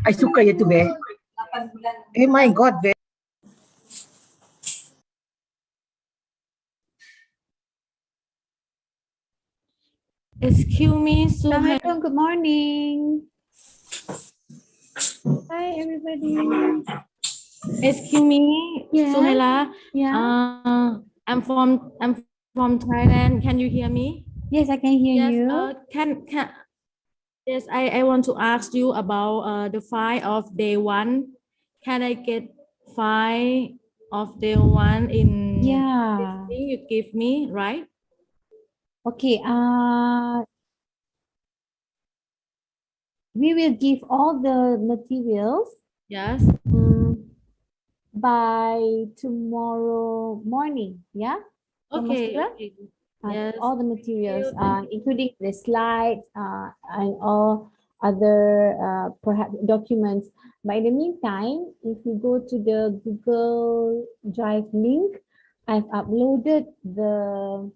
Ay, suka ya tu, Be. Eh, my God, Be. Excuse me, Suhaila. Assalamualaikum, good morning. Hi, everybody. Excuse me, Yeah. Suhaila. Yeah. I'm from Thailand. Can you hear me? Yes, I can hear Yes. you. Yes, I want to ask you about the file of day one. Can I get file of day one in Yeah. this thing you give me, right? Okay. We will give all the materials Yes. by tomorrow morning. Yeah. Okay. Mastura? Okay. Yes. Yes. All the materials, Thank you. including the slides and all other perhaps documents. But in the meantime, if you go to the Google Drive link, I've uploaded the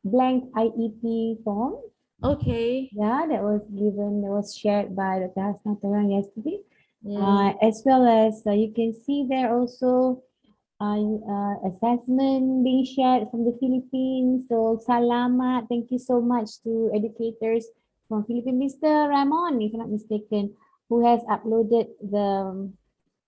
blank IEP form. Okay. Yeah, that was shared by Dr. Hasna Torang yesterday. Yeah. As well as you can see there also assessment being shared from the Philippines. So salamat, thank you so much to educators from Philippines, Mr. Ramon, if I'm not mistaken, who has uploaded the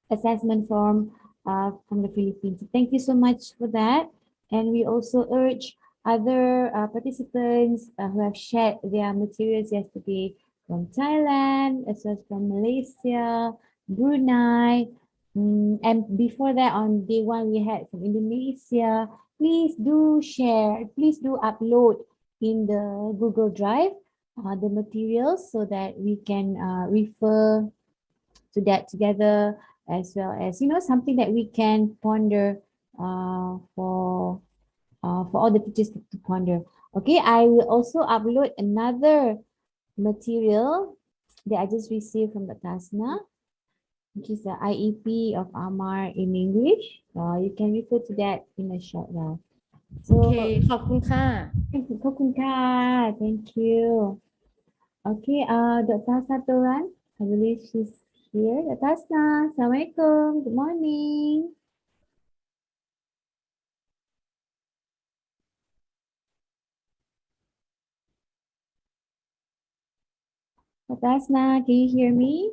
assessment form from the Philippines. Thank you so much for that. And we also urge other participants who have shared their materials yesterday from Thailand, as well as from Malaysia, Brunei, and before that on day one we had from Indonesia. Please do share, please do upload in the Google Drive the materials so that we can refer to that together, as well as something that we can ponder for all the teachers to ponder. Okay, I will also upload another material that I just received from the Tasna, which is the IEP of Amar in English. You can refer to that in a short while. So, Okay. ขอบคุณค่ะ ขอบคุณค่ะ thank you. Okay, Dr. Satoran, I believe she's here. Dr. Asna, Assalamualaikum. Good morning. Dr. Asna, can you hear me?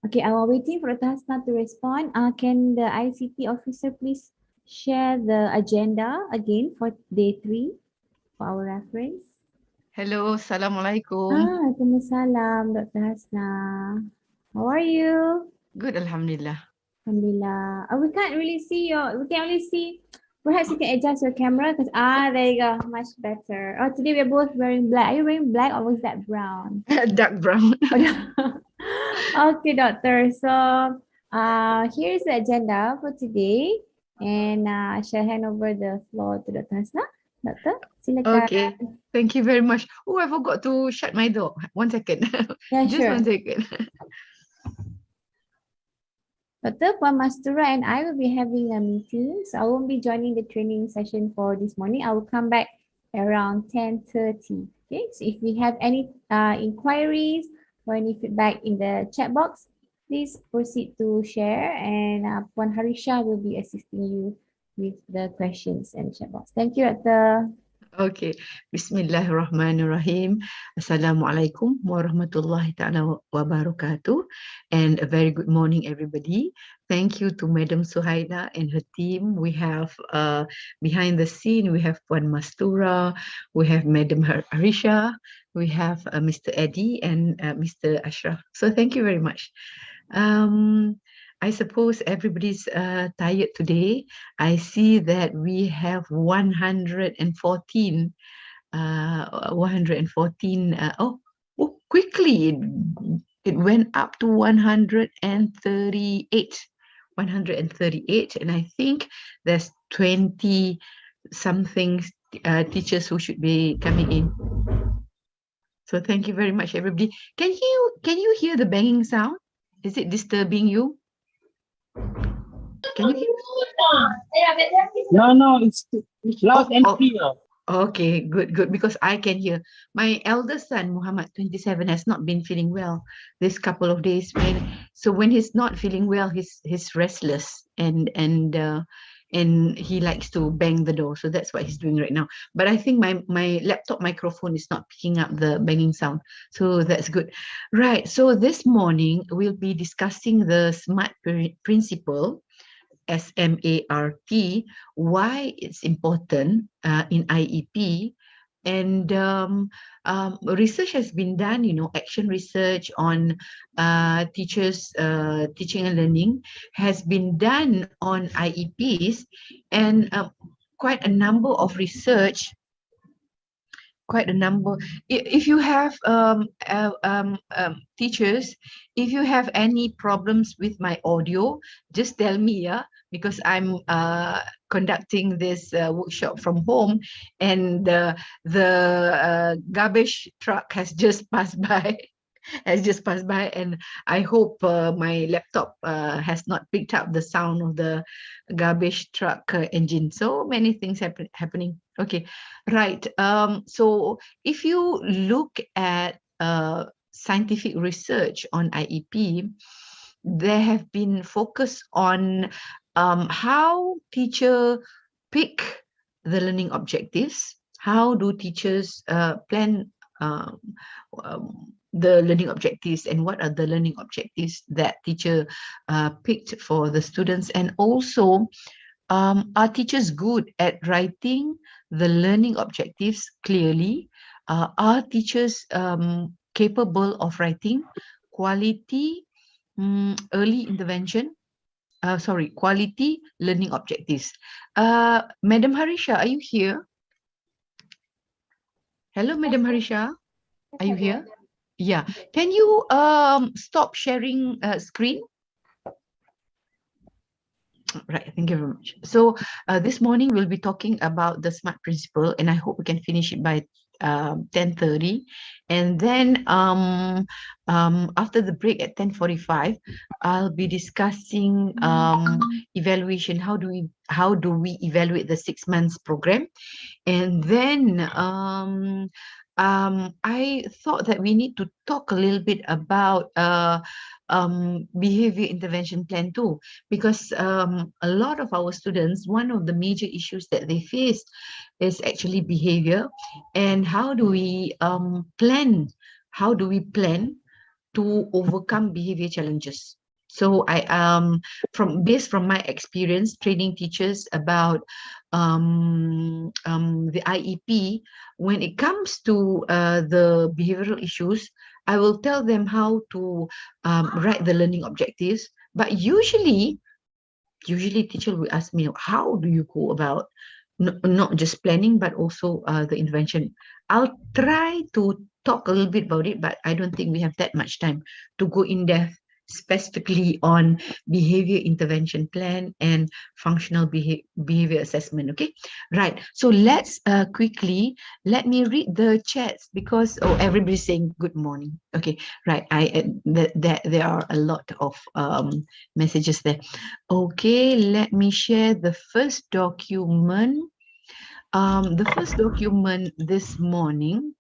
Okay, I'm waiting for Dr. Asna to respond. Can the ICT officer please share the agenda again for day 3 for our reference? Hello, Assalamualaikum. Waalaikumsalam, Dr. Hasna. How are you? Good, Alhamdulillah. Alhamdulillah. We can't really see we can only see, perhaps you can adjust your camera because, there you go, much better. Oh, today we're both wearing black. Are you wearing black or was that brown? Dark brown. Okay, doctor. So, here's the agenda for today. And I shall hand over the floor to Dr. Hasna. Doctor, silakan. Okay, thank you very much. Oh, I forgot to shut my door. 1 second. Yeah, Just sure. 1 second. Dr. Puan Mastura and I will be having a meeting. So I won't be joining the training session for this morning. I will come back around 10:30. Okay, so if we have any inquiries or any feedback in the chat box, please proceed to share, and Puan Harisha will be assisting you with the questions and chat box. Thank you, Dr. Okay, Bismillahirrahmanirrahim. Assalamualaikum warahmatullahi ta'ala wabarakatuh. And a very good morning, everybody. Thank you to Madam Suhaila and her team. We have behind the scene, we have Puan Mastura, we have Madam Harisha, we have Mr. Eddie and Mr. Ashraf. So thank you very much. I suppose everybody's tired today. I see that we have 114. Quickly it went up to 138. 138, and I think there's 20 something teachers who should be coming in. So thank you very much, everybody. Can you hear the banging sound? Is it disturbing you? Can you hear? No, it's loud and clear. Okay, good, good. Because I can hear my eldest son, Muhammad, 27, has not been feeling well this couple of days. When he's not feeling well, he's restless and he likes to bang the door. So that's what he's doing right now. But I think my laptop microphone is not picking up the banging sound. So that's good. Right. So this morning we'll be discussing the SMART principle. SMART, why it's important in IEP. And research has been done, action research on teachers teaching and learning has been done on IEPs, and quite a number of research, quite a number. If you have teachers, if you have any problems with my audio, just tell me, yeah, because I'm conducting this workshop from home, and the garbage truck has just passed by. And I hope my laptop has not picked up the sound of the garbage truck engine. So many things happening. Okay, right. So if you look at scientific research on IEP, there have been focus on how teacher pick the learning objectives. How do teachers plan the learning objectives, and what are the learning objectives that teacher picked for the students? And also, are teachers good at writing the learning objectives clearly? Are teachers capable of writing quality early intervention? Quality learning objectives. Madam Harisha, are you here? Hello, Madam Harisha. Are you here? Yeah. Can you stop sharing screen? Right. Thank you very much. So this morning we'll be talking about the SMART principle, and I hope we can finish it by 10:30. And then after the break at 10:45, I'll be discussing evaluation. How do we evaluate the 6 months program? And then I thought that we need to talk a little bit about behavior intervention plan too, because a lot of our students, one of the major issues that they face is actually behavior. And how do we plan? How do we plan to overcome behavior challenges? So I based from my experience training teachers about the IEP, when it comes to the behavioral issues, I will tell them how to write the learning objectives. But usually teacher will ask me, how do you go about not just planning, but also the intervention? I'll try to talk a little bit about it, but I don't think we have that much time to go in depth specifically on behavior intervention plan and functional behavior assessment. Okay, right. So let's quickly, let me read the chats, because everybody's saying good morning. Okay, right. There are a lot of messages there. Okay, let me share the first document. The first document this morning,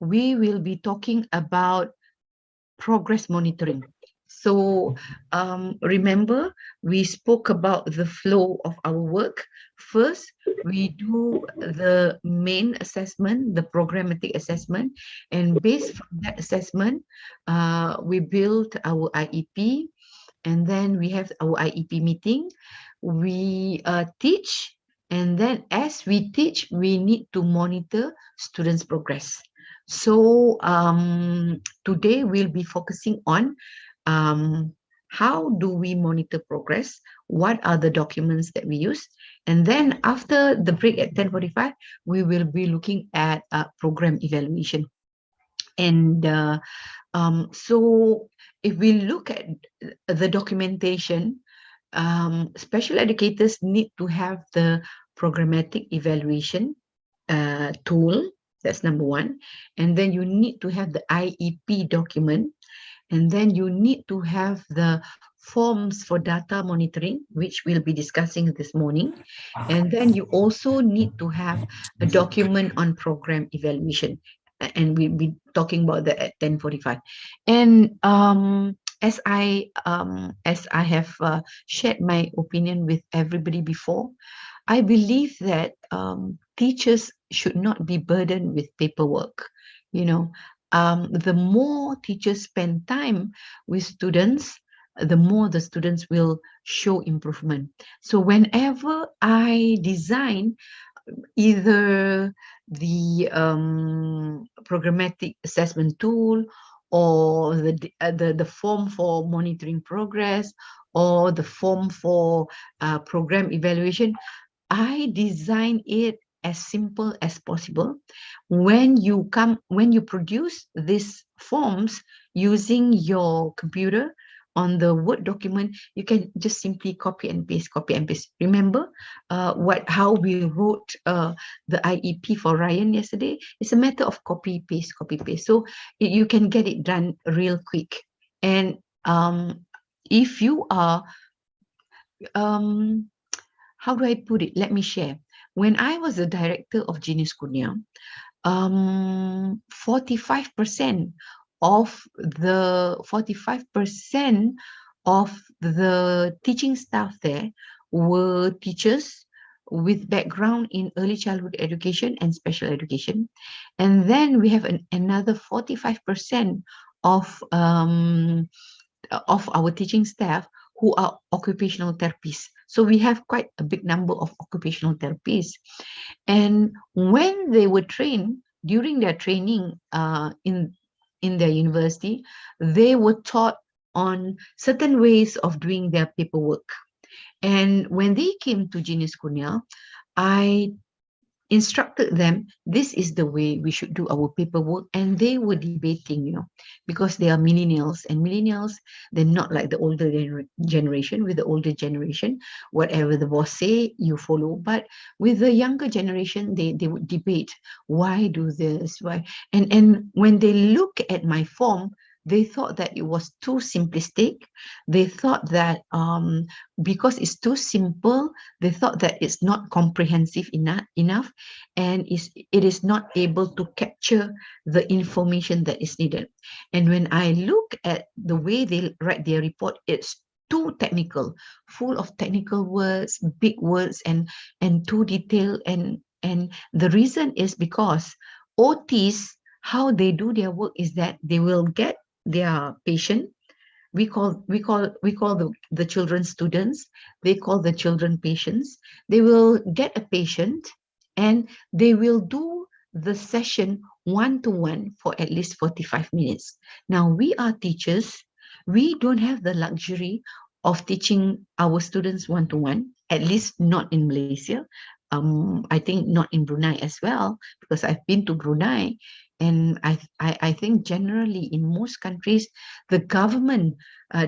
we will be talking about progress monitoring. So remember, we spoke about the flow of our work. First, we do the main assessment, the programmatic assessment, and based on that assessment, we build our IEP, and then we have our IEP meeting. We teach, and then as we teach, we need to monitor students' progress. So today we'll be focusing on how do we monitor progress, what are the documents that we use, and then after the break at 10:45, we will be looking at program evaluation. And so if we look at the documentation, special educators need to have the programmatic evaluation tool. That's number one. And then you need to have the IEP document. And then you need to have the forms for data monitoring, which we'll be discussing this morning. And then you also need to have a document on program evaluation. And we'll be talking about that at 10:45. And as I have shared my opinion with everybody before, I believe that teachers should not be burdened with paperwork. You know, the more teachers spend time with students, the more the students will show improvement. So whenever I design either the programmatic assessment tool or the form for monitoring progress or the form for program evaluation, I design it as simple as possible. When you produce these forms using your computer on the Word document, you can just simply copy and paste. Remember how we wrote the IEP for Ryan yesterday? It's a matter of copy, paste. So you can get it done real quick. And if you are how do I put it? Let me share. When I was the director of Genius Kurnia, 45% of the teaching staff there were teachers with background in early childhood education and special education. And then we have another 45% of our teaching staff who are occupational therapists. So we have quite a big number of occupational therapists. And when they were trained, during their training in their university, they were taught on certain ways of doing their paperwork. And when they came to Genius Kurnia, I instructed them, this is the way we should do our paperwork. And they were debating, because they are millennials, and millennials, they're not like the older generation. With the older generation, whatever the boss say, you follow. But with the younger generation, they would debate, why do this, why? And when they look at my form, they thought that it was too simplistic. They thought that because it's too simple, they thought that it's not comprehensive enough, and it is not able to capture the information that is needed. And when I look at the way they write their report, it's too technical, full of technical words, big words, and too detailed. And the reason is because OTs, how they do their work is that they will get their patient. We call the children students. They call the children patients. They will get a patient and they will do the session one-to-one for at least 45 minutes. Now, we are teachers. We don't have the luxury of teaching our students one-to-one, at least not in Malaysia. I think not in Brunei as well, because I've been to Brunei. And I think generally in most countries, the government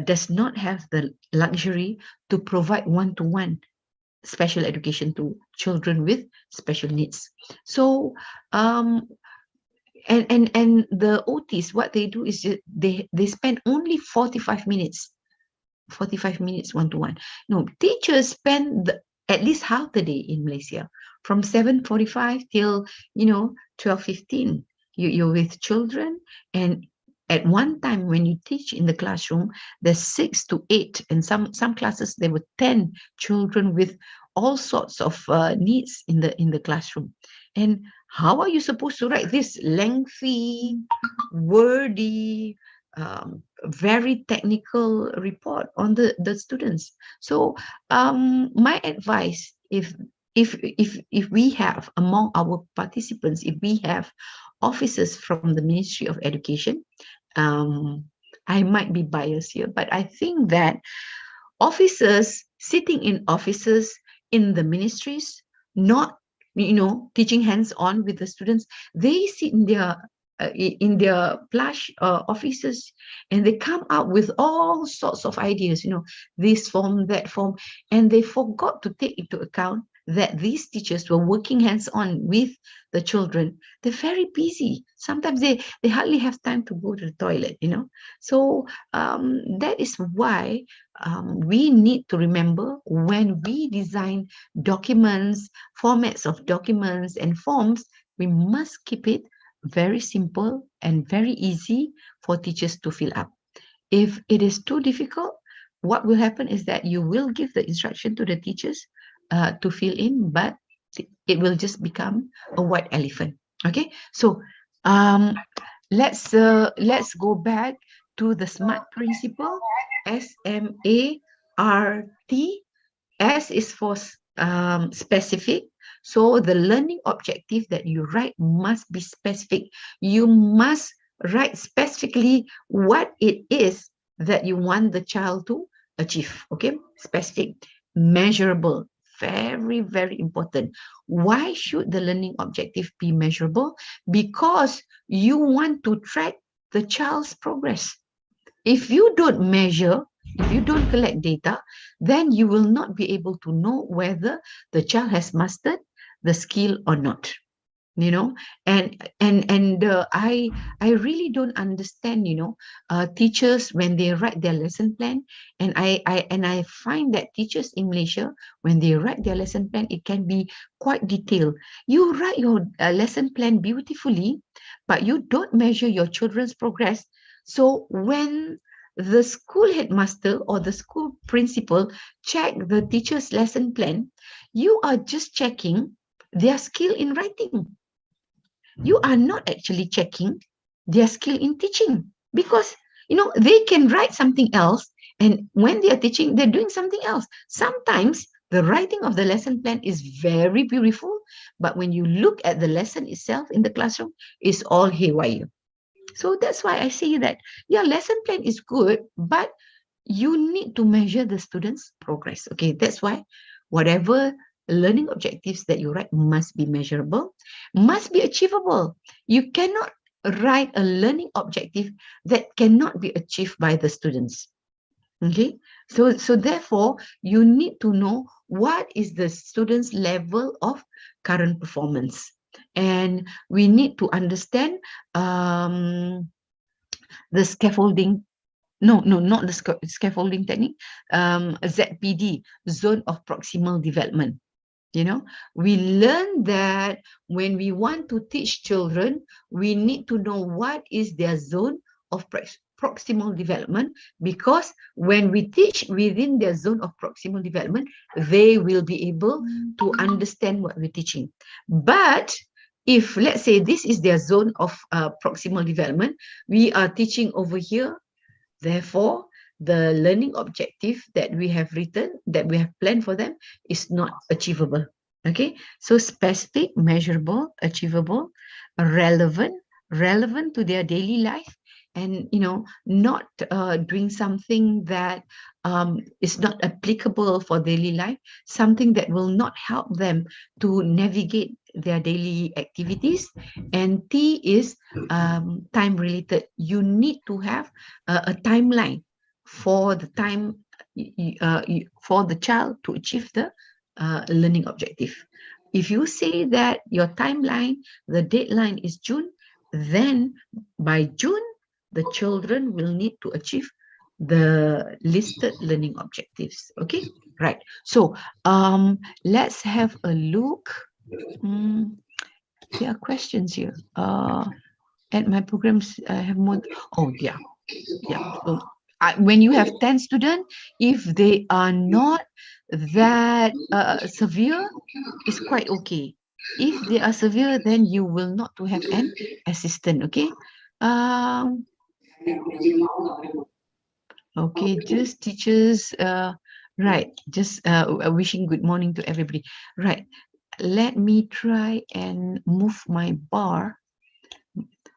does not have the luxury to provide one-to-one special education to children with special needs. So, and the OTs, what they do is they spend only 45 minutes one-to-one. No, teachers spend at least half the day in Malaysia, from 7:45 till 12:15. You're with children, and at one time when you teach in the classroom, there's 6 to 8, and some classes there were 10 children with all sorts of needs in the classroom. And how are you supposed to write this lengthy, wordy, very technical report on the students? So my advice, if we have among our participants, if we have officers from the Ministry of Education, I might be biased here, but I think that officers sitting in offices in the ministries, not teaching hands-on with the students, they sit in their plush offices, and they come up with all sorts of ideas, this form, that form, and they forgot to take into account that these teachers were working hands-on with the children, they're very busy. Sometimes they hardly have time to go to the toilet, you know. So that is why we need to remember, when we design documents, formats of documents and forms, we must keep it very simple and very easy for teachers to fill up. If it is too difficult, what will happen is that you will give the instruction to the teachers to fill in, but it will just become a white elephant. Okay, so let's go back to the SMART principle. SMART. S is for specific. So the learning objective that you write must be specific. You must write specifically what it is that you want the child to achieve. Okay, specific, measurable, very, very important. Why should the learning objective be measurable? Because you want to track the child's progress. If you don't measure, if you don't collect data, then you will not be able to know whether the child has mastered the skill or not. You know, and I really don't understand, you know, teachers when they write their lesson plan, and I find that teachers in Malaysia, when they write their lesson plan, it can be quite detailed. You write your lesson plan beautifully, but you don't measure your children's progress. So when the school headmaster or the school principal check the teacher's lesson plan, you are just checking their skill in writing. You are not actually checking their skill in teaching, because, you know, they can write something else, and when they are teaching, they're doing something else. Sometimes the writing of the lesson plan is very beautiful, but when you look at the lesson itself in the classroom, it's all haywire. So that's why I say that your lesson plan is good, but you need to measure the students' progress. Okay, that's why whatever learning objectives that you write must be measurable, must be achievable. You cannot write a learning objective that cannot be achieved by the students. Okay, so therefore you need to know what is the students' level of current performance, and we need to understand the scaffolding. No, not the scaffolding technique. ZPD, zone of proximal development. You know, we learn that when we want to teach children, we need to know what is their zone of proximal development, because when we teach within their zone of proximal development, they will be able to understand what we're teaching. But if, let's say, this is their zone of proximal development, we are teaching over here, therefore, the learning objective that we have written, that we have planned for them, is not achievable. Okay, so specific, measurable, achievable, relevant to their daily life, and, you know, not doing something that is not applicable for daily life, something that will not help them to navigate their daily activities. And T is time related. You need to have a timeline for the time for the child to achieve the learning objective. If you say that your timeline, the deadline is June, then by June, the children will need to achieve the listed learning objectives. Okay, right. So let's have a look. There are questions here. At my programs, I have more. Oh, yeah. So when you have 10 students, if they are not that severe, it's quite okay. If they are severe, then you will not to have an assistant. Okay. Okay, just teachers. Right. Just wishing good morning to everybody. Right. Let me try and move my bar.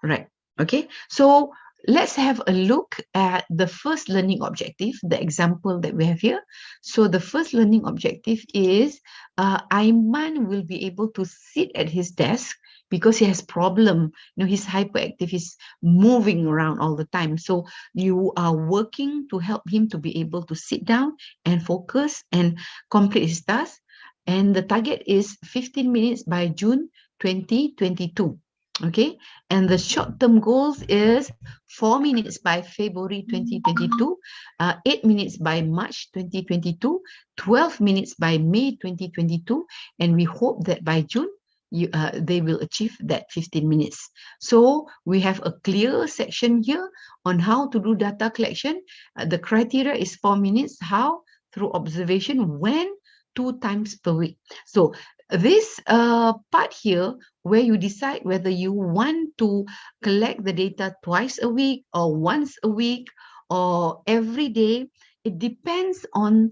Right. Okay. So let's have a look at the first learning objective, the example that we have here. So the first learning objective is Aiman will be able to sit at his desk because he has problem. You know, he's hyperactive, he's moving around all the time. So you are working to help him to be able to sit down and focus and complete his task. and the target is 15 minutes by June 2022. Okay, and the short-term goals is 4 minutes by February 2022, 8 minutes by March 2022, 12 minutes by May 2022, and we hope that by June they will achieve that 15 minutes. So we have a clear section here on how to do data collection. The criteria is 4 minutes. How? Through observation. When? 2 times per week. So this part here where you decide whether you want to collect the data twice a week or once a week or every day, it depends on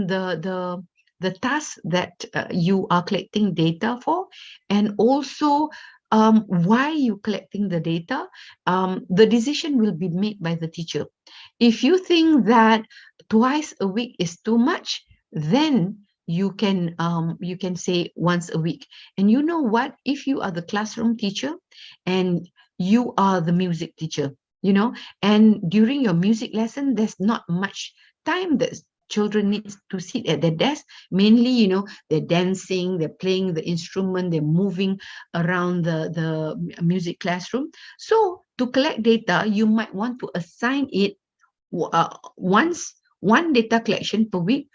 the task that you are collecting data for, and also why you collecting the data. The decision will be made by the teacher. If you think that twice a week is too much, then you can say once a week. And you know what? If you are the classroom teacher and you are the music teacher, you know, and during your music lesson, there's not much time that children need to sit at their desk. Mainly, you know, they're dancing, they're playing the instrument, they're moving around the music classroom. So to collect data, you might want to assign it one data collection per week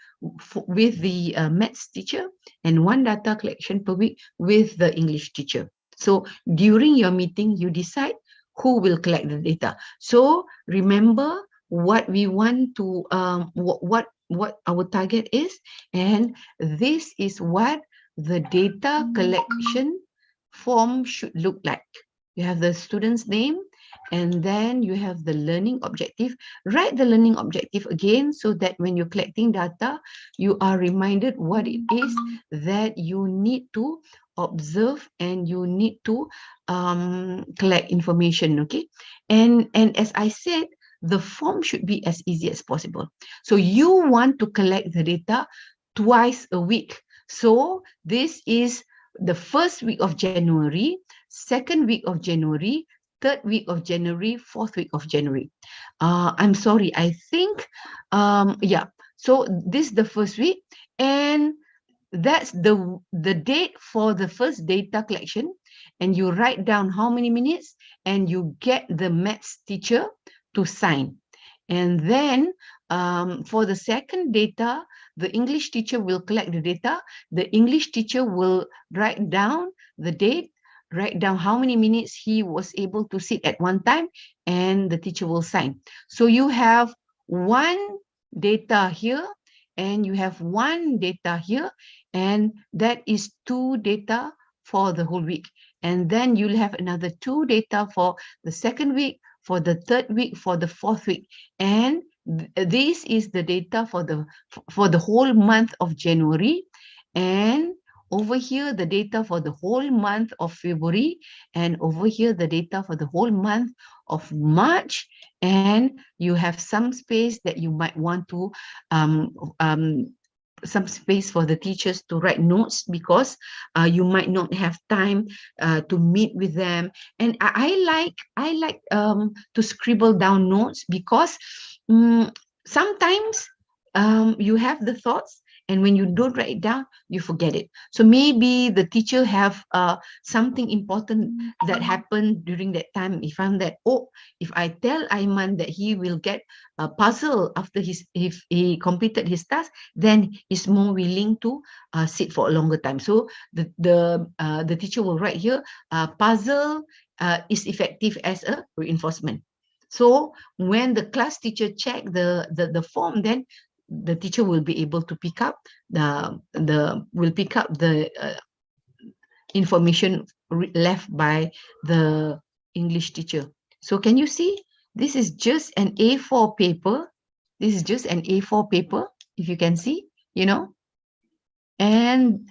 with the maths teacher, and one data collection per week with the English teacher. So during your meeting, you decide who will collect the data. So remember what we want to, what our target is, and this is what the data collection form should look like. You have the student's name, and then you have the learning objective. Write the learning objective again so that when you're collecting data, you are reminded what it is that you need to observe and you need to collect information. Okay, and as I said, the form should be as easy as possible. So you want to collect the data twice a week. So this is the first week of January, second week of January, third week of January, fourth week of January. I'm sorry, I think, yeah. So this is the first week, and that's the date for the first data collection. And you write down how many minutes, and you get the maths teacher to sign. And then for the second data, the English teacher will collect the data. The English teacher will write down the date, write down how many minutes he was able to sit at one time, and the teacher will sign. So you have one data here, and you have one data here, and that is 2 data for the whole week. And then you'll have another 2 data for the second week, for the third week, for the fourth week. And this is the data for the whole month of January. And over here, the data for the whole month of February, and over here, the data for the whole month of March. And you have some space that you might want to, some space for the teachers to write notes, because you might not have time to meet with them. And I like to scribble down notes, because sometimes you have the thoughts, and when you don't write it down, you forget it. So maybe the teacher have something important that happened during that time. He found that, oh, if I tell Aiman that he will get a puzzle after if he completed his task, then he's more willing to sit for a longer time. So the teacher will write here, puzzle is effective as a reinforcement. So when the class teacher check the form, then the teacher will be able to pick up the information left by the English teacher. So can you see? This is just an A4 paper. This is just an A4 paper, if you can see, you know. And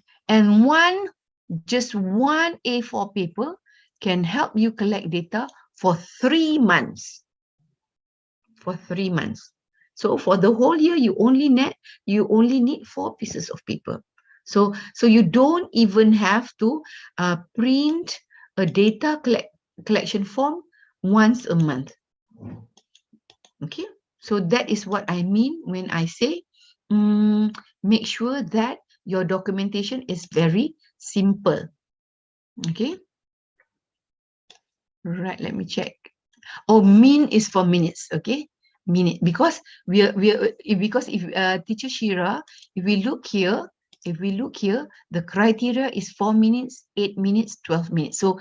just one A4 paper can help you collect data for 3 months. For 3 months. So for the whole year, you only need 4 pieces of paper. So you don't even have to print a data collection form once a month. Okay, so that is what I mean when I say make sure that your documentation is very simple. Okay. Right, let me check. Oh, min is for minutes, okay? Minute, because because if teacher Shira, if we look here, the criteria is 4 minutes, 8 minutes, 12 minutes. So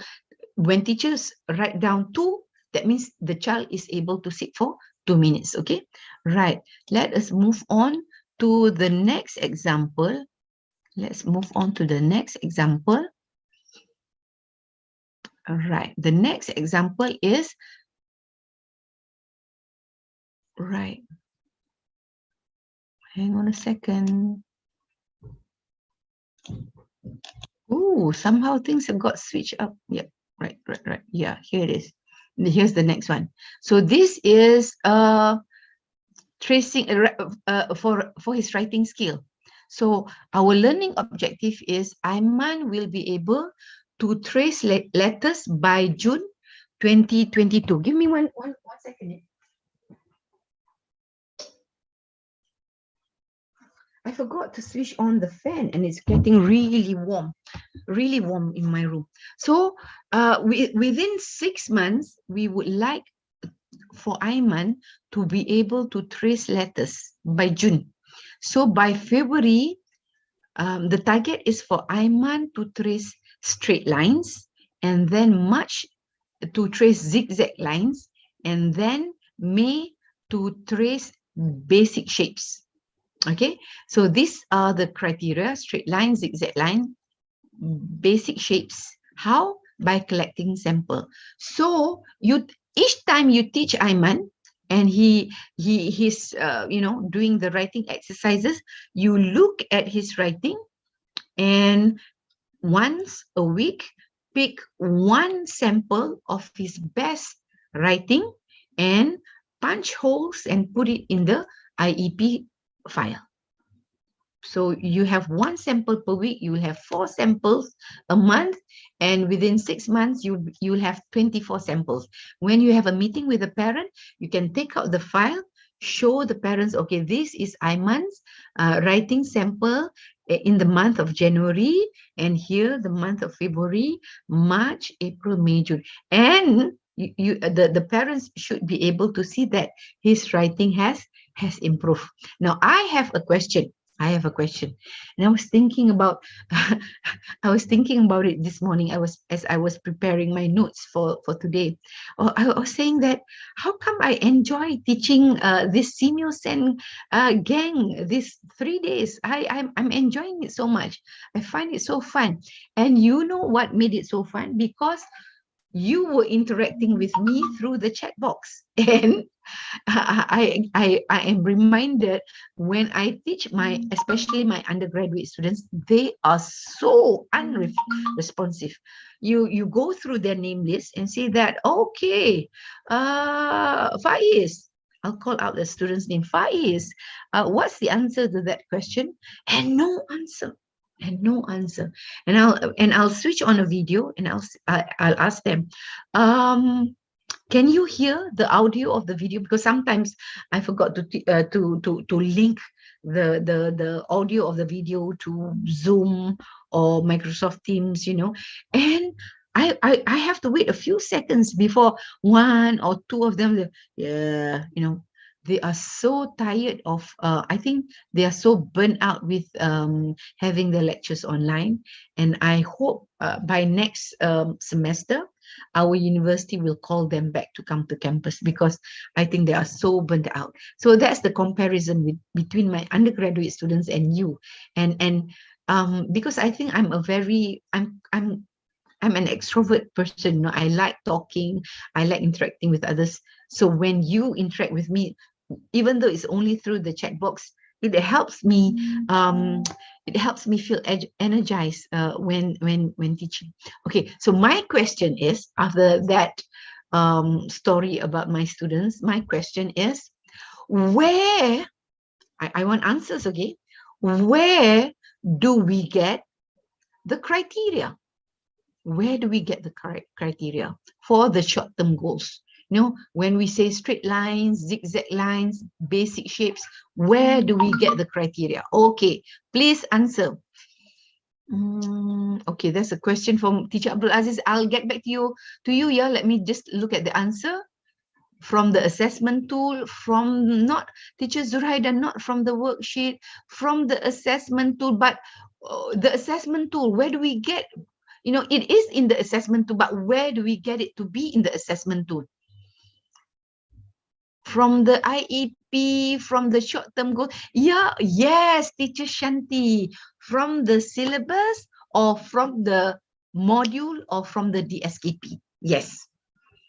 when teachers write down 2, that means the child is able to sit for 2 minutes, okay? Right, let us move on to the next example. Let's move on to the next example. All right, the next example is, right, hang on a second. Oh, somehow things have got switched up. Yep, right. Yeah, here it is. Here's the next one. So this is tracing for his writing skill. So our learning objective is Aiman will be able to trace letters by June 2022. Give me one second. I forgot to switch on the fan and it's getting really warm in my room. So within 6 months, we would like for Aiman to be able to trace letters by June. So by February, the target is for Aiman to trace straight lines, and then March to trace zigzag lines, and then May to trace basic shapes. Okay, so these are the criteria: straight line, zigzag line, basic shapes. How? By collecting sample. So each time you teach Aiman and he's doing the writing exercises, you look at his writing, and once a week pick one sample of his best writing and punch holes and put it in the IEP file. So you have one sample per week, you will have 4 samples a month, and within 6 months, you'll have 24 samples. When you have a meeting with a parent, you can take out the file, show the parents, okay, this is Aiman's writing sample in the month of January, and here the month of February, March, April, May, June. And the parents should be able to see that his writing has improved. Now, I have a question. And I was thinking about it this morning. As I was preparing my notes for today. I was saying that how come I enjoy teaching this SEAMEO SEN gang these 3 days? I'm enjoying it so much. I find it so fun. And you know what made it so fun? Because you were interacting with me through the chat box, and I am reminded when I teach especially my undergraduate students, they are so unresponsive. You go through their name list and say that, okay, Faiz, I'll call out the student's name, Faiz, what's the answer to that question? And no answer. And I'll switch on a video and I'll ask them, can you hear the audio of the video? Because sometimes I forgot to link the audio of the video to Zoom or Microsoft Teams, and I have to wait a few seconds before one or two of them, they are so tired of, I think they are so burnt out with having their lectures online. And I hope by next semester, our university will call them back to come to campus, because I think they are so burnt out. So that's the comparison between my undergraduate students and you. And because I think I'm an extrovert person. I like talking, I like interacting with others. So when you interact with me, even though it's only through the chat box, it helps me feel energized when teaching. Okay, so my question is, after that story about my students, my question is, where I want answers, okay? Where do we get the criteria? Where do we get the criteria for the short-term goals? When we say straight lines, zigzag lines, basic shapes, where do we get the criteria? Okay, please answer. Okay, that's a question from Teacher Abdul Aziz. I'll get back to you. Yeah, let me just look at the answer. From the assessment tool, from not Teacher Zurhaida, not from the worksheet, from the assessment tool, but the assessment tool, where do we get, it is in the assessment tool, but where do we get it to be in the assessment tool? From the IEP, from the short-term goal. Yeah, yes, Teacher Shanti, from the syllabus or from the module or from the DSKP. Yes.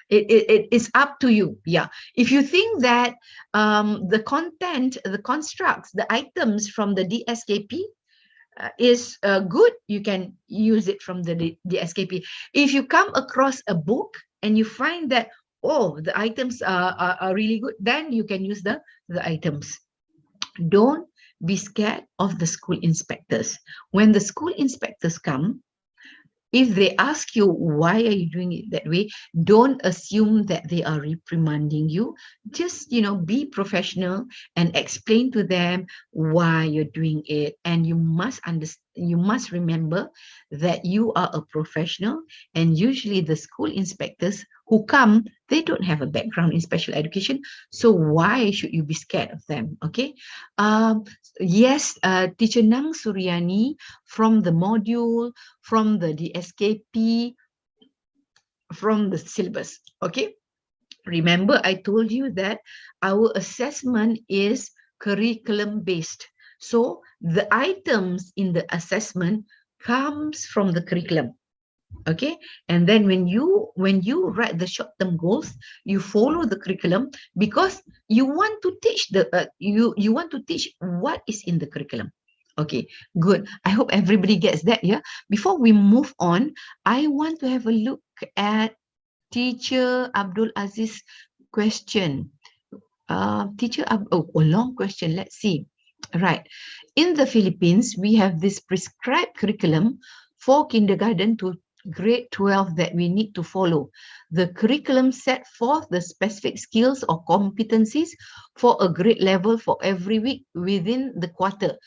It is up to you. Yeah. If you think that the content, the constructs, the items from the DSKP is good, you can use it from the DSKP. If you come across a book and you find that, oh, the items are really good, then you can use the items. Don't be scared of the school inspectors. When the school inspectors come, if they ask you, why are you doing it that way? Don't assume that they are reprimanding you. Just, be professional and explain to them why you're doing it. And you must understand, you must remember that you are a professional, and usually the school inspectors who come, they don't have a background in special education. So why should you be scared of them? Okay. Yes, Teacher Nang Suryani, from the module, from the DSKP, from the syllabus. Okay. Remember, I told you that our assessment is curriculum based. So the items in the assessment comes from the curriculum. Okay, and then when you write the short-term goals, you follow the curriculum because you want to teach you want to teach what is in the curriculum. Okay, good. I hope everybody gets that. Yeah. Before we move on, I want to have a look at Teacher Abdul Aziz question. A long question. Let's see. Right. In the Philippines, we have this prescribed curriculum for kindergarten to grade 12 that we need to follow. The curriculum set forth the specific skills or competencies for a grade level for every week within the quarter.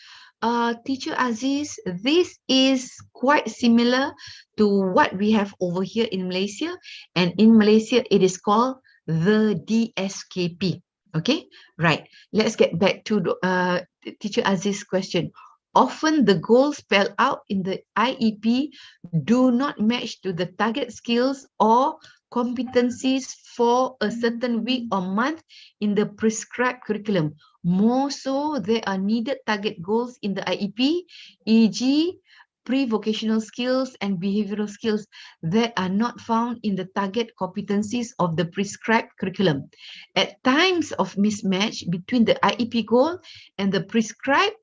Teacher Aziz, this is quite similar to what we have over here in Malaysia. And in Malaysia, it is called the DSKP. Okay, right. Let's get back to Teacher Aziz's question. Often the goals spelled out in the IEP do not match to the target skills or competencies for a certain week or month in the prescribed curriculum. More so, there are needed target goals in the IEP, e.g., pre-vocational skills and behavioral skills that are not found in the target competencies of the prescribed curriculum. At times of mismatch between the IEP goal and the prescribed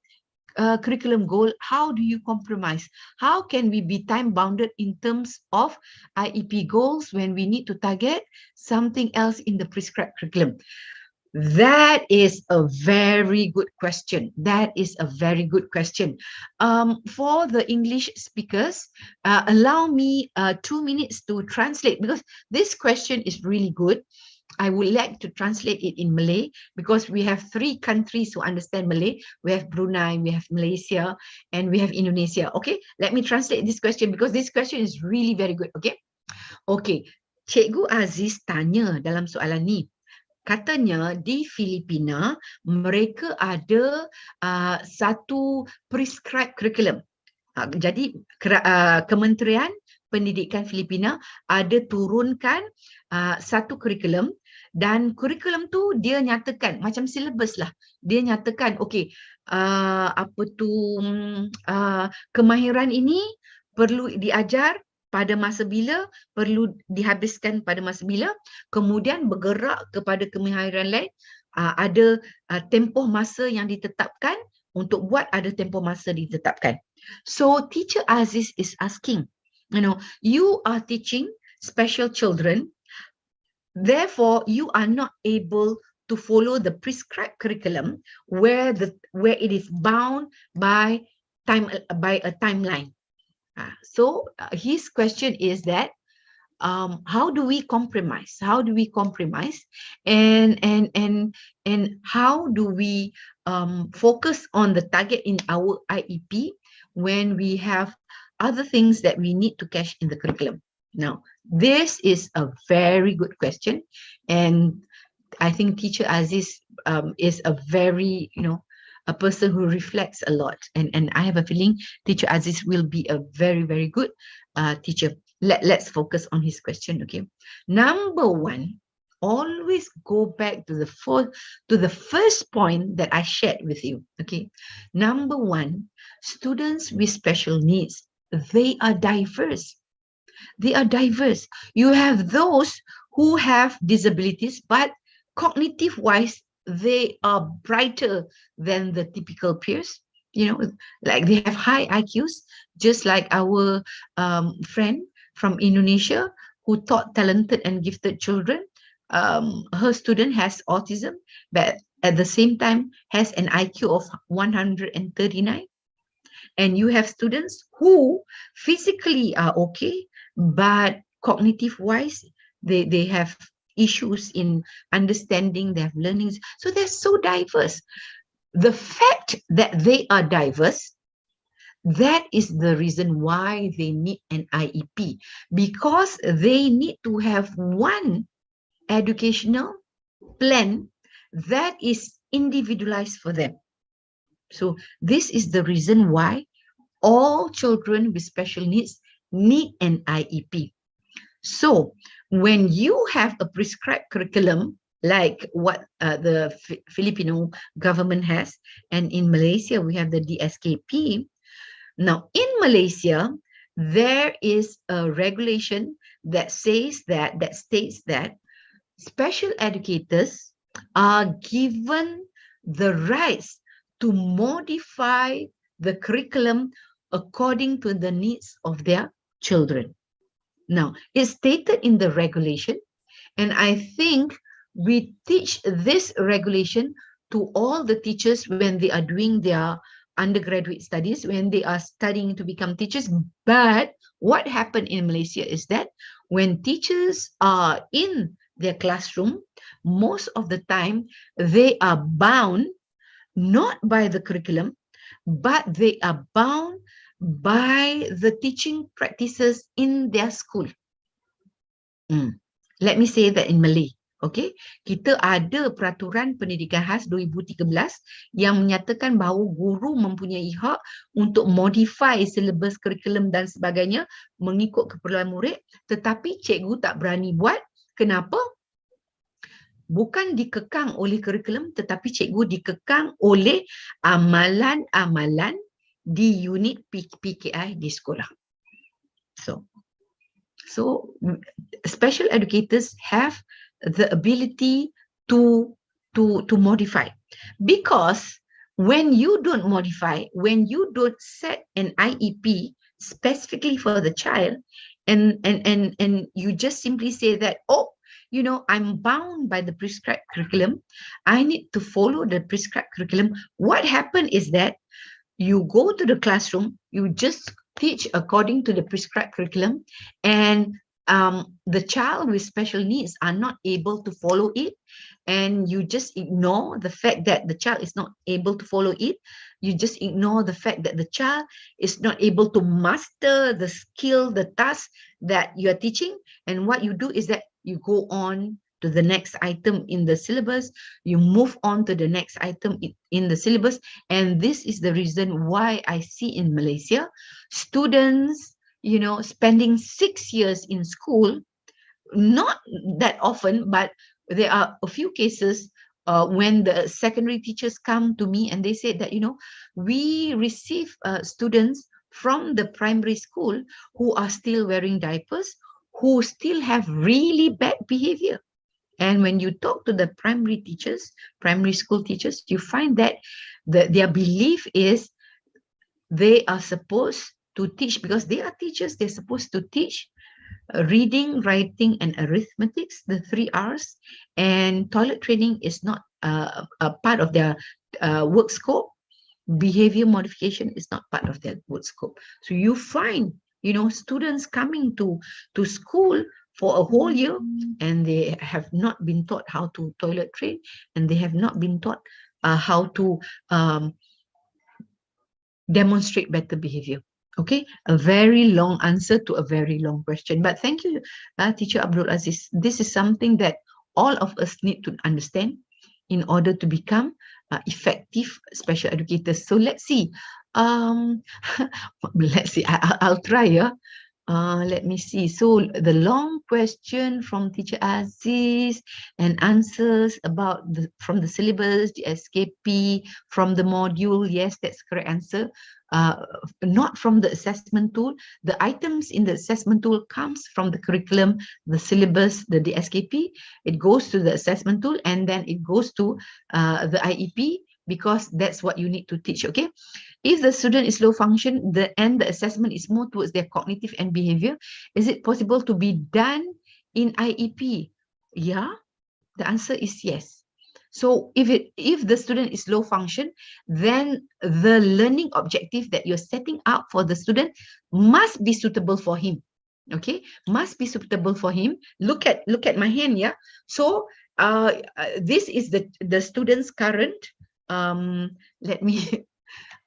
curriculum goal, how do you compromise? How can we be time bounded in terms of IEP goals when we need to target something else in the prescribed curriculum? That is a very good question. That is a very good question. For the English speakers, allow me 2 minutes to translate, because this question is really good. I would like to translate it in Malay because we have 3 countries who understand Malay. We have Brunei, we have Malaysia, and we have Indonesia. Okay, let me translate this question because this question is really very good. Okay, okay. Cikgu Aziz tanya dalam soalan ni. Katanya di Filipina mereka ada satu prescribed curriculum. Jadi Kementerian Pendidikan Filipina ada turunkan satu kurikulum, dan kurikulum tu dia nyatakan macam silibus lah. Dia nyatakan okey, kemahiran ini perlu diajar pada masa bila, perlu dihabiskan pada masa bila, kemudian bergerak kepada kemahiran lain, ada tempoh masa yang ditetapkan. Untuk buat ada tempoh masa ditetapkan. So Teacher Aziz is asking, you are teaching special children, therefore you are not able to follow the prescribed curriculum where it is bound by a timeline. So his question is that how do we compromise? How do we compromise? And how do we focus on the target in our IEP when we have other things that we need to catch in the curriculum? Now, this is a very good question, and I think Teacher Aziz is a very, a person who reflects a lot, and I have a feeling Teacher Aziz will be a very, very good teacher. Let's focus on his question. Okay, number one, always go back to the first point that I shared with you. Okay, number one, students with special needs, they are diverse. They are diverse. You have those who have disabilities, but cognitive wise, they are brighter than the typical peers. Like they have high IQs, just like our friend from Indonesia who taught talented and gifted children. Her student has autism, but at the same time has an IQ of 139. And you have students who physically are okay, but cognitive wise, they have issues in understanding, they have learnings. So they're so diverse. The fact that they are diverse, that is the reason why they need an IEP, because they need to have one educational plan that is individualized for them. So this is the reason why all children with special needs need an IEP. So when you have a prescribed curriculum, like what the Filipino government has, and in Malaysia, we have the DSKP. Now, in Malaysia, there is a regulation that states that special educators are given the rights to modify the curriculum according to the needs of their children. Now, it's stated in the regulation, and I think we teach this regulation to all the teachers when they are doing their undergraduate studies, when they are studying to become teachers. But what happened in Malaysia is that when teachers are in their classroom, most of the time they are bound not by the curriculum, but they are bound by the teaching practices in their school. Let me say that in Malay. Okay, kita ada peraturan pendidikan khas 2013 yang menyatakan bahawa guru mempunyai hak untuk modify syllabus kurikulum dan sebagainya mengikut keperluan murid, tetapi cikgu tak berani buat. Kenapa? Bukan dikekang oleh kurikulum, tetapi cikgu dikekang oleh amalan-amalan di unit PKI di sekolah. So special educators have the ability to modify, because when you don't modify, when you don't set an IEP specifically for the child, and you just simply say that, oh, I'm bound by the prescribed curriculum, I need to follow the prescribed curriculum. What happened is that you go to the classroom, you just teach according to the prescribed curriculum, and the child with special needs are not able to follow it, and you just ignore the fact that the child is not able to follow it. You just ignore the fact that the child is not able to master the skill, the task that you are teaching. And what you do is that you go on to the next item in the syllabus, you move on to the next item in the syllabus. And this is the reason why I see in Malaysia, students, spending 6 years in school, not that often, but there are a few cases when the secondary teachers come to me and they say that, we receive students from the primary school who are still wearing diapers, who still have really bad behavior. And when you talk to the primary teachers, primary school teachers, you find that their belief is they are supposed to teach, because they are teachers, they're supposed to teach reading, writing, and arithmetics, the 3 R's, and toilet training is not a part of their work scope. Behavior modification is not part of their work scope. So you find, students coming to school for a whole year, and they have not been taught how to toilet train, and they have not been taught how to demonstrate better behavior. Okay, a very long answer to a very long question. But thank you, Teacher Abdul Aziz. This is something that all of us need to understand in order to become effective special educators. So let's see. Let's see. I'll try. Yeah. Let me see. So the long question from Teacher Aziz and answers about from the syllabus, the SKP, from the module. Yes, that's correct answer. Not from the assessment tool. The items in the assessment tool comes from the curriculum, the syllabus, the SKP. It goes to the assessment tool and then it goes to the IEP, because that's what you need to teach. Okay. If the student is low function, the assessment is more towards their cognitive and behavior, is it possible to be done in IEP? Yeah, the answer is yes. So if the student is low function, then the learning objective that you're setting up for the student must be suitable for him. Okay, must be suitable for him. Look at my hand, yeah. So this is the student's current. Let me.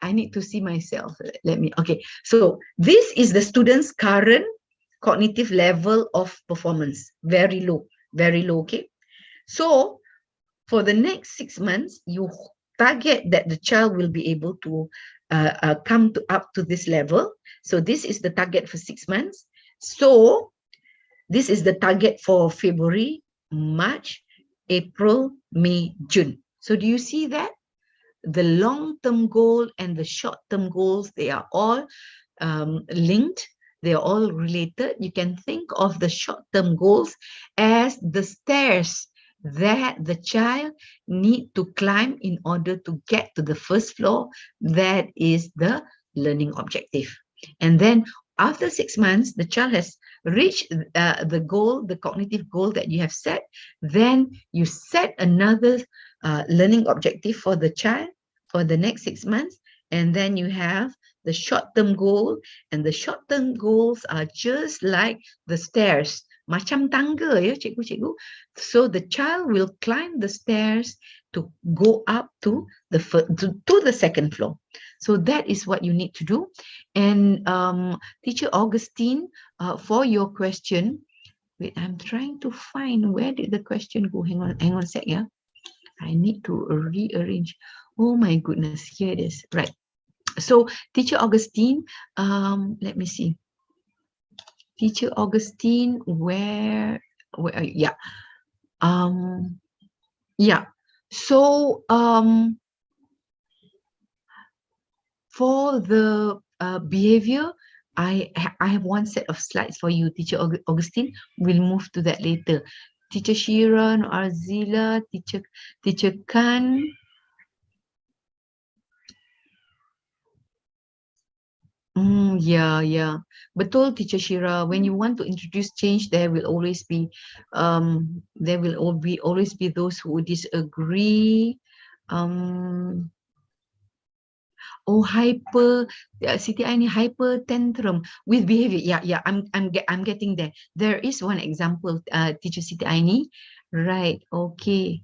I need to see myself. Let me. Okay. So this is the student's current cognitive level of performance. Very low. Very low. Okay. So for the next 6 months, you target that the child will be able to come up to this level. So this is the target for 6 months. So this is the target for February, March, April, May, June. So do you see that? The long-term goal and the short-term goals, they are all linked. They are all related. You can think of the short-term goals as the stairs that the child need to climb in order to get to the first floor. That is the learning objective. And then after 6 months, the child has reached the goal, the cognitive goal that you have set. Then you set another learning objective for the child for the next 6 months. And then you have the short-term goal. And the short-term goals are just like the stairs. Macam tangga ya, cikgu. So the child will climb the stairs to go up to the second floor. So that is what you need to do. And Teacher Augustine, for your question, wait, I'm trying to find where did the question go. Hang on a sec, yeah. I need to rearrange. Oh my goodness, here it is. Right. So Teacher Augustine, let me see. Teacher Augustine, where are you? Yeah. Yeah. So for the behavior, I have one set of slides for you, Teacher Augustine. We'll move to that later. Teacher Shiran, Arzila, Teacher Khan. Yeah. Betul, Teacher Shira. When you want to introduce change, there will always be always be those who disagree. Siti Aini, hyper tantrum with behavior. Yeah. I'm getting there. There is one example, Teacher Siti Aini. Right. Okay.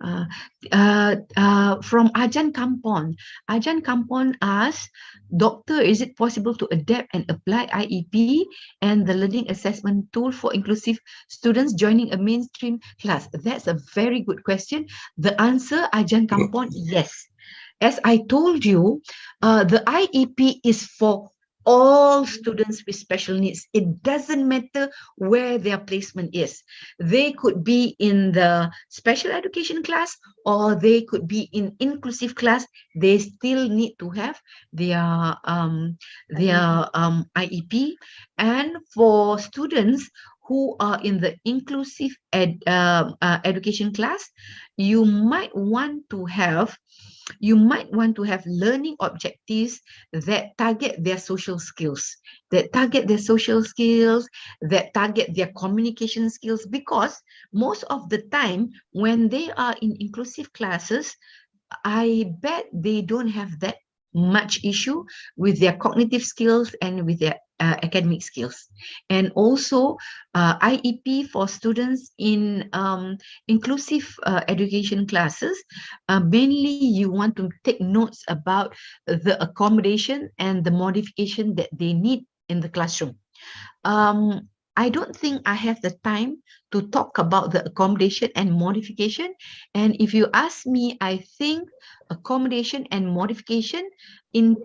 From Ajan Kampon. Ajan Kampon asks, Doctor, is it possible to adapt and apply IEP and the learning assessment tool for inclusive students joining a mainstream class? That's a very good question. The answer, Ajan Kampon, yes. As I told you, the IEP is for all students with special needs. It doesn't matter where their placement is. They could be in the special education class or they could be in inclusive class. They still need to have their IEP. And for students who are in the inclusive education class, you might want to have learning objectives that target their social skills, that target their communication skills, because most of the time when they are in inclusive classes, I bet they don't have that much issue with their cognitive skills and with their academic skills. And also IEP for students in inclusive education classes, mainly you want to take notes about the accommodation and the modification that they need in the classroom. I don't think I have the time to talk about the accommodation and modification. And if you ask me, I think accommodation and modification in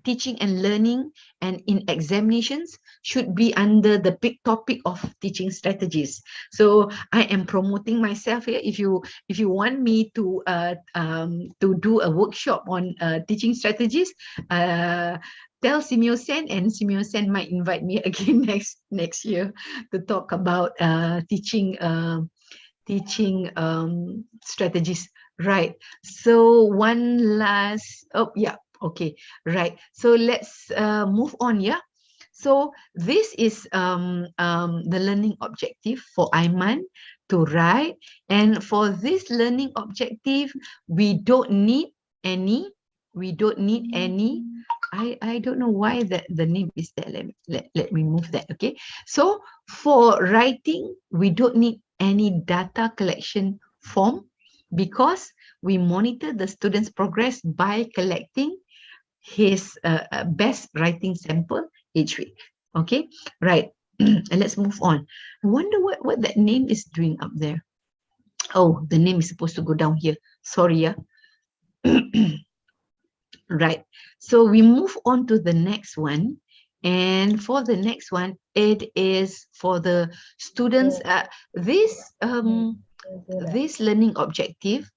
teaching and learning and in examinations should be under the big topic of teaching strategies. So I am promoting myself here. If you want me to do a workshop on teaching strategies, tell SEAMEO SEN, and SEAMEO SEN might invite me again next year to talk about teaching strategies. Right. So one last. Oh yeah. Okay. Right. So let's move on. Yeah. So this is the learning objective for Aiman to write, and for this learning objective, we don't need any. I don't know why the name is there. Let me move that. Okay. So for writing, we don't need any data collection form because we monitor the student's progress by collecting his best writing sample each week. Okay. Right. And let's move on. I wonder what that name is doing up there. Oh, the name is supposed to go down here. Sorry. Yeah. Right. So we move on to the next one. And for the next one, it is for the students. This learning objective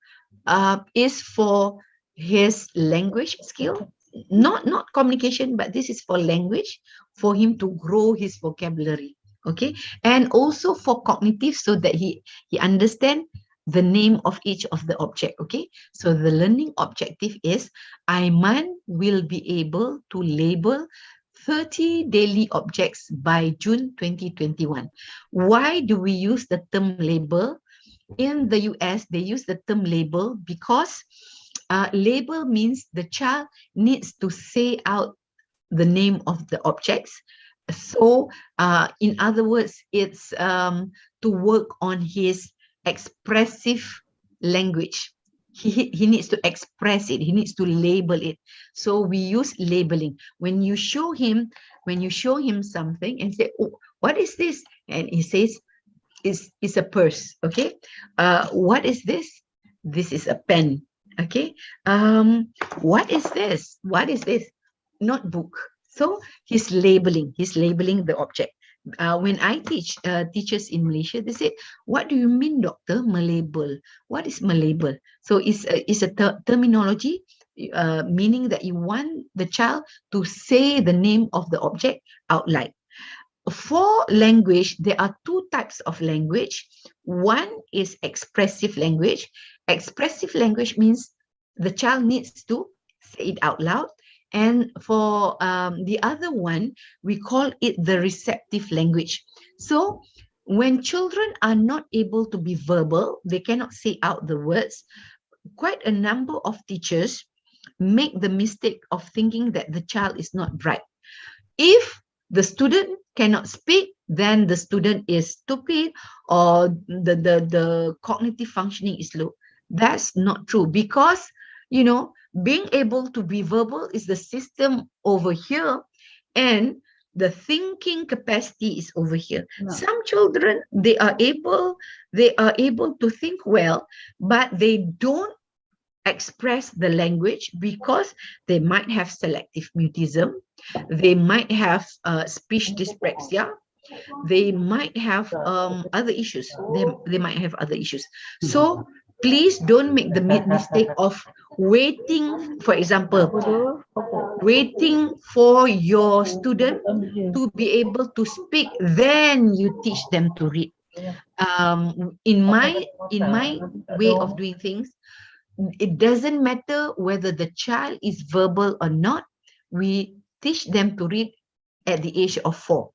is for his language skill, not communication, but this is for language, for him to grow his vocabulary. Okay. And also for cognitive, so that he understand the name of each of the object. Okay. So the learning objective is Aiman will be able to label 30 daily objects by June 2021. Why do we use the term label? In the US, they use the term label because label means the child needs to say out the name of the objects. So in other words, it's to work on his expressive language. He needs to express it. He needs to label it. So we use labeling. When you show him something and say, "Oh, what is this?" and he says, "It's a purse." Okay. What is this? This is a pen. Okay. What is this? What is this? Notebook. So he's labeling the object. When I teach teachers in Malaysia, they say, "What do you mean, doctor, malabel? What is malabel?" So it's a terminology, meaning that you want the child to say the name of the object out loud. For language, there are two types of language. One is expressive language. Expressive language means the child needs to say it out loud. And for the other one, we call it the receptive language. So when children are not able to be verbal, they cannot say out the words, quite a number of teachers make the mistake of thinking that the child is not bright. If the student cannot speak, then the student is stupid or the cognitive functioning is low. That's not true, because, you know, being able to be verbal is the system over here, and the thinking capacity is over here. No. Some children, they are able to think well, but they don't express the language because they might have selective mutism, they might have speech dyspraxia, they might have other issues. They might have other issues. So please don't make the mistake of waiting, for example, waiting for your student to be able to speak, then you teach them to read. In my way of doing things, it doesn't matter whether the child is verbal or not. We teach them to read at the age of 4.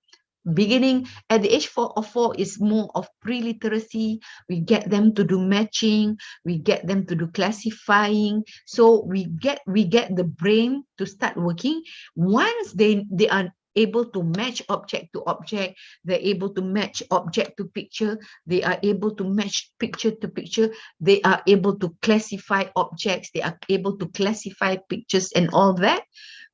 Beginning at the age 4 is more of pre-literacy. We get them to do matching, we get them to do classifying. So we get the brain to start working. Once they are able to match object to object, they're able to match object to picture, they are able to match picture to picture, they are able to classify objects, they are able to classify pictures and all that.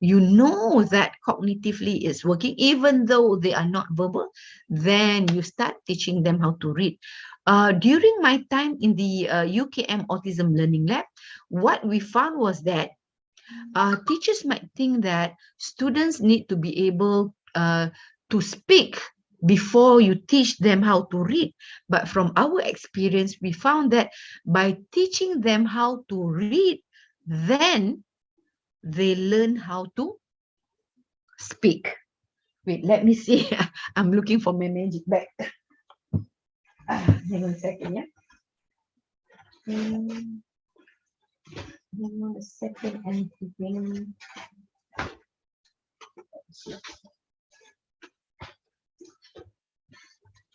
You know that cognitively is working, even though they are not verbal. Then you start teaching them how to read. During my time in the UKM Autism Learning Lab, what we found was that teachers might think that students need to be able to speak before you teach them how to read. But from our experience, we found that by teaching them how to read, then they learn how to speak. Wait, let me see. I'm looking for my magic bag. Hang on a second, yeah. Hang on a second, I'm thinking.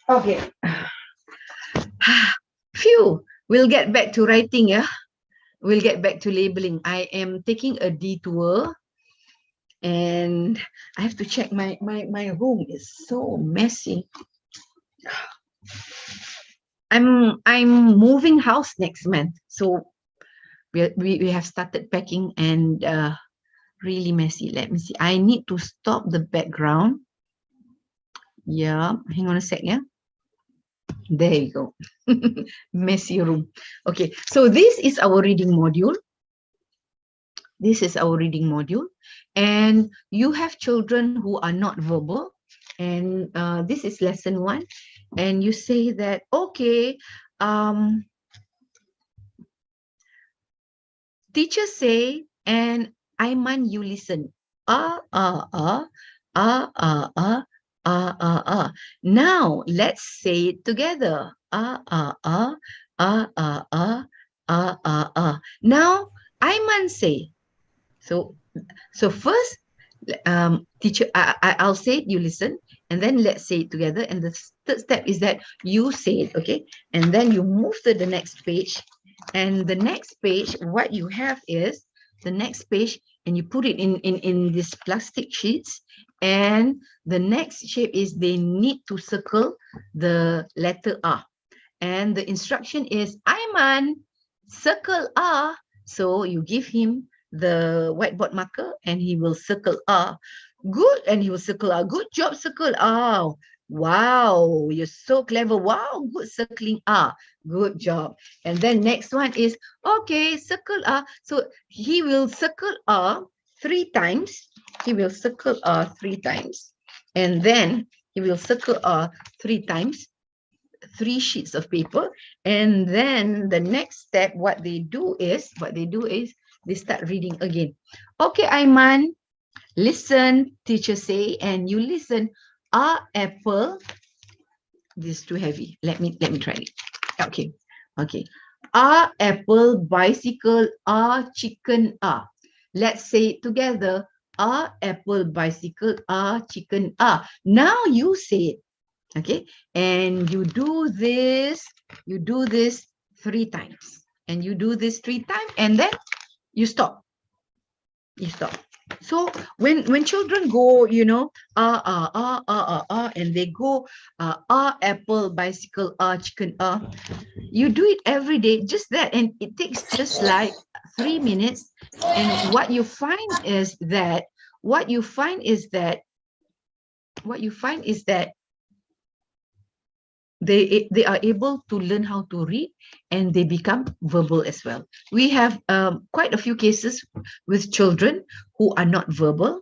Okay. Phew, we'll get back to writing, yeah. We'll get back to labeling. I am taking a detour and I have to check my room is so messy. I'm moving house next month, so we have started packing and really messy. Let me see. I need to stop the background. Yeah, hang on a sec, yeah. There you go. Messy room. Okay, so this is our reading module. This is our reading module, and you have children who are not verbal, and this is lesson 1, and you say that, okay, teacher say, and Aiman, you listen. Now let's say it together. Now Aiman say. So first, teacher, I'll say it, you listen, and then let's say it together. And the third step is that you say it, okay? And then you move to the next page. And the next page, what you have is the next page, and you put it in these plastic sheets. And the next shape is they need to circle the letter R. And the instruction is, Aiman, circle R. So you give him the whiteboard marker and he will circle R. Good, and he will circle R. Good job, circle R. Wow, you're so clever. Wow, good circling R. Good job. And then next one is, okay, circle R. So he will circle R 3 times. He will circle R 3 times. And then he will circle R 3 times. 3 sheets of paper. And then the next step, what they do is they start reading again. Okay, Aiman, listen, teacher say, and you listen. Apple. This is too heavy. Let me try it. Okay. Apple, bicycle, chicken, Let's say it together. Apple, bicycle, chicken, Now you say it. Okay, and you do this 3 times, and you do this 3 times, and then you stop. So when children go, you know, and they go apple, bicycle, chicken, you do it every day, just that, and it takes just like 3 minutes. And what you find is that they are able to learn how to read, and they become verbal as well. We have quite a few cases with children who are not verbal,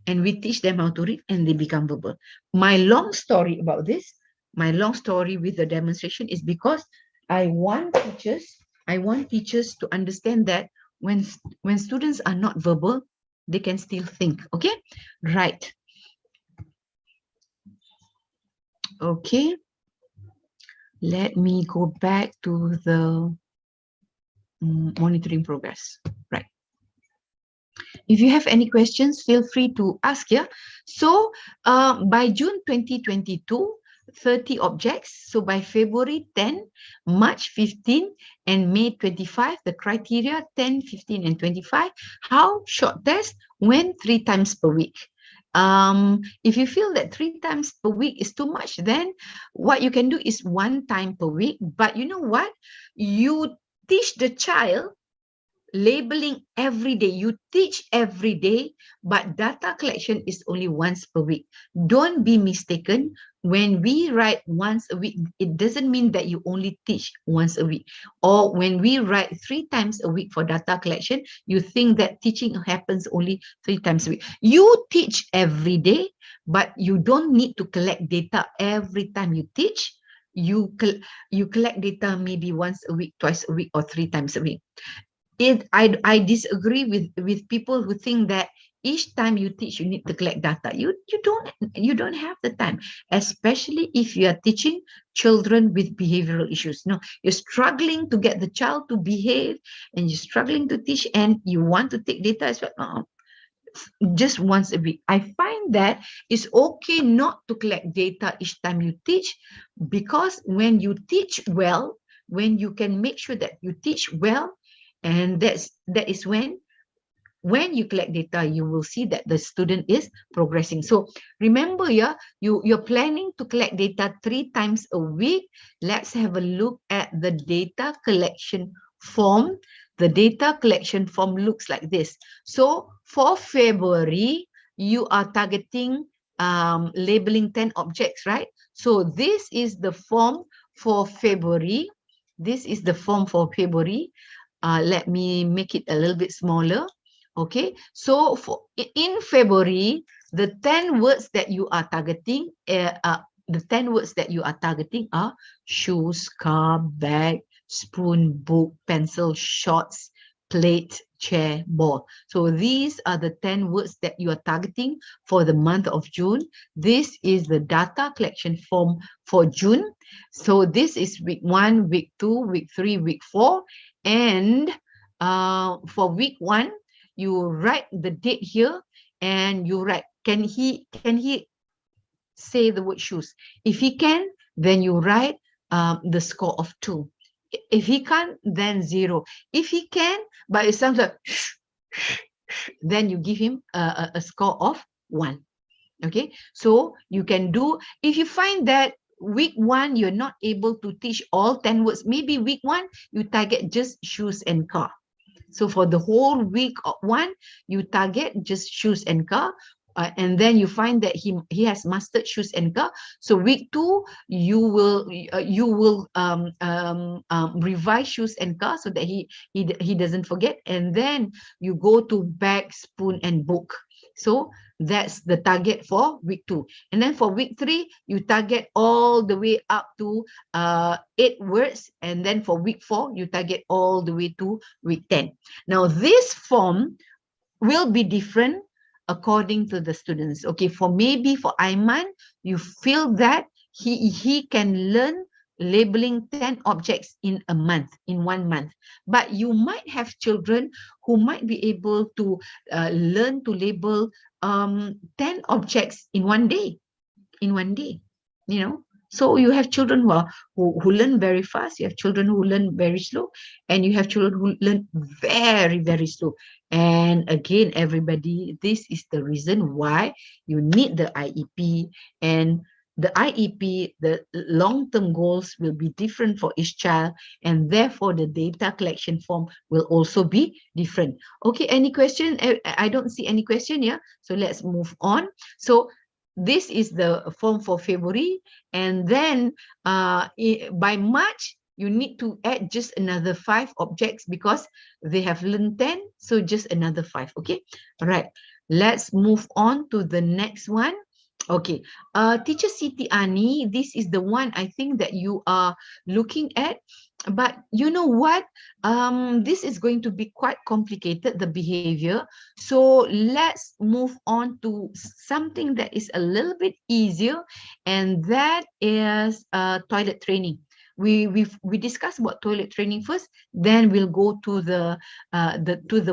and we teach them how to read and they become verbal. My long story about this, my long story with the demonstration is because I want teachers to understand that when students are not verbal, they can still think. Okay, right. Okay. Let me go back to the monitoring progress. Right. If you have any questions, feel free to ask here. So by June 2022, 30 objects. So by February 10, March 15, and May 25, the criteria 10, 15, and 25. How? Short test, when 3 times per week. If you feel that 3 times per week is too much, then what you can do is 1 time per week. But you know what? You teach the child labeling every day. You teach every day, but data collection is only once per week. Don't be mistaken. When we write once a week, it doesn't mean that you only teach once a week. Or when we write 3 times a week for data collection, you think that teaching happens only 3 times a week. You teach every day, but you don't need to collect data every time you teach. You collect data maybe once a week, twice a week, or 3 times a week. I disagree with people who think that each time you teach, you need to collect data. You don't have the time, especially if you are teaching children with behavioral issues. No, you're struggling to get the child to behave, and you're struggling to teach, and you want to take data as well. Just once a week. I find that it's okay not to collect data each time you teach, because when you teach well, when you can make sure that you teach well, and that is when you collect data, you will see that the student is progressing. So remember, you're planning to collect data 3 times a week. Let's have a look at the data collection form. The data collection form looks like this. So for February, you are targeting labeling 10 objects, right? So this is the form for February. This is the form for February. Let me make it a little bit smaller. Okay, so in February, the 10 words that you are targeting, are shoes, car, bag, spoon, book, pencil, shorts, plate, chair, ball. So these are the 10 words that you are targeting for the month of June. This is the data collection form for June. So this is week 1, week 2, week 3, week 4. And for week 1, you write the date here, and you write, can he say the word shoes? If he can, then you write the score of 2. If he can't, then 0. If he can, but it sounds like then you give him a score of 1. Okay, so you can do, if you find that week 1 you're not able to teach all 10 words, maybe week 1 you target just shoes and car. So for the whole week of 1, you target just shoes and car, and then you find that he has mastered shoes and car. So week 2, you will revise shoes and car so that he doesn't forget, and then you go to bag, spoon, and book. So that's the target for week 2. And then for week 3, you target all the way up to 8 words. And then for week 4, you target all the way to week 10. Now, this form will be different according to the students. Okay, for Aiman, you feel that he can learn labeling 10 objects in a month, in 1 month. But you might have children who might be able to learn to label 10 objects in 1 day, you know. So you have children who learn very fast, you have children who learn very slow, and you have children who learn very, very slow. And again, everybody, this is the reason why you need the IEP. And the IEP, the long-term goals will be different for each child, and therefore the data collection form will also be different. Okay, any question? I don't see any question here, so let's move on. So this is the form for February, and then by March, you need to add just another 5 objects because they have learned 10, so just another 5. Okay, all right, let's move on to the next one. Okay, teacher Siti Ani, this is the one I think that you are looking at, but you know what? This is going to be quite complicated, the behavior. So let's move on to something that is a little bit easier, and that is toilet training. We discussed about toilet training first, then we'll go to the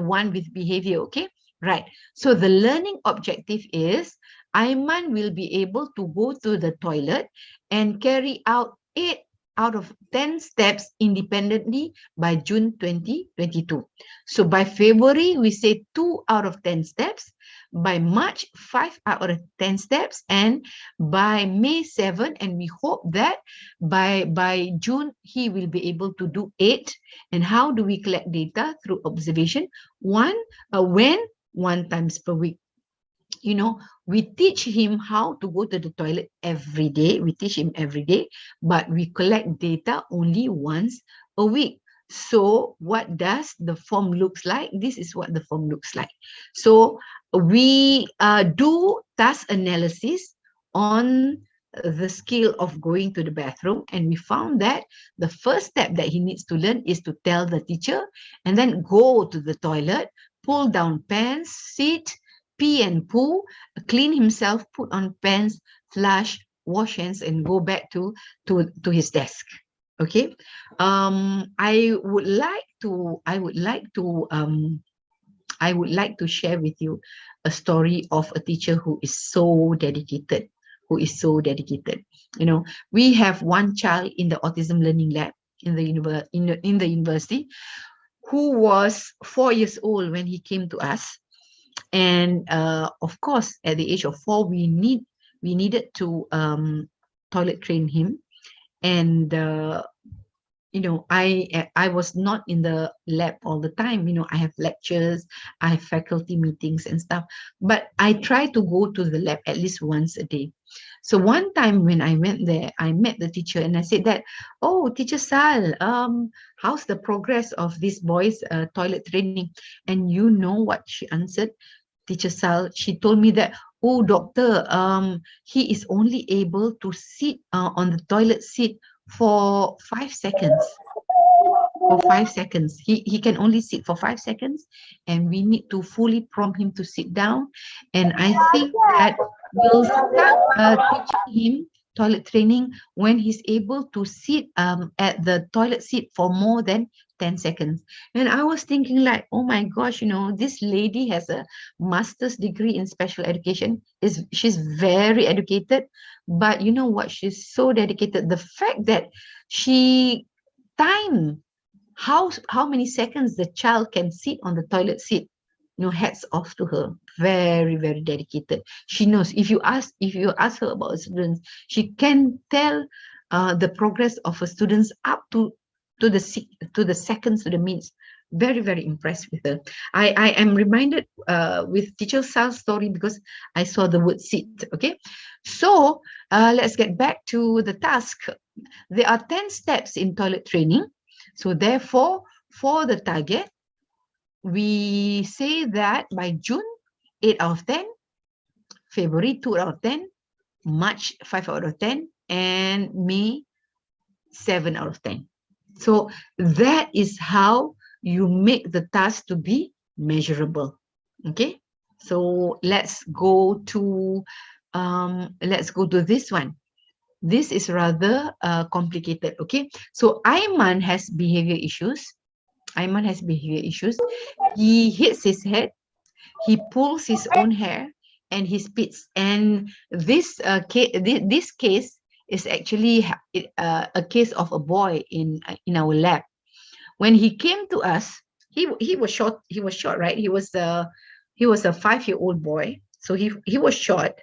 one with behavior. Okay, Right. So the learning objective is Aiman will be able to go to the toilet and carry out 8 out of 10 steps independently by June 2022. So by February, we say 2 out of 10 steps. By March, 5 out of 10 steps. And by May 7, and we hope that by June, he will be able to do 8. And how do we collect data? Through observation. When 1 times per week. You know, we teach him how to go to the toilet every day. We teach him every day, but we collect data only once a week. So what does the form looks like? This is what the form looks like. So we do task analysis on the skill of going to the bathroom, and we found that the first step that he needs to learn is to tell the teacher and then go to the toilet, pull down pants, sit, pee and poo, clean himself, put on pants, flush, wash hands, and go back to his desk. Okay. I would like to share with you a story of a teacher who is so dedicated. You know, we have one child in the autism learning lab in the university who was 4 years old when he came to us. And of course, at the age of 4, we needed to toilet train him. And you know, I was not in the lab all the time. You know, I have lectures, I have faculty meetings and stuff. But I try to go to the lab at least once a day. So one time when I went there, I met the teacher and I said that, "Oh, Teacher Sal, how's the progress of this boy's toilet training?" And you know what she answered? Teacher Sal, she told me that, "Oh, doctor, he is only able to sit on the toilet seat for 5 seconds. For 5 seconds. He can only sit for 5 seconds, and we need to fully prompt him to sit down." And I think that we'll start teaching him toilet training when he's able to sit at the toilet seat for more than 10 seconds. And I was thinking like, oh my gosh, you know, this lady has a master's degree in special education. She's very educated, but you know what? She's so dedicated. The fact that she timed how many seconds the child can sit on the toilet seat, you know, hats off to her. Very, very dedicated. She knows. If you ask her about students, she can tell the progress of her students up to the seconds, to the minutes. Very, very impressed with her. I am reminded with Teacher Sal's story because I saw the word sit. Okay, so let's get back to the task. There are 10 steps in toilet training. So therefore, for the target, we say that by June, 8 out of 10, February, 2 out of 10, March, 5 out of 10, and May, 7 out of 10. So that is how you make the task to be measurable. Okay, so let's go to this one. This is rather complicated. Okay, so Aiman has behavior issues. He hits his head, he pulls his own hair, and he spits. And this case is actually a case of a boy in our lab. When he came to us, he was short. He was short, right? He was a 5-year-old boy, so he was short.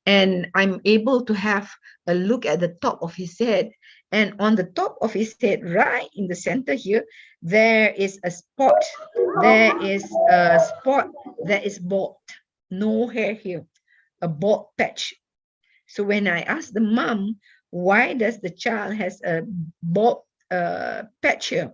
And I'm able to have a look at the top of his head. And on the top of his head, right in the center here, there is a spot. There is a spot that is bald. No hair here, a bald patch. So when I asked the mom, why does the child has a bald patch here?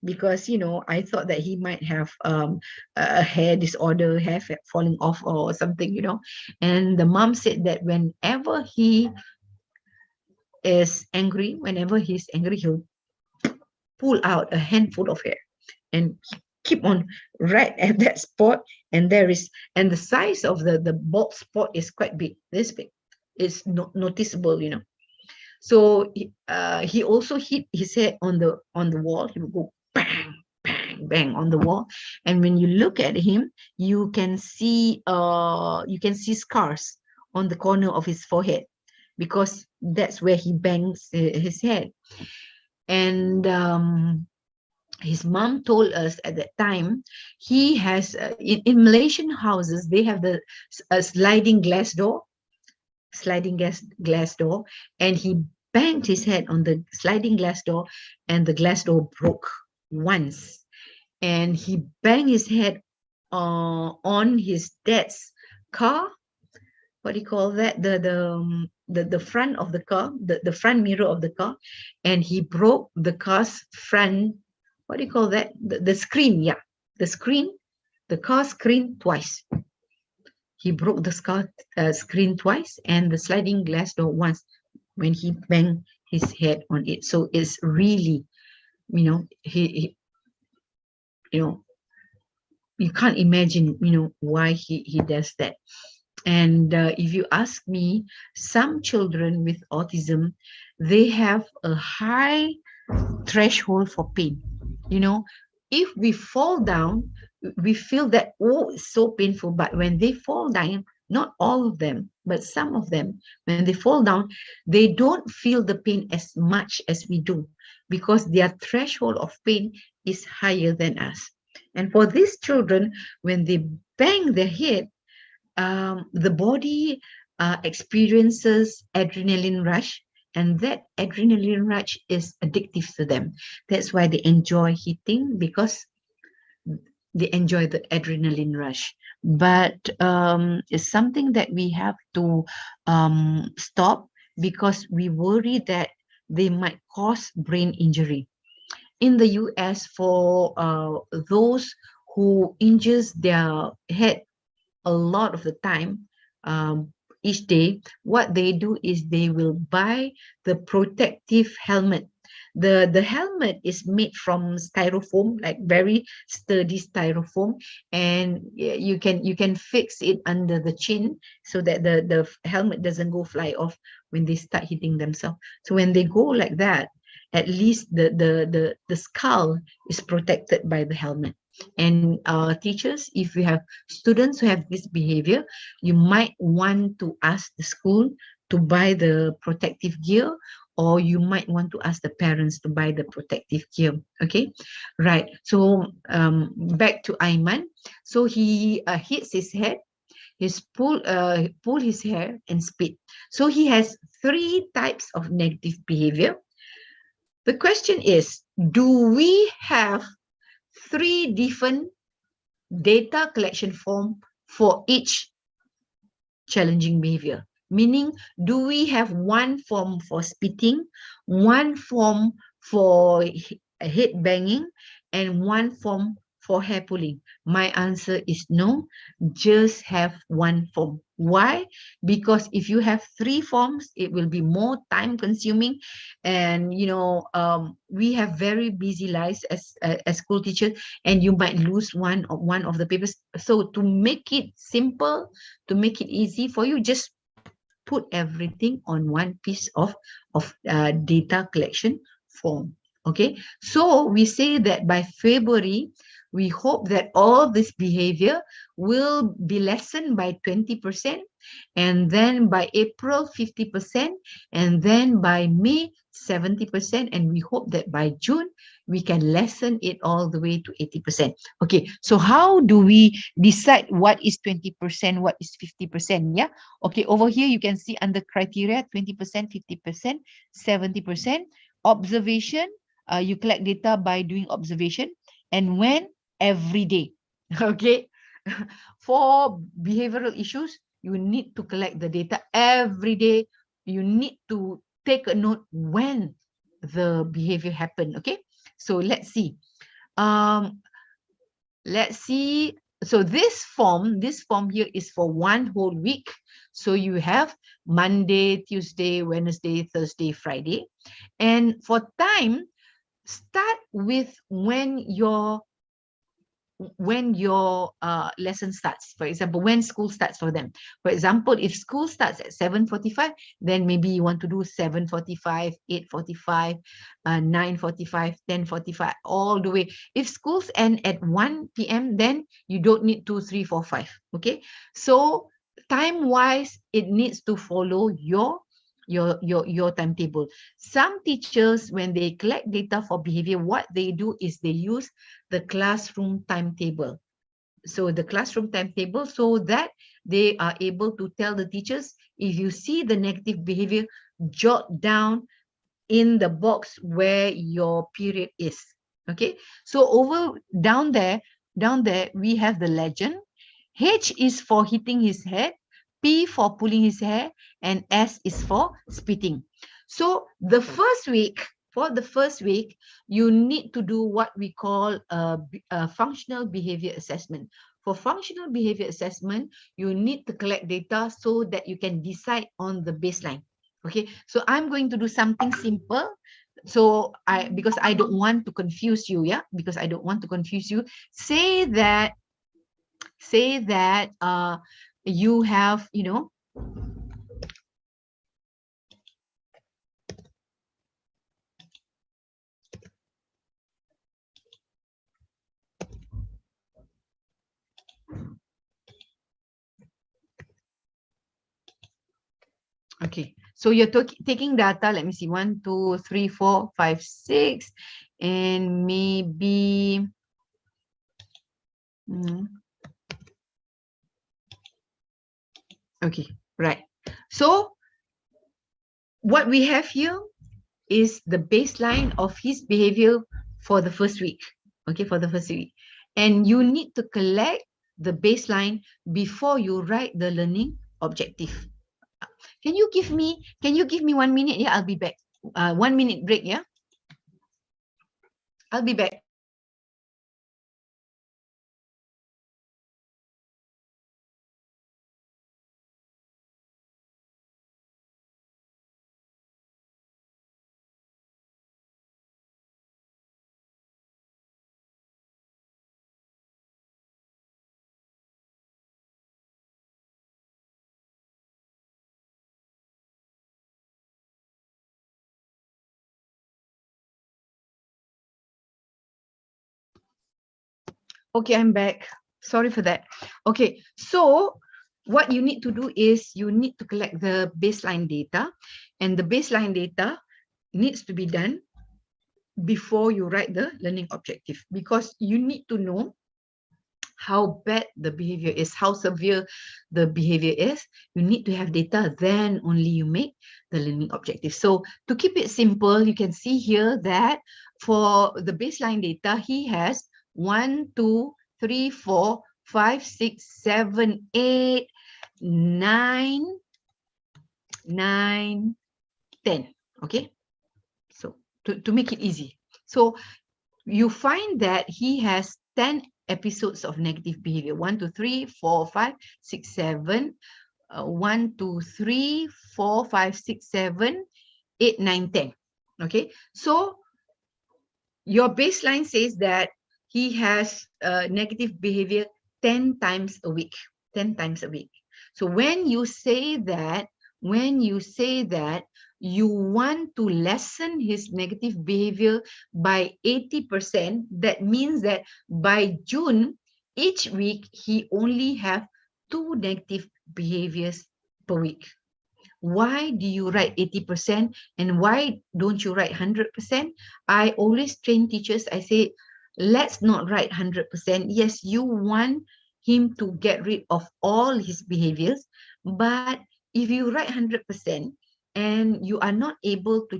Because, you know, I thought that he might have a hair disorder, hair falling off or something, you know. And the mom said that whenever he is angry, he'll pull out a handful of hair and keep on right at that spot. And the size of the bald spot is quite big, this big. It's not noticeable, you know. So he also hit his head on the wall. He would go bang, bang, bang on the wall. And when you look at him, you can see scars on the corner of his forehead, because that's where he bangs his head. And his mom told us at that time, he has in Malaysian houses, they have the sliding glass door, and he banged his head on the sliding glass door, and the glass door broke once. And he banged his head on his dad's car. What do you call that? The front of the car, the front mirror of the car, and he broke the car's front. What do you call that? The screen, yeah, the car screen twice. He broke the car screen twice and the sliding glass door once when he banged his head on it. So it's really, he you can't imagine, why he does that. And if you ask me, some children with autism, they have a high threshold for pain. If we fall down, we feel that, oh, it's so painful. But when they fall down, not all of them, but some of them, when they fall down, they don't feel the pain as much as we do, because their threshold of pain is higher than us. And for these children, when they bang their head, the body experiences adrenaline rush, and that adrenaline rush is addictive to them. That's why they enjoy hitting, because they enjoy the adrenaline rush. But it's something that we have to stop, because we worry that they might cause brain injury. In the US, for those who injures their head a lot of the time, each day, what they do is they will buy the protective helmet. The helmet is made from styrofoam, like very sturdy styrofoam, and you can fix it under the chin so that the helmet doesn't go fly off when they start hitting themselves. So when they go like that, at least the skull is protected by the helmet. And teachers, if you have students who have this behavior, you might want to ask the school to buy the protective gear, or you might want to ask the parents to buy the protective gear. Okay, right. So back to Aiman. So he hits his head, pull his hair and spit. So he has 3 types of negative behavior. The question is, do we have 3 different data collection form for each challenging behavior? Meaning, do we have 1 form for spitting, 1 form for head banging, and 1 form for hair pulling? My answer is no, just have 1 form. Why? Because if you have 3 forms, it will be more time consuming, and we have very busy lives as school teachers, and you might lose one of the papers. So to make it simple, to make it easy for you, just put everything on 1 piece of data collection form. Okay, so we say that by February, we hope that all this behavior will be lessened by 20%, and then by April 50%, and then by May 70%, and we hope that by June we can lessen it all the way to 80%. Okay, so how do we decide what is 20%, what is 50%? Yeah, okay, over here you can see under criteria 20%, 50%, 70%. Observation, you collect data by doing observation, and when? Every day. Okay, for behavioral issues, you need to collect the data every day. You need to take a note when the behavior happened. Okay, so let's see. So this form here is for 1 whole week. So you have Monday, Tuesday, Wednesday, Thursday, Friday. And for time, start with when your when your lesson starts. For example, when school starts for them. For example, if school starts at 7:45, then maybe you want to do 7:45, 8:45, 9:45, 10:45, all the way. If schools end at 1 p.m., then you don't need 2, 3, 4, 5. Okay, so time wise, it needs to follow your timetable. Some teachers, when they collect data for behavior, what they do is they use the classroom timetable. So the classroom timetable, so that they are able to tell the teachers, if you see the negative behavior, jot down in the box where your period is. Okay, so down there we have the legend. H is for hitting his head, P for pulling his hair, and S is for spitting. So the first week, for the first week, you need to do what we call a functional behavior assessment. For functional behavior assessment, you need to collect data so that you can decide on the baseline. Okay, so I'm going to do something simple. So because I don't want to confuse you, yeah, because I don't want to confuse you, say that you have, okay, so you're taking data. Let me see, 1, 2, 3, 4, 5, 6, and maybe okay, right. So what we have here is the baseline of his behavior for the first week. Okay, for the first week. And you need to collect the baseline before you write the learning objective. Can you give me 1 minute? Yeah, I'll be back. 1 minute break, yeah? I'll be back. Okay, I'm back. Sorry for that. Okay, so what you need to do is you need to collect the baseline data, and the baseline data needs to be done before you write the learning objective, because you need to know how bad the behavior is, how severe the behavior is. You need to have data, then only you make the learning objective. So to keep it simple, you can see here that for the baseline data, he has 1, 2, 3, 4, 5, 6, 7, 8, 9, 9, 10. Okay, so to make it easy, so you find that he has 10 episodes of negative behavior. 1, 2, 3, 4, 5, 6, 7. 1, 2, 3, 4, 5, 6, 7, 8, 9, 10. Okay, so your baseline says that he has negative behavior 10 times a week. 10 times a week. So when you say that you want to lessen his negative behavior by 80%, that means that by June, each week, he only have 2 negative behaviors per week. Why do you write 80% and why don't you write 100%? I always train teachers, I say, let's not write 100%. Yes, you want him to get rid of all his behaviors, but if you write 100% and you are not able to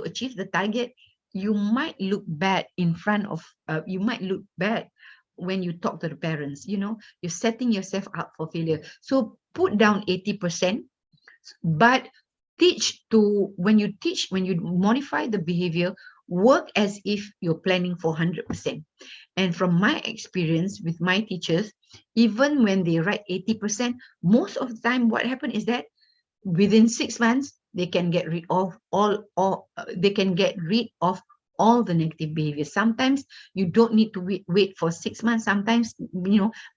achieve the target, you might look bad in front of, you might look bad when you talk to the parents, you're setting yourself up for failure. So put down 80%, but when you modify the behavior, work as if you're planning for 100%. And from my experience with my teachers, even when they write 80%, most of the time what happens is that within 6 months, they can get rid of all the negative behaviors. Sometimes you don't need to wait for 6 months. Sometimes,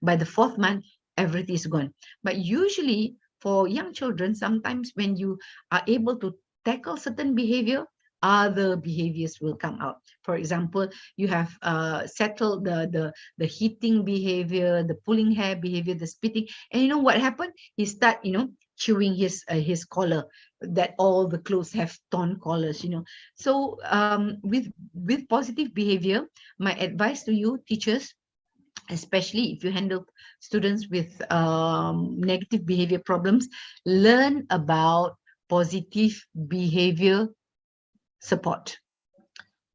by the 4th month, everything is gone. But usually for young children, sometimes when you are able to tackle certain behavior, other behaviors will come out. For example, you have settled the hitting behavior, the pulling hair behavior, the spitting, and you know what happened? He start, chewing his collar, that all the clothes have torn collars, So with positive behavior, my advice to you, teachers, especially if you handle students with negative behavior problems, learn about positive behavior support.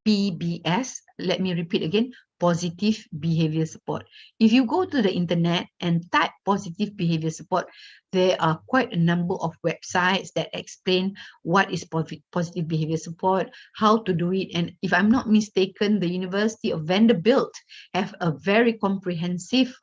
PBS, let me repeat again, positive behavior support. If you go to the internet and type positive behavior support, there are quite a number of websites that explain what is positive behavior support, how to do it. And if I'm not mistaken, the University of Vanderbilt have a very comprehensive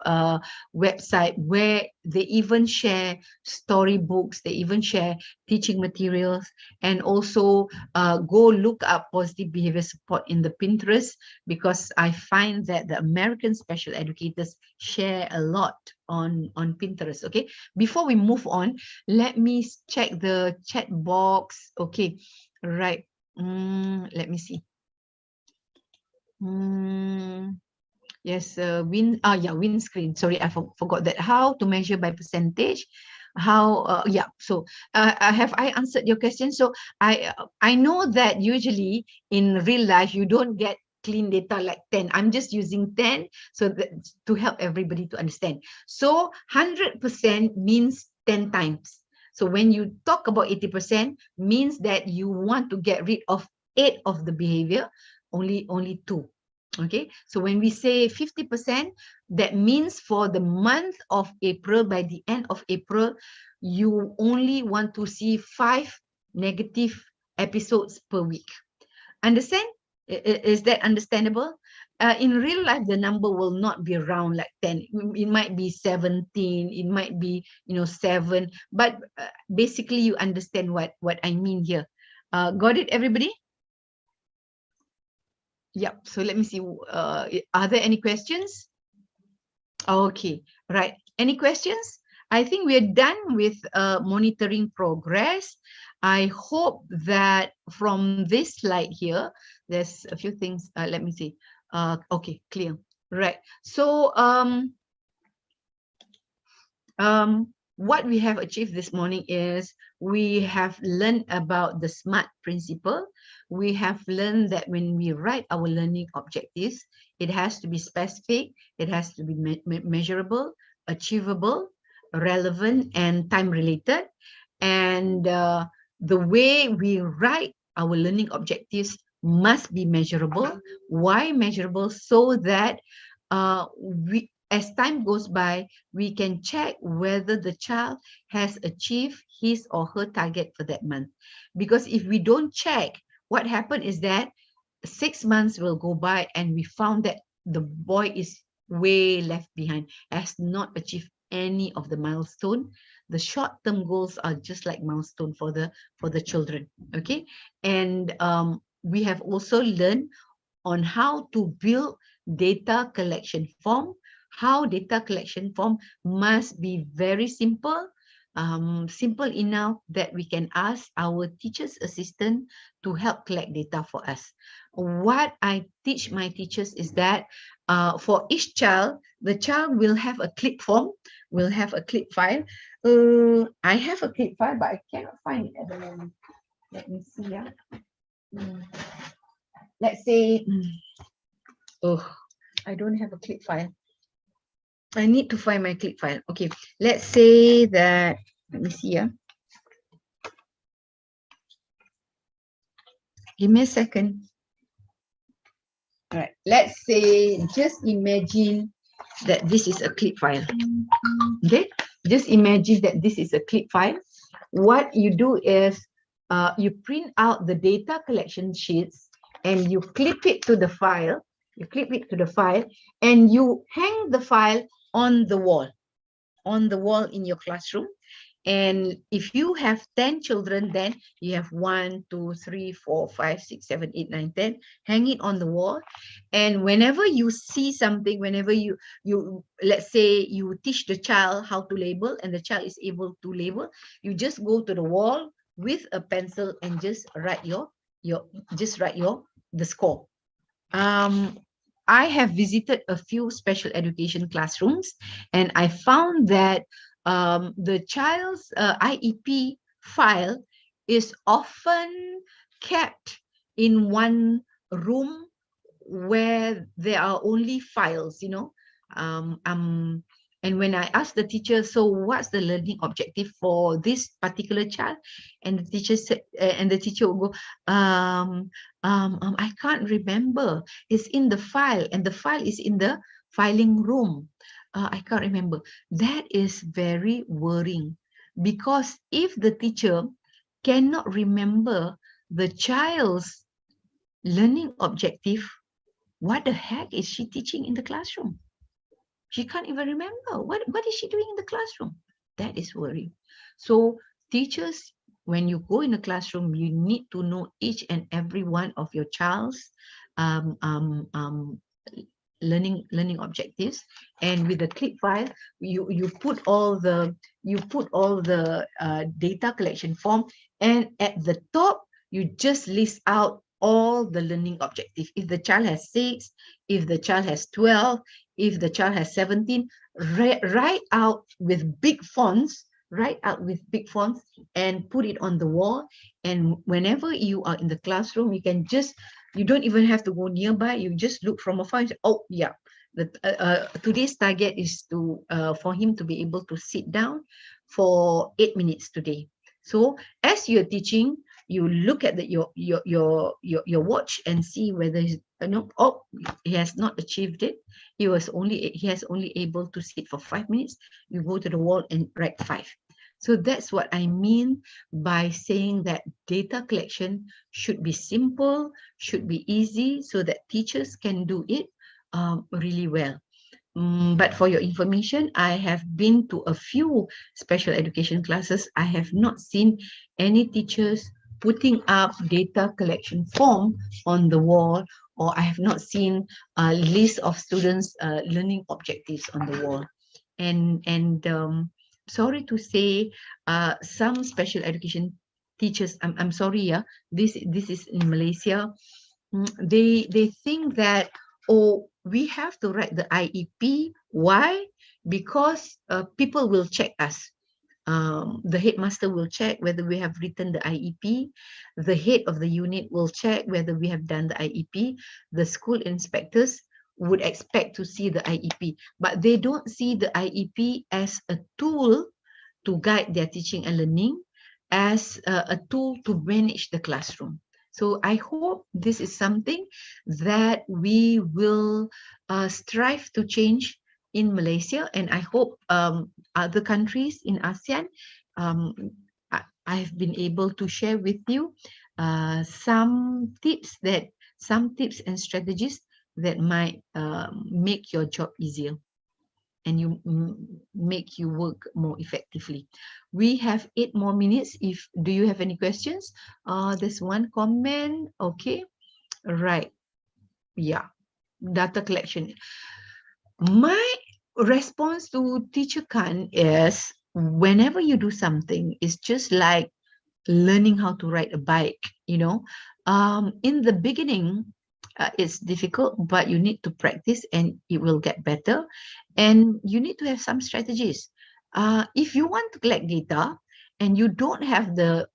website where they even share storybooks, they even share teaching materials, and also go look up positive behavior support in the Pinterest, because I find that the American special educators share a lot on Pinterest. Okay, before we move on, let me check the chat box. Okay, right. Let me see. Yes, windscreen. Sorry, I forgot that. How to measure by percentage? How? So have I answered your question? So I know that usually in real life you don't get clean data like 10. I'm just using 10 so that to help everybody to understand. So 100% means 10 times. So when you talk about 80%, means that you want to get rid of 8 of the behavior, only 2. Okay, so when we say 50%, that means for the month of April, by the end of April, you only want to see 5 negative episodes per week. Understand? Is that understandable? In real life, the number will not be around like 10. It might be 17. It might be 7. But basically, you understand what I mean here. Got it, everybody? Yep. So let me see. Are there any questions? Okay. Right. Any questions? I think we're done with monitoring progress. I hope that from this slide here, there's a few things. Let me see. Okay, clear. Right. So what we have achieved this morning is we have learned about the SMART principle. We have learned that when we write our learning objectives, it has to be specific, it has to be measurable, achievable, relevant, and time related. And the way we write our learning objectives must be measurable. Why measurable? So that as time goes by, we can check whether the child has achieved his or her target for that month. Because if we don't check, what happened is that 6 months will go by and we found that the boy is way left behind, has not achieved any of the milestone. The short-term goals are just like milestone for the children. Okay, and we have also learned on how to build data collection form. How data collection form must be very simple, simple enough that we can ask our teacher's assistant to help collect data for us. What I teach my teachers is that for each child, the child will have a clip form, will have a clip file. I have a clip file, but I cannot find it at the moment. Let me see. Yeah. Let's say, I don't have a clip file. I need to find my clip file. Okay, let's say that, let me see. Give me a second. All right, let's say, just imagine that this is a clip file. Okay, just imagine that this is a clip file. What you do is you print out the data collection sheets and you clip it to the file. You clip it to the file and you hang the file on the wall in your classroom. And if you have 10 children, then you have 1, 2, 3, 4, 5, 6, 7, 8, 9, 10, hang it on the wall. And whenever you see something, whenever you let's say you teach the child how to label and the child is able to label, you just go to the wall with a pencil and just write the score. I have visited a few special education classrooms, and I found that the child's IEP file is often kept in one room where there are only files, and when I asked the teacher, so what's the learning objective for this particular child? And the teacher said, and the teacher would go, I can't remember. It's in the file, and the file is in the filing room. I can't remember. That is very worrying, because if the teacher cannot remember the child's learning objective, what the heck is she teaching in the classroom? She can't even remember. What is she doing in the classroom? That is worrying. So teachers, when you go in the classroom, you need to know each and every one of your child's learning objectives. And with the clip file, you put all the data collection form, and at the top you just list out all the learning objectives. If the child has 6, if the child has 12, if the child has 17, write out with big fonts, and put it on the wall. And whenever you are in the classroom, you don't even have to go nearby. You just look from afar and say, oh yeah, today's target is for him to be able to sit down for 8 minutes today. So as you're teaching, you look at your watch and see whether he has not achieved it. He has only able to sit for 5 minutes. You go to the wall and write 5. So that's what I mean by saying that data collection should be simple, should be easy, so that teachers can do it really well. But for your information, I have been to a few special education classes. I have not seen any teachers putting up data collection form on the wall, or I have not seen a list of students' learning objectives on the wall. And sorry to say, some special education teachers, I'm sorry, yeah, this is in Malaysia. They think that, oh, we have to write the IEP. Why? Because people will check us. The headmaster will check whether we have written the IEP. The head of the unit will check whether we have done the IEP. The school inspectors would expect to see the IEP, but they don't see the IEP as a tool to guide their teaching and learning, as a tool to manage the classroom. So I hope this is something that we will strive to change in Malaysia, and I hope other countries in ASEAN. I've been able to share with you some tips and strategies that might make your job easier and make you work more effectively. We have 8 more minutes. Do you have any questions? There's one comment. Okay, right. Yeah, data collection. My response to Teacher Khan is, whenever you do something, it's just like learning how to ride a bike, in the beginning, it's difficult, but you need to practice and it will get better. And you need to have some strategies. If you want to collect data and you don't have the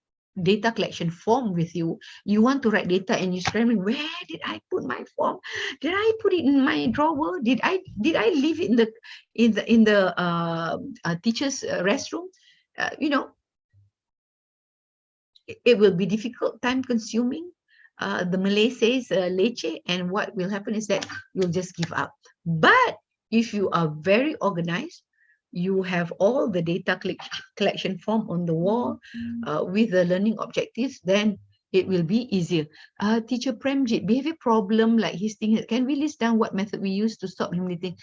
data collection form with you, you want to write data and you're scrambling, where did I put my form? Did I put it in my drawer? Did I leave it in the teacher's restroom? It will be difficult, time consuming. The Malay says leche, and what will happen is that you'll just give up. But if you are very organized, you have all the data collection form on the wall with the learning objectives, then it will be easier. Teacher Premjit, behavior problem like his thing, can we list down what method we use to stop him knitting?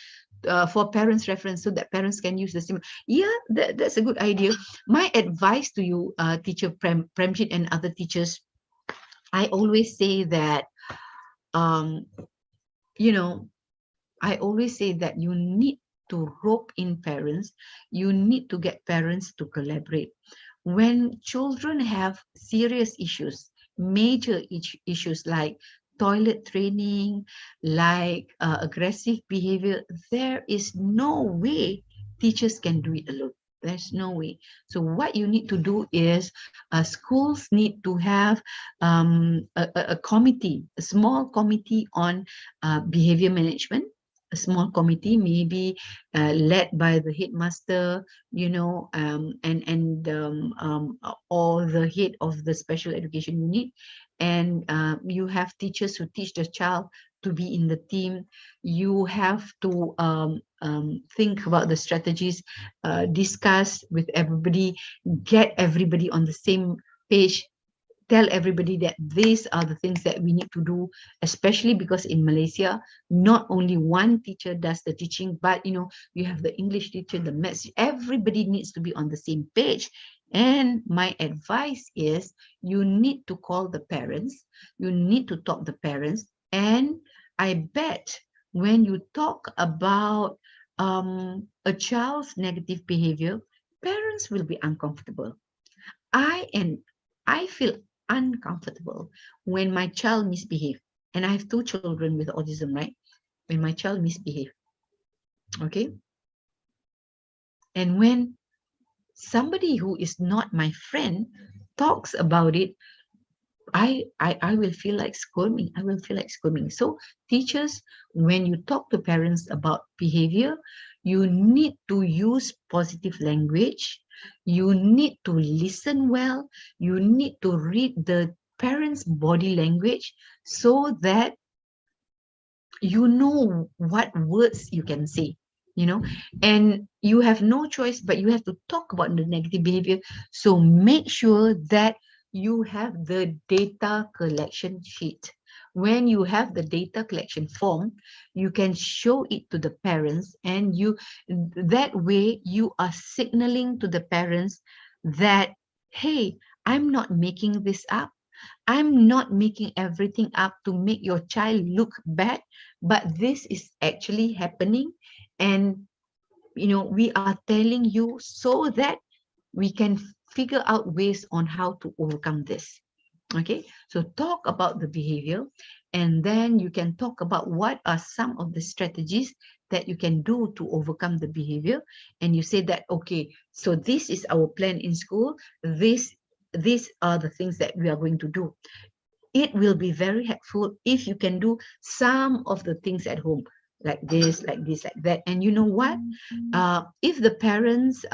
for parents reference so that parents can use the same. Yeah, that's a good idea. My advice to you, teacher Premjit and other teachers, I always say that, you know, I always say that you need to rope in parents. You need to get parents to collaborate. When children have serious issues, major issues like toilet training, like aggressive behavior, there is no way teachers can do it alone. There's no way. So what you need to do is schools need to have a committee, a small committee on behavior management, a small committee, maybe led by the headmaster, you know, or the head of the special education unit. And you have teachers who teach the child to be in the team. You have to think about the strategies, discuss with everybody, get everybody on the same page, tell everybody that these are the things that we need to do, especially because in Malaysia, not only one teacher does the teaching, but you know, you have the English teacher, the maths, everybody needs to be on the same page. And my advice is you need to call the parents, you need to talk to the parents, and I bet when you talk about a child's negative behavior, parents will be uncomfortable. I feel uncomfortable when my child misbehave. And I have 2 children with autism, right? When my child misbehave, okay? And when somebody who is not my friend talks about it, I will feel like squirming. I will feel like squirming. So teachers, when you talk to parents about behavior, you need to use positive language. You need to listen well. You need to read the parents' body language so that you know what words you can say, you know, and you have no choice, but you have to talk about the negative behavior. So make sure that you have the data collection sheet. When you have the data collection form, you can show it to the parents, and that way you are signaling to the parents that, hey, I'm not making this up. I'm not making everything up to make your child look bad, but this is actually happening. And, you know, we are telling you so that we can figure out ways on how to overcome this. Okay, so talk about the behavior, and then you can talk about what are some of the strategies that you can do to overcome the behavior. And you say that, okay, so this is our plan in school. These are the things that we are going to do. It will be very helpful if you can do some of the things at home, like this, like this, like that. And you know what? If the parents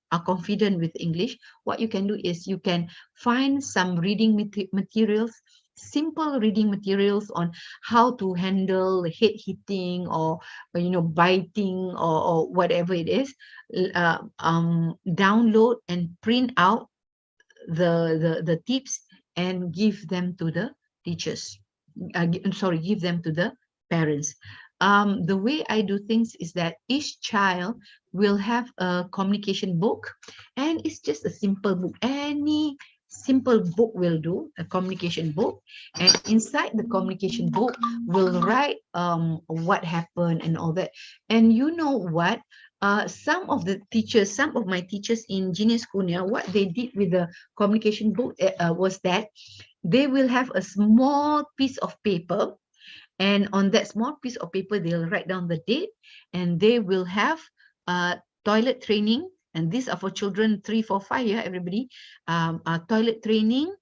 are confident with English, what you can do is you can find some reading materials, simple reading materials on how to handle head hitting or you know, biting or whatever it is. Download and print out the tips and give them to the teachers. Give them to the parents. The way I do things is that each child will have a communication book, and it's just a simple book. Any simple book will do, a communication book, and inside the communication book will write what happened and all that. And you know what? Some of my teachers in junior school now, what they did with the communication book was that they will have a small piece of paper, and on that small piece of paper, they'll write down the date, and they will have toilet training. And these are for children 3, 4, 5, yeah, everybody. Toilet training,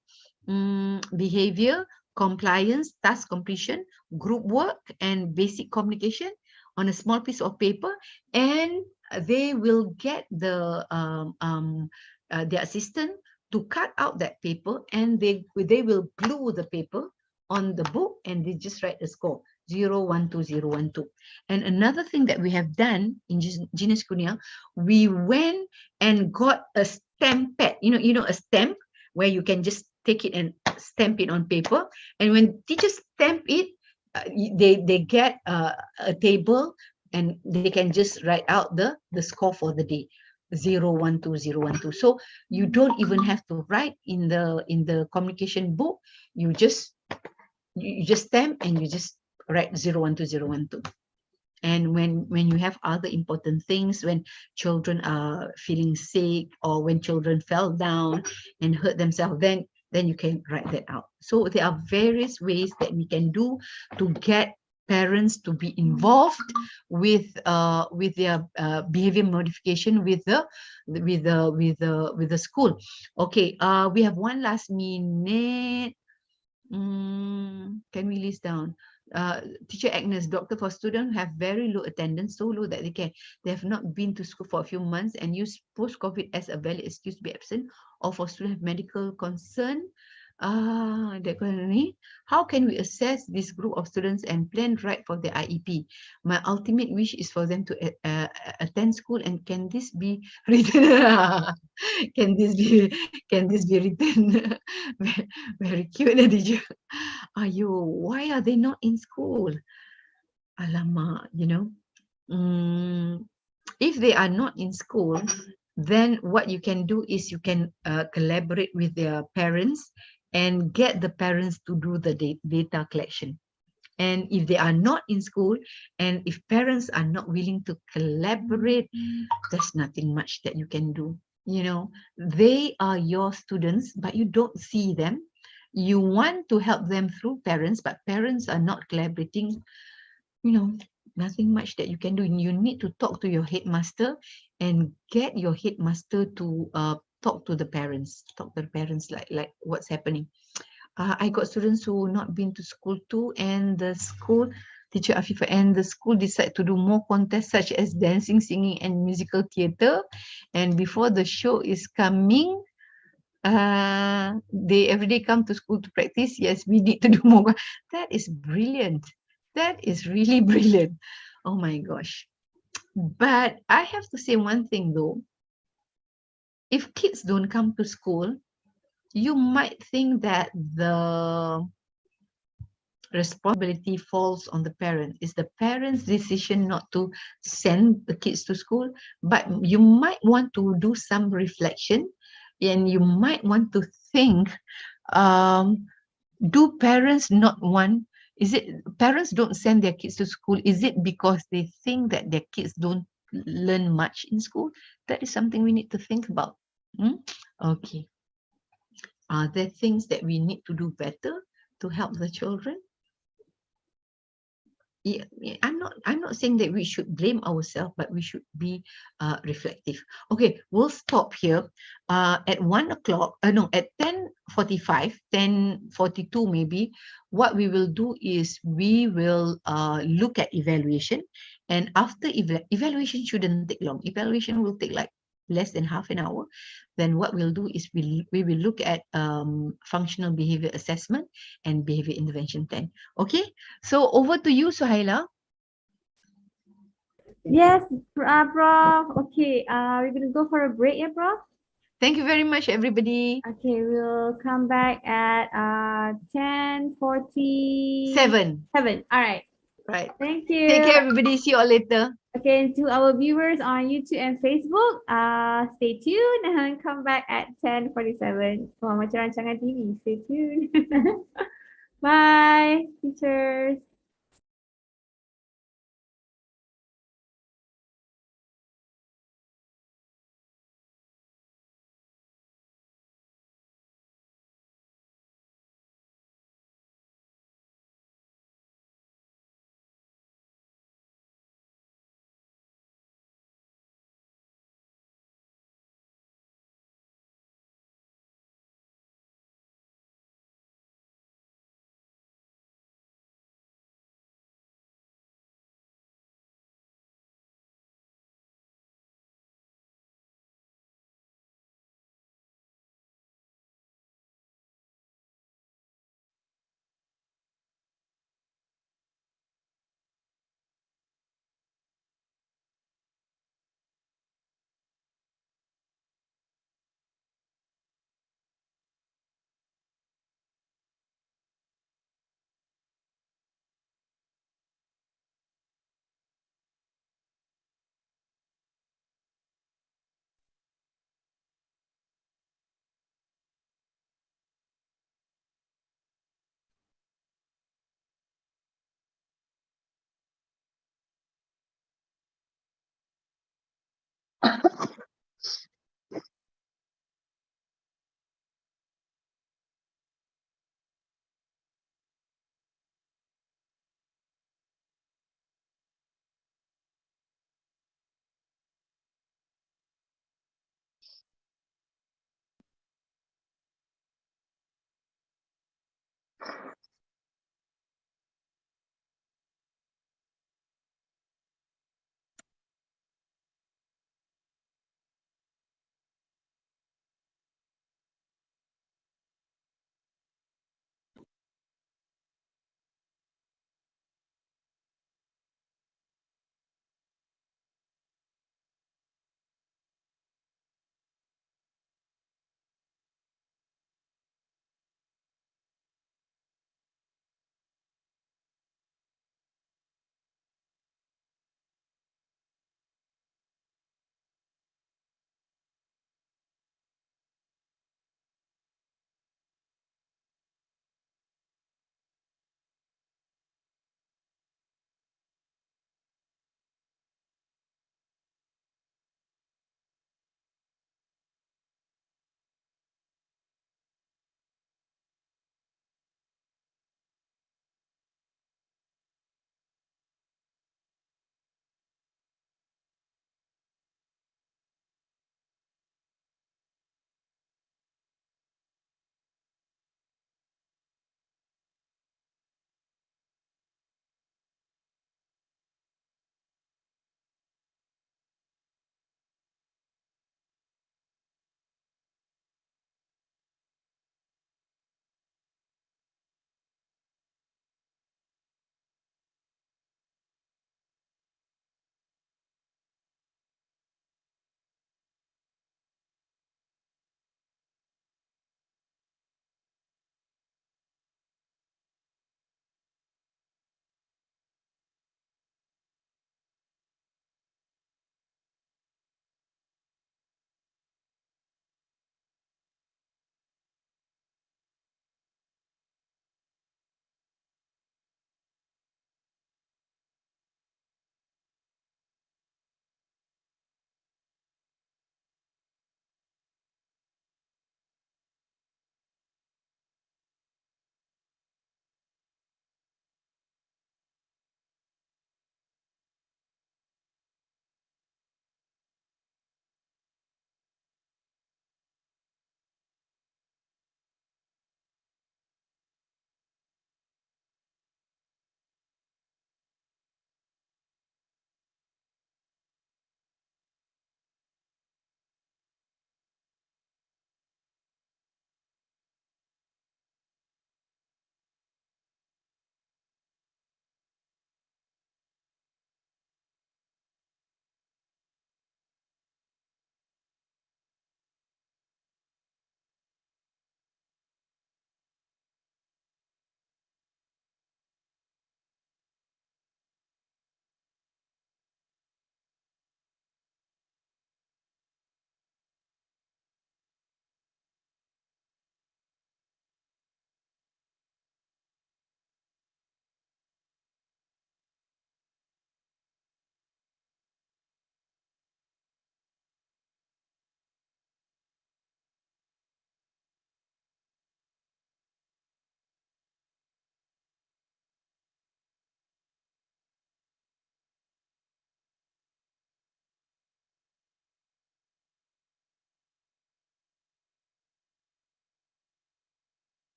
behavior, compliance, task completion, group work, and basic communication on a small piece of paper. And they will get the assistant to cut out that paper, and they will glue the paper on the book, and they just write the score 012 012. And another thing that we have done in Genius Kunia, we went and got a stamp pad, you know a stamp where you can just take it and stamp it on paper. And when teachers stamp it, they get a table and they can just write out the score for the day, 012 012. So you don't even have to write in the communication book. You just stamp and you just write 012 012. And when you have other important things, when children are feeling sick or when children fell down and hurt themselves, then you can write that out. So there are various ways that we can do to get parents to be involved with their behavior modification with the school. Okay, we have one last minute. Can we list down? Teacher Agnes, doctor, for students who have very low attendance, so low that they have not been to school for a few months and use post-COVID as a valid excuse to be absent, or for students have medical concern. How can we assess this group of students and plan right for the IEP? My ultimate wish is for them to attend school, and can this be written? Can this be written? Very cute, teacher. Ayo, why are they not in school? Alamak, if they are not in school, then what you can do is you can collaborate with their parents and get the parents to do the data collection. And if they are not in school, and if parents are not willing to collaborate, there's nothing much that you can do. They are your students, but you don't see them. You want to help them through parents, but parents are not collaborating. Nothing much that you can do. You need to talk to your headmaster and get your headmaster to talk to the parents. Like what's happening. I got students who not been to school too, and the school teacher Afifa and the school decide to do more contests such as dancing, singing, and musical theatre. And before the show is coming, they every day come to school to practice. Yes, we need to do more. That is brilliant. That is really brilliant. Oh my gosh. But I have to say one thing though. If kids don't come to school, you might think that the responsibility falls on the parent. It's the parent's decision not to send the kids to school, but you might want to do some reflection, and you might want to think, do parents not want, is it parents don't send their kids to school, is it because they think that their kids don't learn much in school? That is something we need to think about. Okay, are there things that we need to do better to help the children? I'm not saying that we should blame ourselves, but we should be reflective. Okay, we'll stop here at 1 o'clock. No, at 10:45, 10:42 maybe. What we will do is we will look at evaluation, and after evaluation shouldn't take long. Evaluation will take like less than half an hour. Then what we'll do is we will look at functional behavior assessment and behavior intervention plan. Okay, so over to you, Suhaila. Yes, Prof. Okay, we're gonna go for a break, yeah, Prof. Thank you very much, everybody. Okay, we'll come back at 10:47. 7. All right. Right. Thank you. Take care, everybody. See you all later. Okay, and to our viewers on YouTube and Facebook, stay tuned and come back at 10:47. Wah, macam rancangan TV. Stay tuned. Bye, teachers.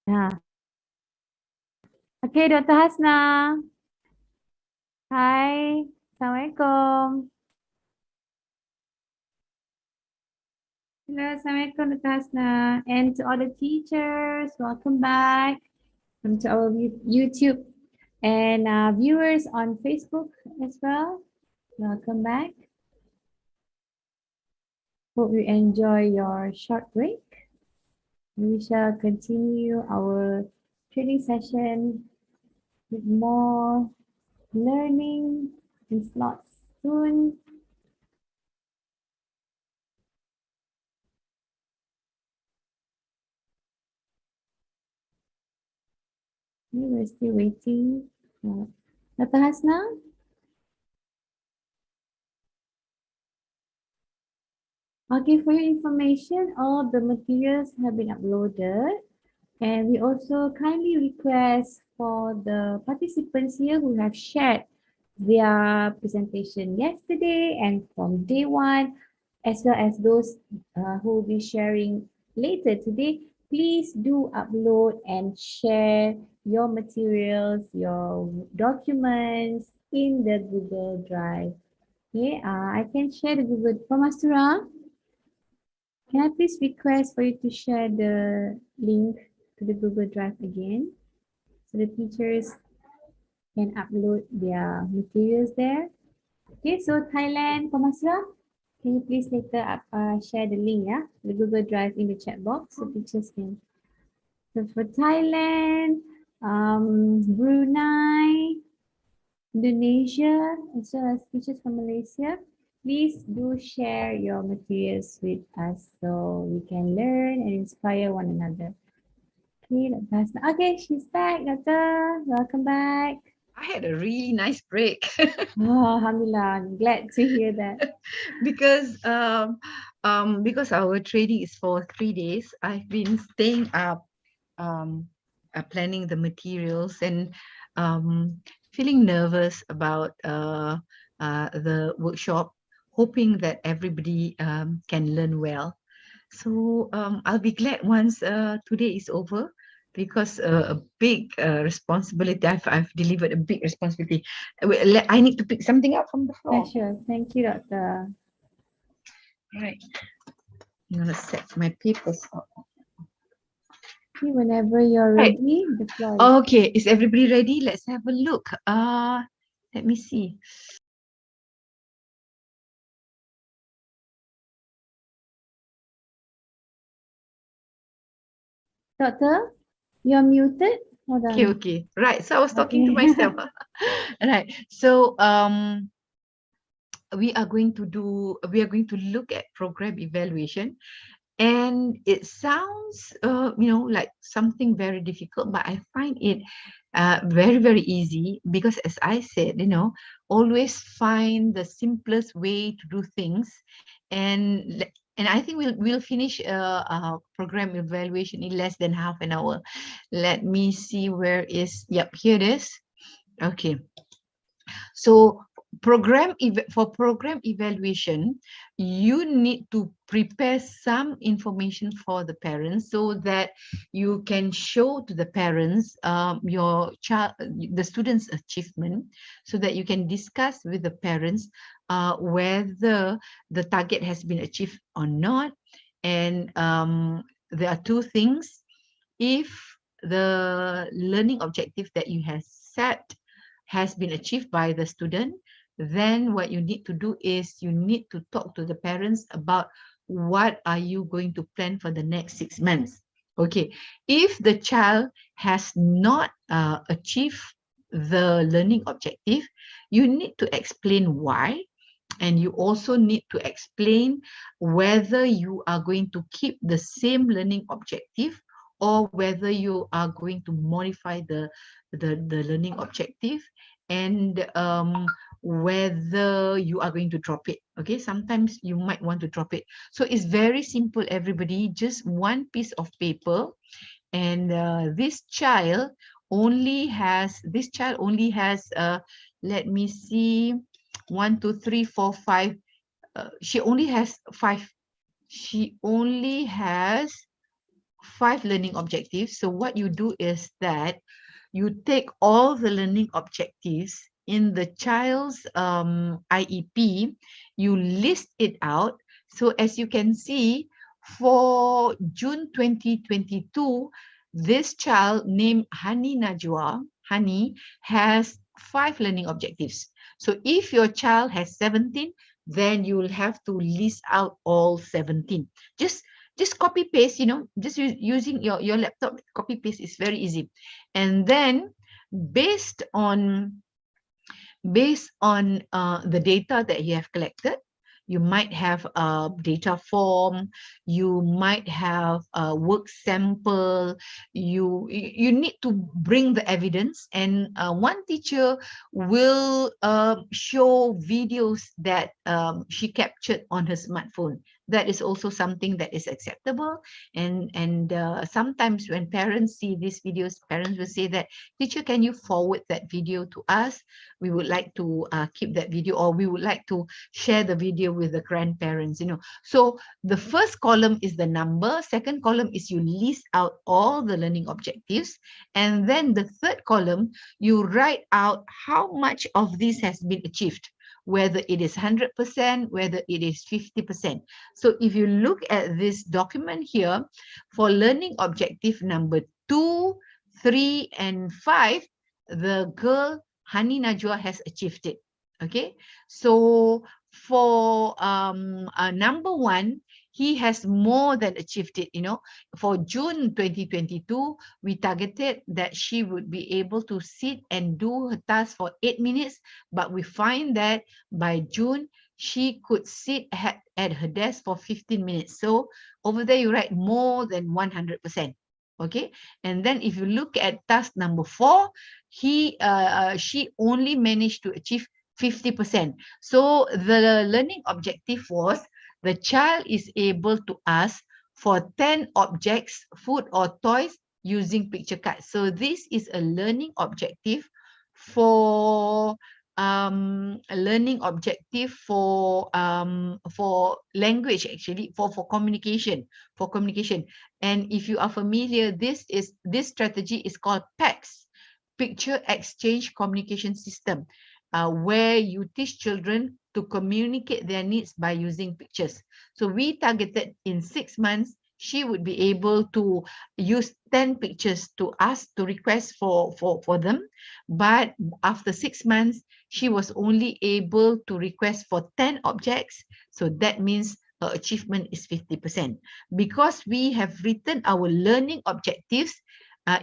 Yeah. Okay, Dr. Hasna. Hi. Assalamualaikum. Hello, Assalamualaikum, Dr. Hasna. And to all the teachers, welcome back. To our YouTube and viewers on Facebook as well. Welcome back. Hope you enjoy your short break. We shall continue our training session with more learning and slots soon. We're still waiting. Dr. Hasna? Okay, for your information, all of the materials have been uploaded. And we also kindly request for the participants here who have shared their presentation yesterday and from day one, as well as those who will be sharing later today, please do upload and share your materials, your documents in the Google Drive. Okay, I can share the Google. Pamastura, can I please request for you to share the link to the Google Drive again so the teachers can upload their materials there? Okay, so Thailand, Pamasra, can you please later share the link, yeah, the Google Drive in the chat box so teachers can. So for Thailand, Brunei, Indonesia, as well as teachers from Malaysia, please do share your materials with us so we can learn and inspire one another. Okay, that's okay. She's back, Doctor. Welcome back. I had a really nice break Oh, alhamdulillah. I'm glad to hear that. because our training is for 3 days. I've been staying up, planning the materials and feeling nervous about the workshop, hoping that everybody can learn well. So I'll be glad once today is over, because a big responsibility. I've delivered a big responsibility. I need to pick something up from the Yeah, floor. sure. Thank you, Doctor. Right. I'm gonna set my papers up. Okay, whenever you're Right. ready, the floor is. Okay, is everybody ready? Let's have a look. Let me see. Doctor, you're muted. Hold on. Okay. Right. So I was talking to Okay. myself. Right. So we are going to look at program evaluation, and it sounds like something very difficult, but I find it very, very easy, because as I said, always find the simplest way to do things. And I think we'll finish program evaluation in less than half an hour. Let me see, where is, yep, here it is. Okay. So for program evaluation, you need to prepare some information for the parents so that you can show to the parents your child, the student's achievement, so that you can discuss with the parents whether the target has been achieved or not. And there are two things. If the learning objective that you have set has been achieved by the student, then what you need to do is you need to talk to the parents about what are you going to plan for the next 6 months. Okay, if the child has not achieved the learning objective, you need to explain why. And you also need to explain whether you are going to keep the same learning objective, or whether you are going to modify the learning objective, and whether you are going to drop it. Okay, sometimes you might want to drop it. So it's very simple, everybody. Just one piece of paper, and this child only has let me see, 1 2 3 4 5. She only has 5 5 learning objectives. So what you do is that you take all the learning objectives in the child's IEP, you list it out. So as you can see, for June 2022, this child named Hani Najwa, Hani, has 5 learning objectives. So if your child has 17, then you will have to list out all 17. Just copy paste, just using your laptop, copy paste is very easy. And then based on the data that you have collected, you might have a data form, you might have a work sample, you need to bring the evidence, and one teacher will show videos that she captured on her smartphone. That is also something that is acceptable. And sometimes when parents see these videos, parents will say that, teacher, can you forward that video to us? We would like to keep that video, or we would like to share the video with the grandparents, So the first column is the number, second column is you list out all the learning objectives, and then the third column, you write out how much of this has been achieved, whether it is 100%, whether it is 50%. So if you look at this document here, for learning objective number 2, 3, and 5, the girl Hani Najwa has achieved it. Okay, so for number 1, he has more than achieved it. For June 2022, we targeted that she would be able to sit and do her task for 8 minutes, but we find that by June she could sit at her desk for 15 minutes. So over there you write more than 100%. Okay, and then if you look at task number 4, she only managed to achieve 50%. So the learning objective was the child is able to ask for 10 objects, food or toys, using picture cards. So this is a learning objective for a learning objective for language, actually, for communication. And if you are familiar, this strategy is called PECS, Picture Exchange Communication System, where you teach children to communicate their needs by using pictures. So we targeted in 6 months, she would be able to use 10 pictures to ask, to request for them. But after 6 months, she was only able to request for 10 objects. So that means her achievement is 50%. Because we have written our learning objectives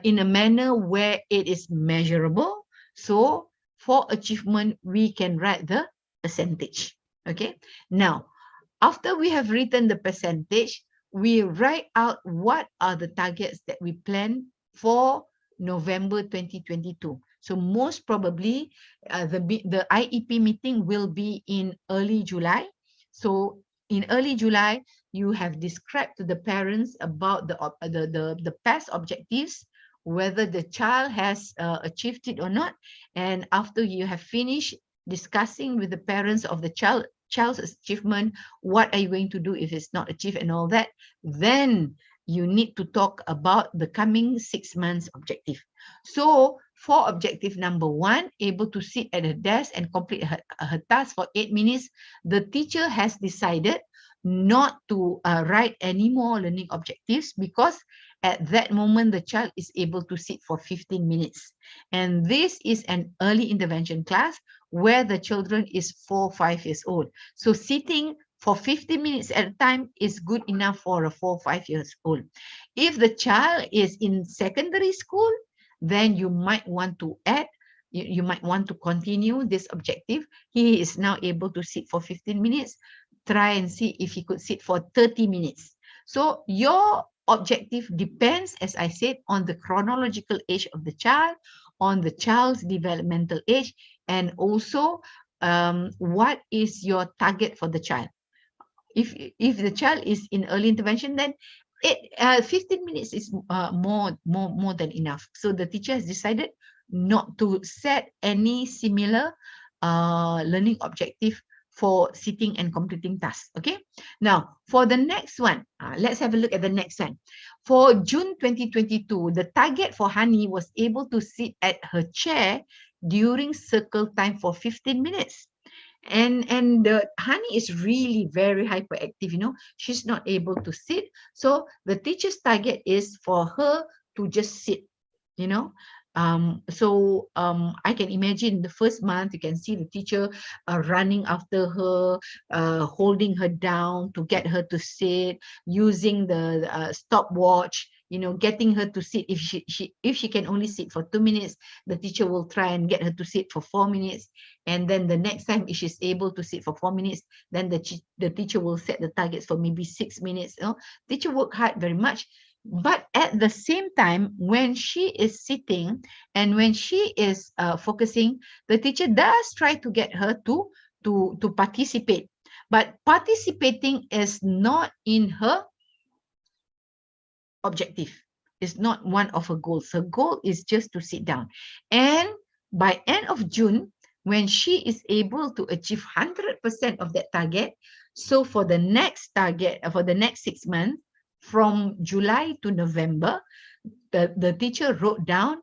in a manner where it is measurable. So for achievement, we can write the percentage. Okay. Now, after we have written the percentage, we write out what are the targets that we plan for November 2022. So most probably, the IEP meeting will be in early July. So in early July, you have described to the parents about the past objectives, whether the child has achieved it or not. And after you have finished discussing with the parents of the child's achievement, what are you going to do if it's not achieved and all that, then you need to talk about the coming 6 months objective. So for objective number 1, able to sit at a desk and complete her task for 8 minutes, the teacher has decided not to write any more learning objectives, because at that moment the child is able to sit for 15 minutes. And this is an early intervention class where the children is 4 or 5 years old. So sitting for 50 minutes at a time is good enough for a 4 or 5 years old. If the child is in secondary school, then you might want to add, you might want to continue this objective. He is now able to sit for 15 minutes. Try and see if he could sit for 30 minutes. So your objective depends, as I said, on the chronological age of the child, on the child's developmental age, and also what is your target for the child. If the child is in early intervention, then 15 minutes is more than enough. So the teacher has decided not to set any similar learning objective for sitting and completing tasks. Okay. Now, for the next one, let's have a look at the next one. For June 2022, the target for Hani was able to sit at her chair during circle time for 15 minutes. And Hani is really very hyperactive, you know, she's not able to sit. So the teacher's target is for her to just sit, you know. I can imagine the first month you can see the teacher running after her, holding her down to get her to sit, using the stopwatch, you know, getting her to sit. If she can only sit for 2 minutes, the teacher will try and get her to sit for 4 minutes. And then the next time, if she's able to sit for 4 minutes, then the teacher will set the targets for maybe 6 minutes. You know, teacher work hard very much. But at the same time, when she is sitting and when she is focusing, the teacher does try to get her to participate. But participating is not in her objective. It's not one of her goals. Her goal is just to sit down. And by end of June, when she is able to achieve 100% of that target, so for the next target, for the next 6 months, from July to November, the teacher wrote down,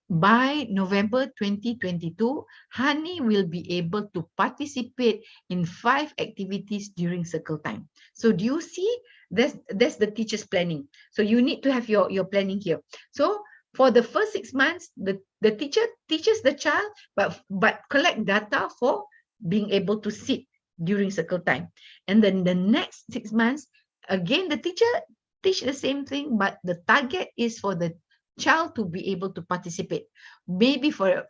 by November 2022, Hani will be able to participate in 5 activities during circle time. So do you see? That's the teacher's planning. So you need to have your planning here. So for the first 6 months, the teacher teaches the child, but collect data for being able to sit during circle time. And then the next 6 months, again, the teacher teach the same thing, but the target is for the child to be able to participate. Maybe for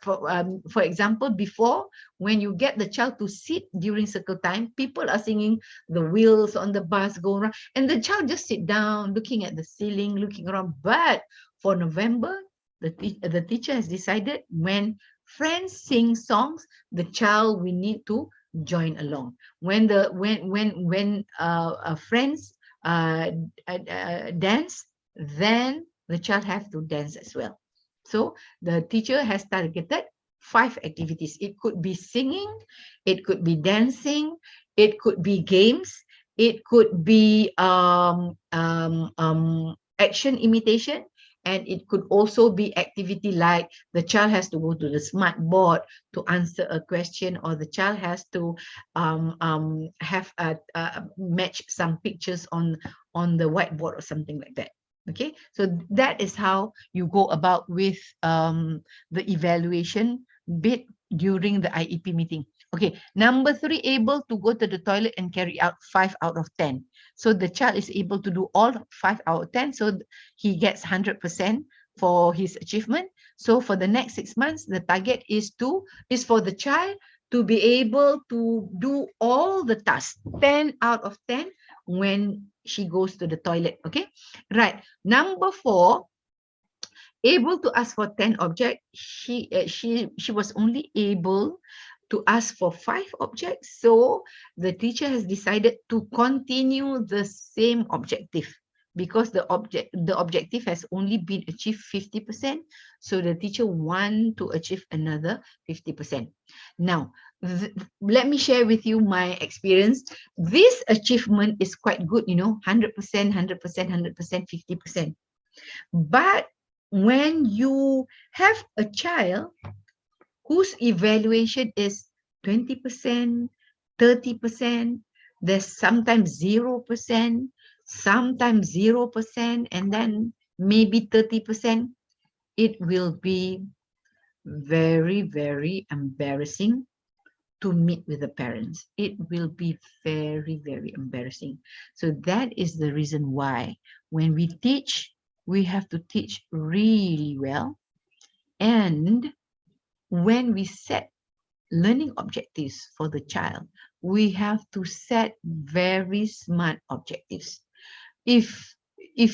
example, before, when you get the child to sit during circle time, people are singing the wheels on the bus go around, and the child just sit down, looking at the ceiling, looking around. But for November, the teacher has decided when friends sing songs, the child will need to join along. When friends dance, then the child has to dance as well. So the teacher has targeted 5 activities. It could be singing, it could be dancing, it could be games, it could be action imitation, and it could also be activity like the child has to go to the smart board to answer a question, or the child has to have match some pictures on the whiteboard or something like that. Okay, so that is how you go about with the evaluation bit during the IEP meeting. Okay, number 3, able to go to the toilet and carry out 5 out of 10. So the child is able to do all 5 out of 10. So he gets 100% for his achievement. So for the next 6 months, the target is for the child to be able to do all the tasks, 10 out of 10 when she goes to the toilet. Okay, right. Number 4, able to ask for 10 objects. She was only able to ask for 5 objects. So the teacher has decided to continue the same objective, because the objective has only been achieved 50%. So the teacher wants to achieve another 50%. Now, let me share with you my experience. This achievement is quite good, you know, 100%, 100%, 100%, 50%. But when you have a child whose evaluation is 20%, 30%, there's sometimes 0%, sometimes 0%, and then maybe 30%, it will be very, very embarrassing to meet with the parents. It will be very, very embarrassing. So that is the reason why when we teach, we have to teach really well. And when we set learning objectives for the child, we have to set very smart objectives. If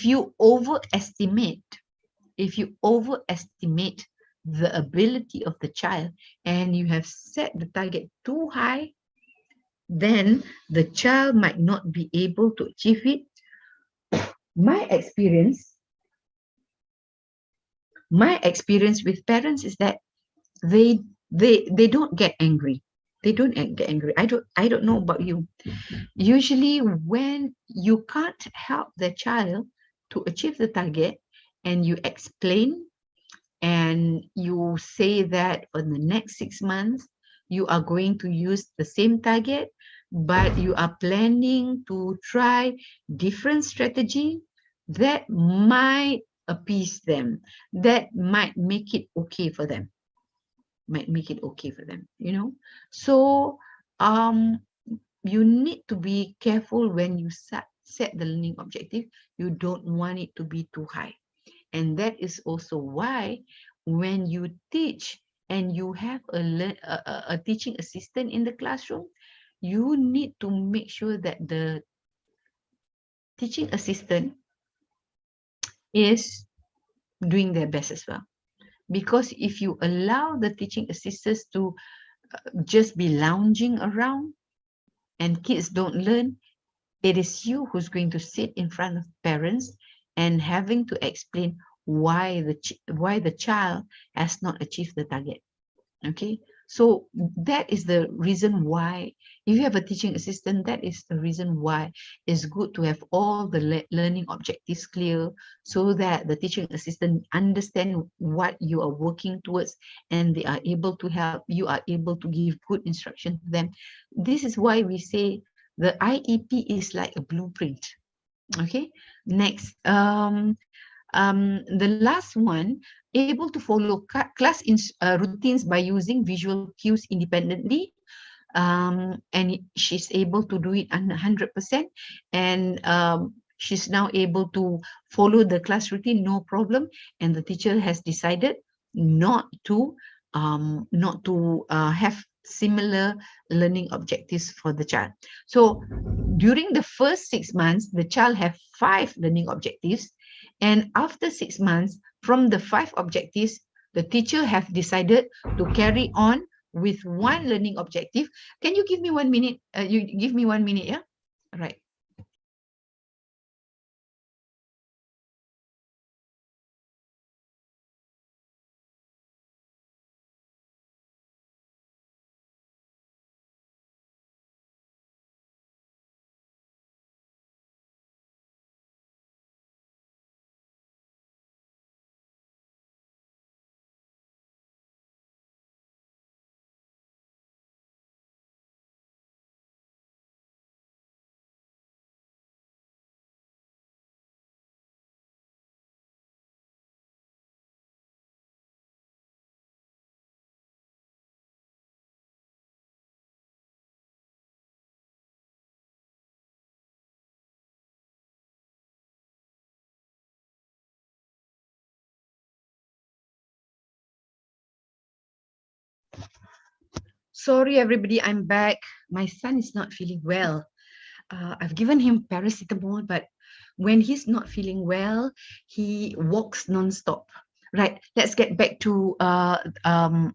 you overestimate the ability of the child and you have set the target too high, then the child might not be able to achieve it. My experience with parents is that they don't get angry. They don't get angry. I don't know about you. Usually when you can't help the child to achieve the target and you explain and you say that for the next 6 months, you are going to use the same target, but you are planning to try different strategy, that might appease them. That might make it okay for them. You know? So, you need to be careful when you set the learning objective. You don't want it to be too high. And that is also why when you teach and you have a teaching assistant in the classroom, you need to make sure that the teaching assistant is doing their best as well. Because if you allow the teaching assistants to just be lounging around and kids don't learn, it is you who's going to sit in front of parents and having to explain why the child has not achieved the target. Okay, so that is the reason why, if you have a teaching assistant, that is the reason why it's good to have all the learning objectives clear, so that the teaching assistant understand what you are working towards and they are able to help, you are able to give good instruction to them. This is why we say the IEP is like a blueprint. Okay, next, the last one, able to follow class routines by using visual cues independently. And she's able to do it 100%. And she's now able to follow the class routine, no problem. And the teacher has decided not to have similar learning objectives for the child. So during the first 6 months, the child have 5 learning objectives. And after 6 months, from the 5 objectives, the teacher have decided to carry on with 1 learning objective. Can you give me 1 minute? You give me 1 minute, yeah? All right. Sorry, everybody, I'm back. My son is not feeling well. I've given him paracetamol, but when he's not feeling well, he walks non-stop. Right, let's get back to the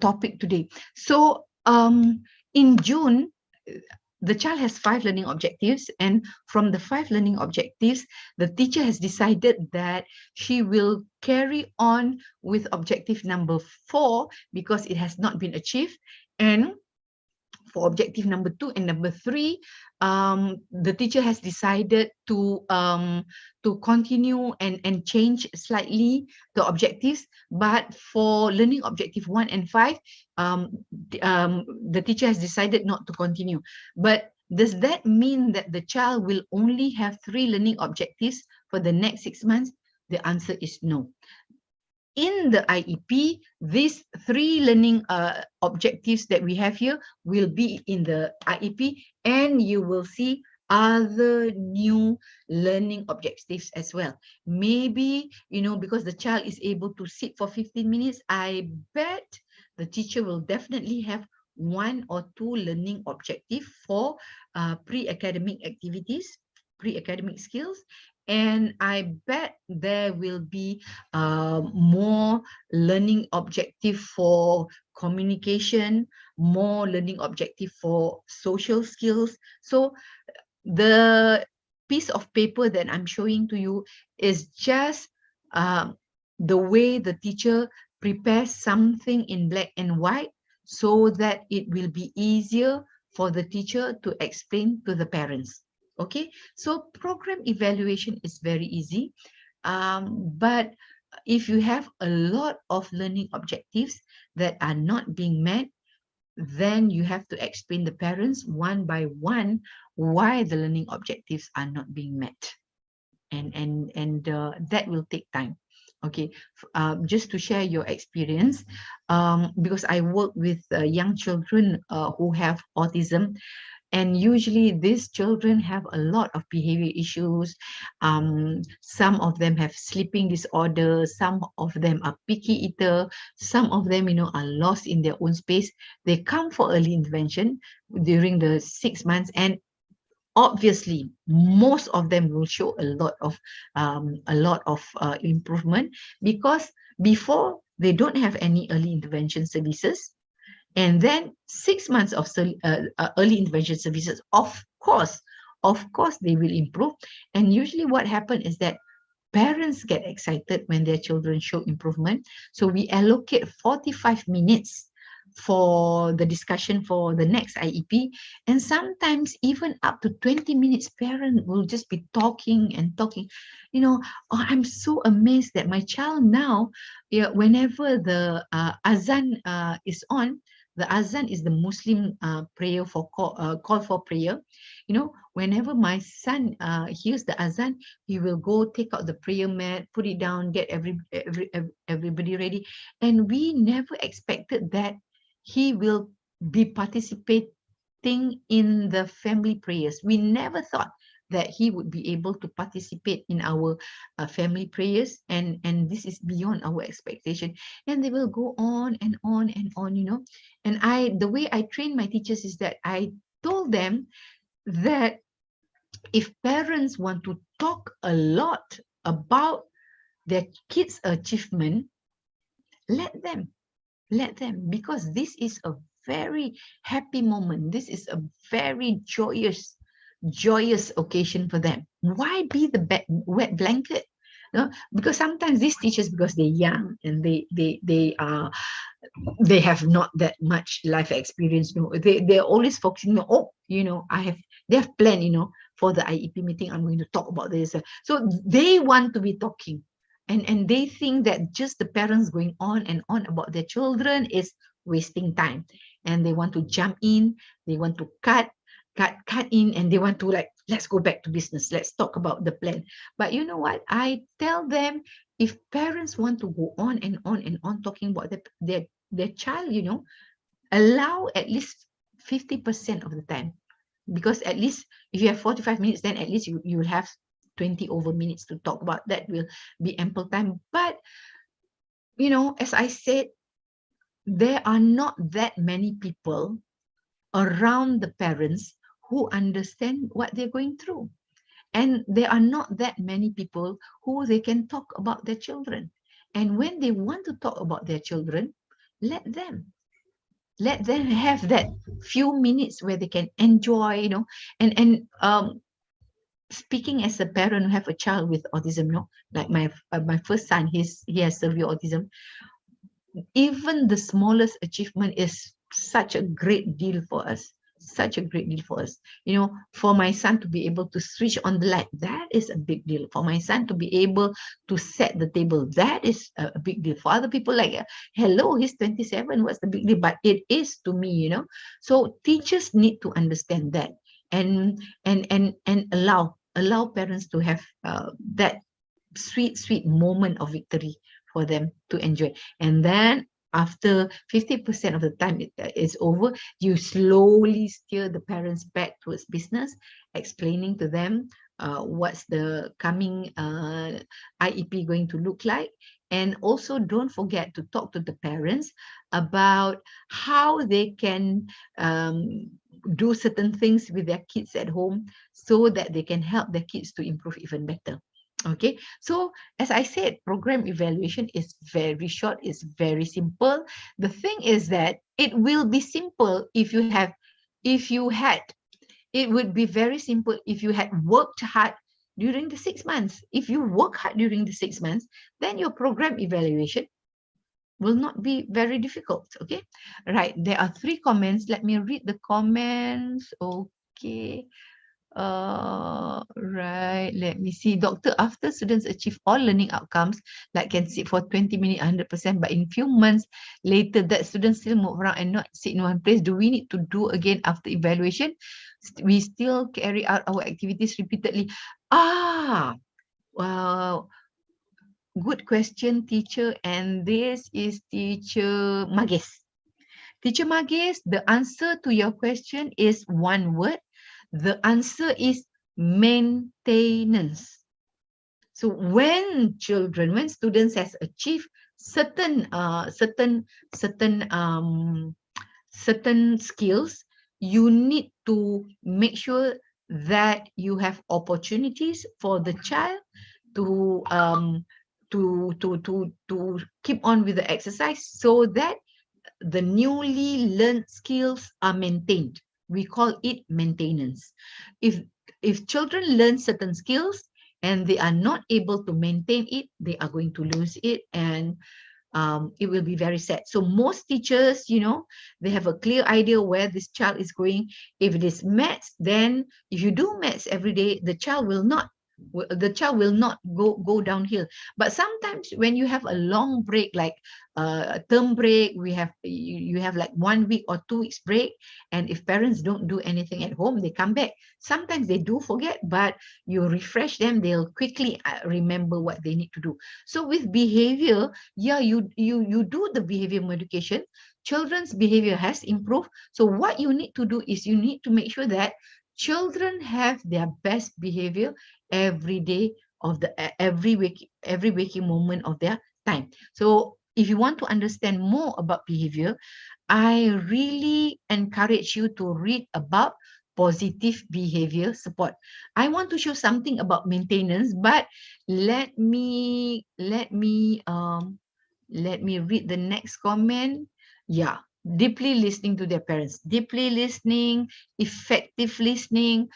topic today. So in June, the child has 5 learning objectives, and from the 5 learning objectives, the teacher has decided that she will carry on with objective number 4 because it has not been achieved. And for objective number 2 and number 3, the teacher has decided to continue and change slightly the objectives. But for learning objective 1 and 5, the teacher has decided not to continue. But does that mean that the child will only have 3 learning objectives for the next 6 months? The answer is no. In the IEP, these 3 learning objectives that we have here will be in the IEP, and you will see other new learning objectives as well. Maybe, you know, because the child is able to sit for 15 minutes, I bet the teacher will definitely have 1 or 2 learning objective for pre-academic activities, pre-academic skills. And I bet there will be more learning objective for communication, more learning objective for social skills. So the piece of paper that I'm showing to you is just the way the teacher prepares something in black and white so that it will be easier for the teacher to explain to the parents. Okay, so program evaluation is very easy, but if you have a lot of learning objectives that are not being met, then you have to explain the parents one by one why the learning objectives are not being met, and that will take time. Okay, just to share your experience, because I work with young children who have autism, and usually these children have a lot of behavior issues. Some of them have sleeping disorders, some of them are picky eater, some of them, are lost in their own space. They come for early intervention during the 6 months, and obviously most of them will show a lot of improvement, because before they don't have any early intervention services, and then 6 months of early intervention services, of course they will improve. And usually what happens is that parents get excited when their children show improvement, so we allocate 45 minutes for the discussion for the next IEP, and sometimes even up to 20 minutes parent will just be talking and talking. Oh, I'm so amazed that my child now, whenever the azan is on, the azan is the Muslim prayer for call for prayer. Whenever my son hears the azan, he will go take out the prayer mat, put it down, get everybody ready. And we never expected that he will be participating in the family prayers. We never thought that he would be able to participate in our family prayers, and this is beyond our expectation. And they will go on and on and on. And the way I train my teachers is that I told them that if parents want to talk a lot about their kids' achievement, let them, because this is a very happy moment. This is a very joyous occasion for them. Why be the wet blanket? No, because sometimes these teachers, because they're young and they have not that much life experience. They're always focusing on, they have planned, for the IEP meeting, I'm going to talk about this. So they want to be talking. And they think that just the parents going on and on about their children is wasting time. And they want to jump in, they want to cut in, and they want to, like, let's go back to business. Let's talk about the plan. But you know what? I tell them, if parents want to go on and on and on talking about their child, allow at least 50% of the time. Because at least if you have 45 minutes, then at least you will have 20 over minutes to talk about. That will be ample time. But as I said, there are not that many people around the parents who understand what they're going through, and there are not that many people who they can talk about their children. And when they want to talk about their children, let them have that few minutes where they can enjoy, and speaking as a parent who have a child with autism, like my first son, he has severe autism. Even the smallest achievement is such a great deal for us. For my son to be able to switch on the light, that is a big deal. For my son to be able to set the table, that is a big deal. For other people, like, hello, he's 27, what's the big deal? But it is to me, So teachers need to understand that, and allow parents to have that sweet moment of victory for them to enjoy. And then after 50% of the time is over, you slowly steer the parents back towards business, explaining to them what's the coming IEP going to look like. And also don't forget to talk to the parents about how they can do certain things with their kids at home, so that they can help their kids to improve even better. Okay, so as I said, program evaluation is very short, it's very simple. The thing is that it will be simple it would be very simple if you had worked hard during the 6 months. If you work hard during the 6 months, then your program evaluation will not be very difficult. Okay, right. There are 3 comments. Let me read the comments. Okay. Right. Let me see. Doctor, after students achieve all learning outcomes, like can sit for 20 minutes, 100%, but in few months later, that students still move around and not sit in one place, do we need to do again after evaluation? We still carry out our activities repeatedly. Well, good question, teacher. And this is teacher Magis. Teacher Magis, the answer to your question is one word. The answer is maintenance. So when students has achieved certain skills, you need to make sure that you have opportunities for the child to keep on with the exercise so that the newly learned skills are maintained. We call it maintenance. If children learn certain skills and they are not able to maintain it, they are going to lose it, and it will be very sad. So most teachers, they have a clear idea where this child is going. If it is maths, then if you do maths every day, the child will not go downhill. But sometimes when you have a long break, like a term break, you have like 1 week or 2 weeks break, and if parents don't do anything at home, they come back. Sometimes they do forget, but you refresh them, they'll quickly remember what they need to do. So with behavior, yeah, you do the behavior modification. Children's behavior has improved. So what you need to do is you need to make sure that children have their best behavior every day of every waking moment of their time. So if you want to understand more about behavior, I really encourage you to read about positive behavior support. I want to show something about maintenance, but let me read the next comment. Yeah, deeply listening to their parents, deeply listening, effective listening,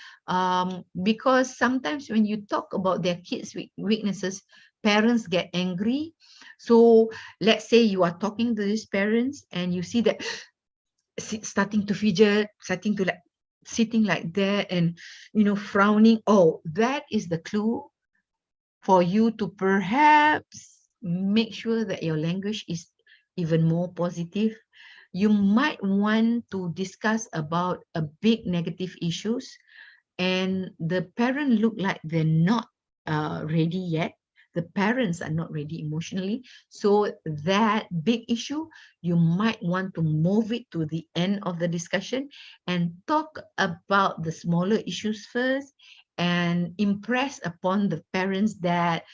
because sometimes when you talk about their kids' weaknesses, parents get angry. So let's say you are talking to these parents and you see that starting to fidget, starting to sitting like that and frowning. Oh, that is the clue for you to perhaps make sure that your language is even more positive. You might want to discuss about a big negative issues, and the parent look like they're not ready yet. The parents are not ready emotionally. So that big issue, you might want to move it to the end of the discussion and talk about the smaller issues first, and impress upon the parents that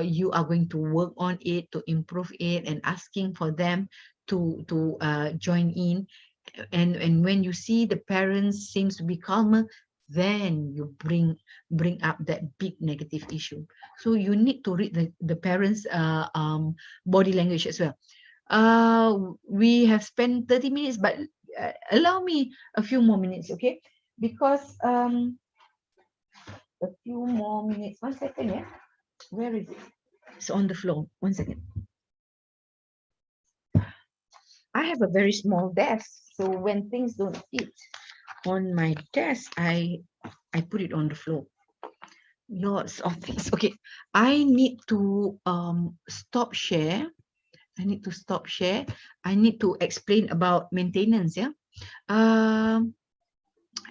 you are going to work on it, to improve it, and asking for them to join in. And when you see the parents seems to be calmer, then you bring up that big negative issue. So you need to read the parents' body language as well. We have spent 30 minutes, but allow me a few more minutes, okay? Because a few more minutes. 1 second, yeah? Where is it? It's on the floor. 1 second. I have a very small desk, so when things don't fit on my desk, I put it on the floor. Lots of things. Okay, I need to stop share. I need to stop share. I need to explain about maintenance. Yeah. I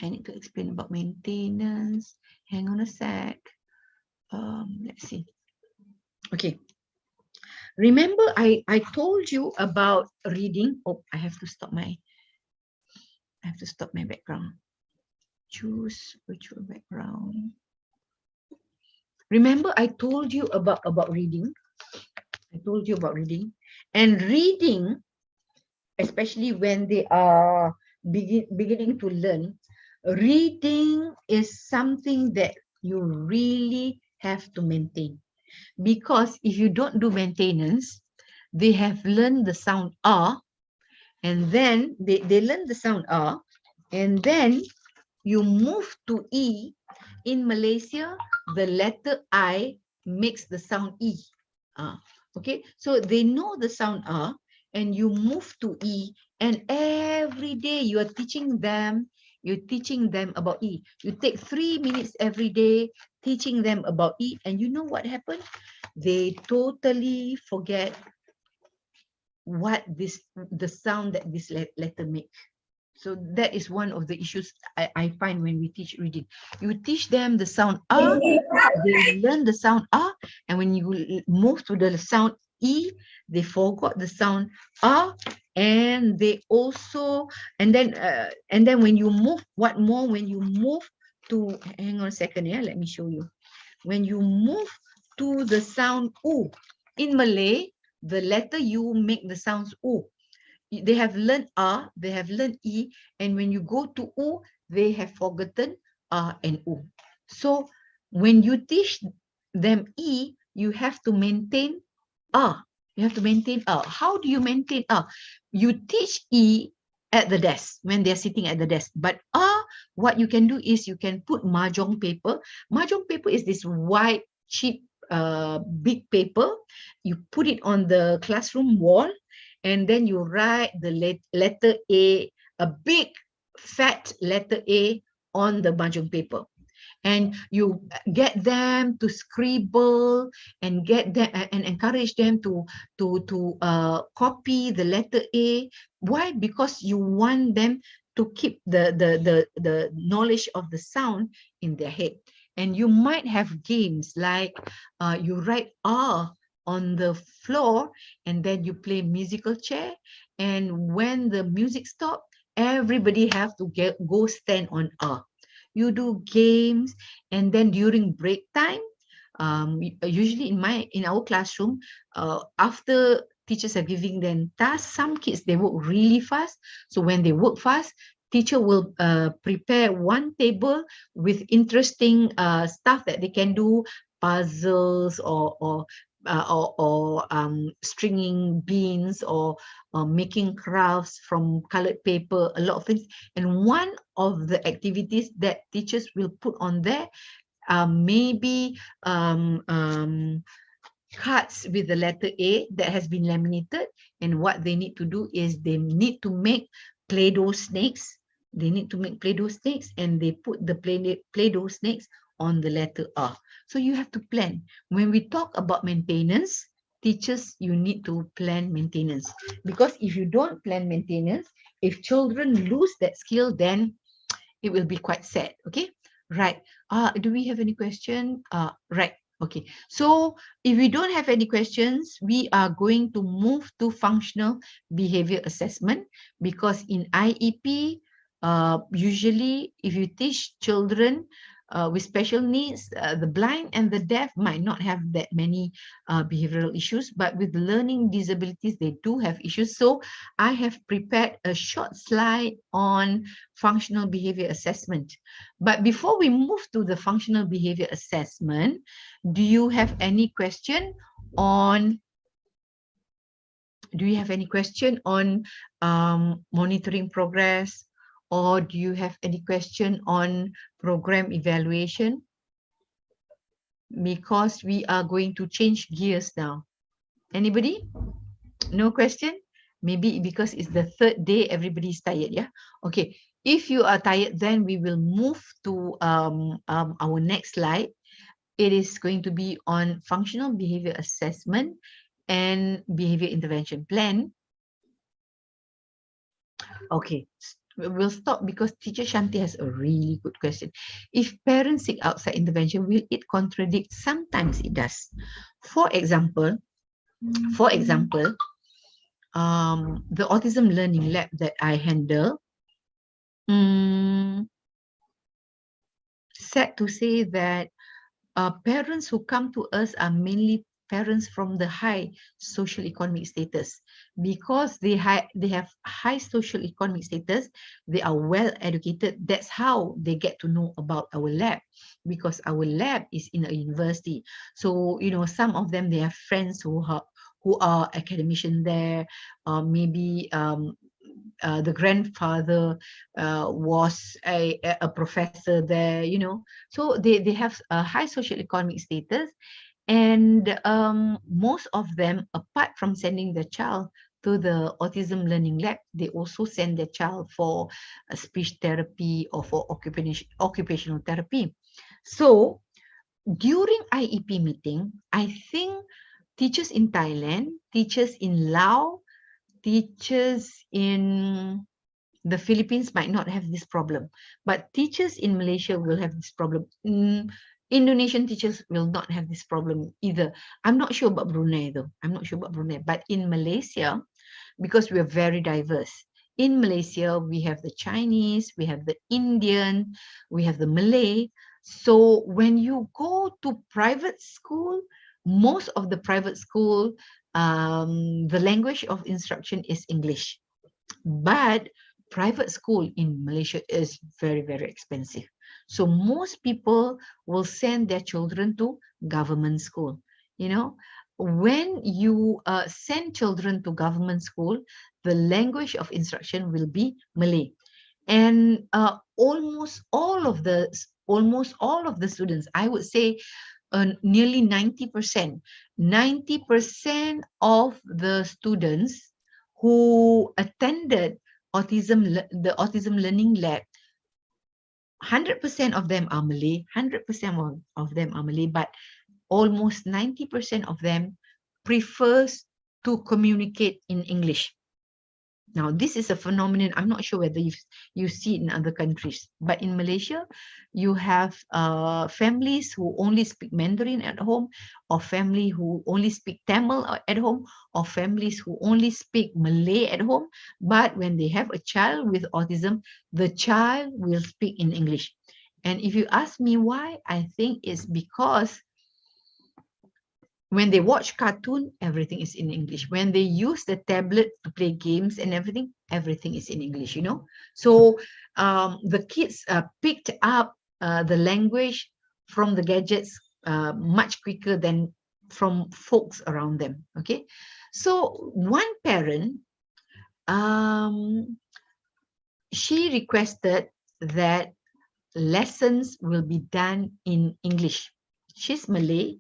need to explain about maintenance. Hang on a sec. Let's see. Okay. Remember, I told you about reading. Oh, I have to stop my background. Choose virtual background. Remember, I told you about reading. I told you about reading. And reading, especially when they are beginning to learn, reading is something that you really have to maintain. Because if you don't do maintenance, they have learned the sound R, and then they learn the sound R, and then you move to E. In Malaysia, the letter I makes the sound E. Okay, so they know the sound R, and you move to E, and every day you are teaching them, about E. You take 3 minutes every day teaching them about E, and you know what happened? They totally forget the sound that this letter make. So that is one of the issues I find when we teach reading. You teach them the sound A, they learn the sound A, and when you move to the sound E, they forgot the sound A, and they also, and then when you move, when you move to, hang on a second, yeah, let me show you. When you move to the sound U, in Malay, the letter U make the sounds U. They have learned A, they have learned E, and when you go to U, they have forgotten A and U. So when you teach them E, you have to maintain A. You have to maintain A. How do you maintain A? You teach E at the desk, when they're sitting at the desk. But A, what you can do is you can put mahjong paper. Mahjong paper is this white, cheap, big paper. You put it on the classroom wall, and then you write the letter A, a big fat letter A on the mahjong paper. And you get them to scribble and get them and encourage them to copy the letter A. Why? Because you want them to keep the knowledge of the sound in their head. And you might have games like you write R on the floor, and then you play musical chair, and when the music stops, everybody have to go stand on R. You do games, and then during break time, usually in our classroom, after teachers are giving them tasks, some kids, they work really fast. So when they work fast, teacher will prepare one table with interesting stuff that they can do, puzzles or stringing beans, or making crafts from colored paper, a lot of things. And one of the activities that teachers will put on there, maybe cards with the letter A that has been laminated, and what they need to do is they need to make Play-Doh snakes. They need to make Play-Doh snakes, and they put the Play-Doh snakes on the letter R. So you have to plan. When we talk about maintenance, teachers, you need to plan maintenance, because if you don't plan maintenance, if children lose that skill, then it will be quite sad. Okay, right. Do we have any question? Right. Okay, so if we don't have any questions, we are going to move to functional behavior assessment, because in IEP, usually if you teach children with special needs, the blind and the deaf might not have that many behavioral issues, but with learning disabilities, they do have issues. So I have prepared a short slide on functional behavior assessment. But before we move to the functional behavior assessment, do you have any question on monitoring progress, or do you have any question on program evaluation? Because we are going to change gears now. Anybody? No question? Maybe because it's the third day, everybody's tired, yeah? Okay, if you are tired, then we will move to our next slide. It is going to be on functional behavior assessment and behavior intervention plan. Okay, we'll stop because teacher Shanti has a really good question. If parents seek outside intervention, will it contradict? Sometimes it does. For example, the autism learning lab that I handle, sad to say that parents who come to us are mainly parents from the high social economic status. Because they have high social economic status, they are well educated. That's how they get to know about our lab, because our lab is in a university. So, you know, some of them, they have friends who are academicians there, maybe the grandfather was a professor there, you know. So they have a high social economic status. And most of them, apart from sending their child to the autism learning lab, they also send their child for speech therapy or for occupational therapy. So during IEP meeting, I think teachers in Thailand, teachers in Laos, teachers in the Philippines might not have this problem, but teachers in Malaysia will have this problem. Indonesian teachers will not have this problem either. I'm not sure about Brunei though. I'm not sure about Brunei, but in Malaysia, because we are very diverse. In Malaysia, we have the Chinese, we have the Indian, we have the Malay. So when you go to private school, most of the private school, the language of instruction is English. But private school in Malaysia is very, very expensive. So most people will send their children to government school. You know, when you send children to government school, the language of instruction will be Malay. And almost all of the students, I would say nearly 90%, 90% of the students who attended the autism learning lab, 100% of them are Malay, 100% of them are Malay, but almost 90% of them prefers to communicate in English. Now, this is a phenomenon. I'm not sure whether you see it in other countries, but in Malaysia, you have families who only speak Mandarin at home, or family who only speak Tamil at home, or families who only speak Malay at home. But when they have a child with autism, the child will speak in English. And if you ask me why, I think it's because when they watch cartoon, everything is in English. When they use the tablet to play games and everything is in English, you know. So the kids picked up the language from the gadgets much quicker than from folks around them, okay. So one parent, she requested that lessons will be done in English. She's Malay,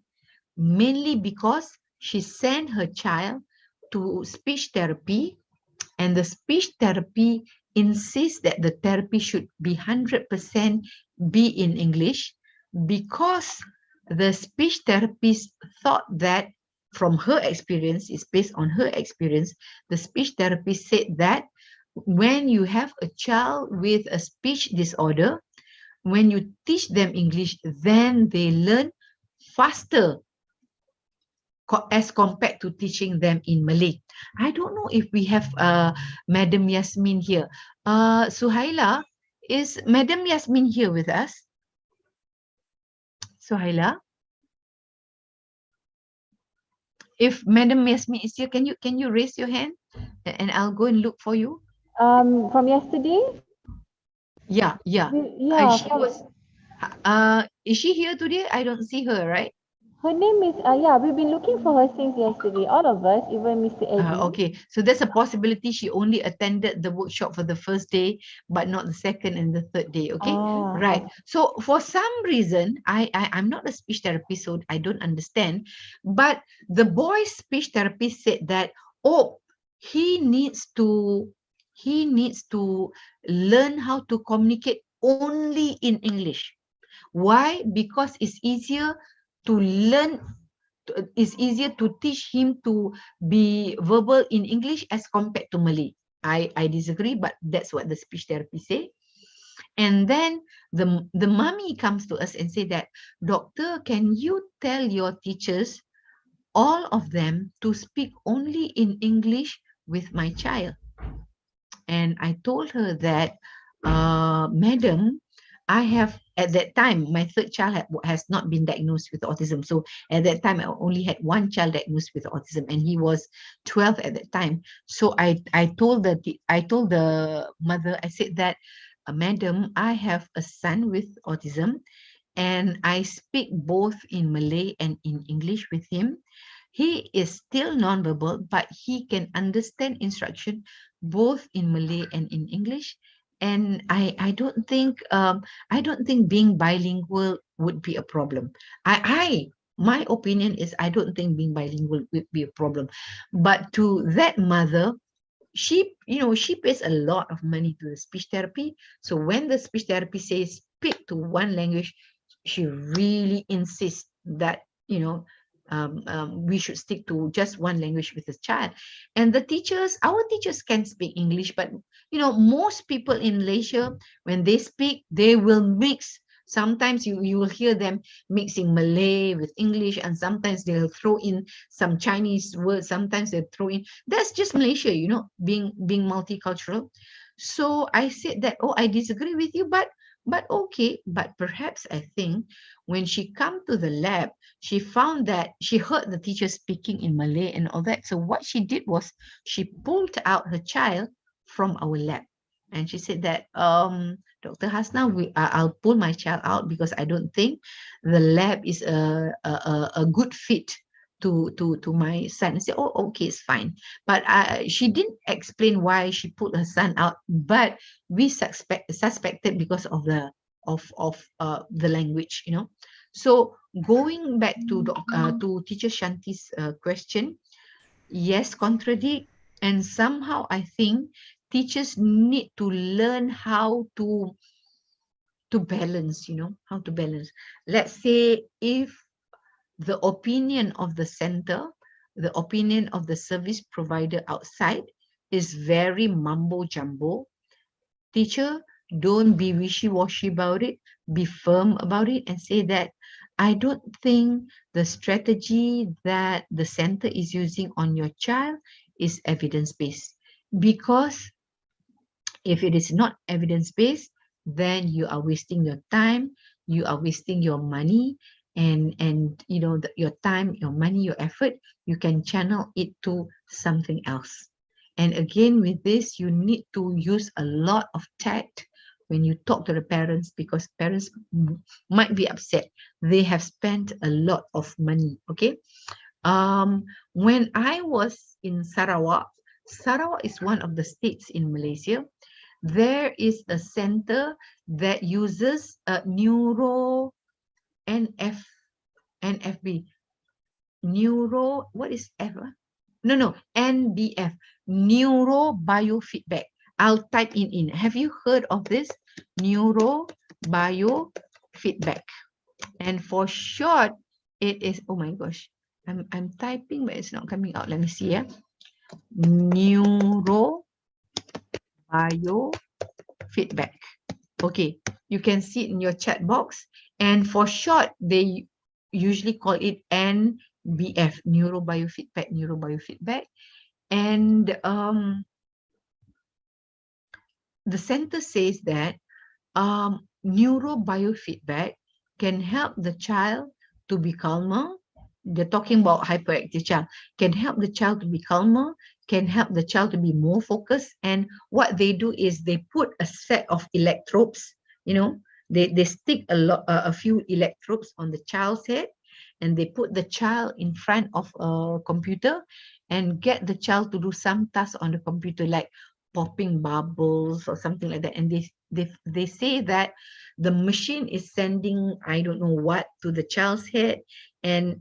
mainly because she sent her child to speech therapy, and the speech therapy insists that the therapy should be 100% be in English, because the speech therapist thought that, from her experience, is based on her experience, the speech therapist said that when you have a child with a speech disorder, when you teach them English, then they learn faster as compared to teaching them in Malay. I don't know if we have Madam Yasmin here. Suhaila, is Madam Yasmin here with us? Suhaila? If Madam Yasmin is here, can you raise your hand and I'll go and look for you? From yesterday? Yeah. Yeah. Is she here today? I don't see her, right? Her name is, yeah, we've been looking for her since yesterday, all of us, even Mr. Eddie. Okay, so there's a possibility she only attended the workshop for the first day, but not the second and the third day, okay? Right. So for some reason, I'm not a speech therapist, so I don't understand, but the boy's speech therapist said that, oh, he needs to learn how to communicate only in English. Why? Because it's easier to learn, it's easier to teach him to be verbal in English as compared to Malay. I disagree, but that's what the speech therapist say. And then the mommy comes to us and say that, doctor, can you tell your teachers, all of them, to speak only in English with my child? And I told her that, madam, I have, at that time, my third child has not been diagnosed with autism. So at that time, I only had one child diagnosed with autism, and he was 12 at that time. So I told the mother, I said that, madam, I have a son with autism, and I speak both in Malay and in English with him. He is still nonverbal, but he can understand instruction both in Malay and in English. And I don't think being bilingual would be a problem. I my opinion is I don't think being bilingual would be a problem. But to that mother, she pays a lot of money to the speech therapy. So when the speech therapy says speak to one language, she really insists that we should stick to just one language with the child. And our teachers can speak English, but most people in Malaysia, when they speak, they will mix. Sometimes you will hear them mixing Malay with English, and sometimes they'll throw in some Chinese words. Sometimes they throw in. That's just Malaysia, being multicultural. So I said that, oh, I disagree with you, but okay. But perhaps I think when she come to the lab, she found that she heard the teacher speaking in Malay and all that. So what she did was she pulled out her child from our lab, and she said that, Dr. Hasna, I'll pull my child out because I don't think the lab is a good fit to my son. I said, oh, okay, it's fine. But she didn't explain why she pulled her son out, but we suspected because of the language, So going back to Teacher Shanti's question, yes, contradict, and somehow I think teachers need to learn how to balance, how to balance. Let's say if the opinion of the center, the opinion of the service provider outside is very mumbo jumbo, teacher, don't be wishy-washy about it. Be firm about it and say that I don't think the strategy that the center is using on your child is evidence-based. Because if it is not evidence-based, then you are wasting your time, you are wasting your money, and your time, your money, your effort, you can channel it to something else. And again, with this, you need to use a lot of tact when you talk to the parents, because parents might be upset. They have spent a lot of money. Okay. When I was in Sarawak is one of the states in Malaysia. There is a center that uses NFB. What is F? No, NBF, Neuro Biofeedback. I'll type in. Have you heard of this? Neuro Biofeedback. And for short, it is, oh my gosh, I'm typing, but it's not coming out. Let me see. Neuro Biofeedback. Okay, you can see it in your chat box. And for short, they usually call it NBF, Neuro Biofeedback. And the center says that neuro biofeedback can help the child to be calmer. They're talking about hyperactive child. Can help the child to be calmer, can help the child to be more focused. And what they do is they put a set of electrodes, they stick a few electrodes on the child's head, and they put the child in front of a computer and get the child to do some task on the computer, like popping bubbles or something like that. And they say that the machine is sending, I don't know what, to the child's head, and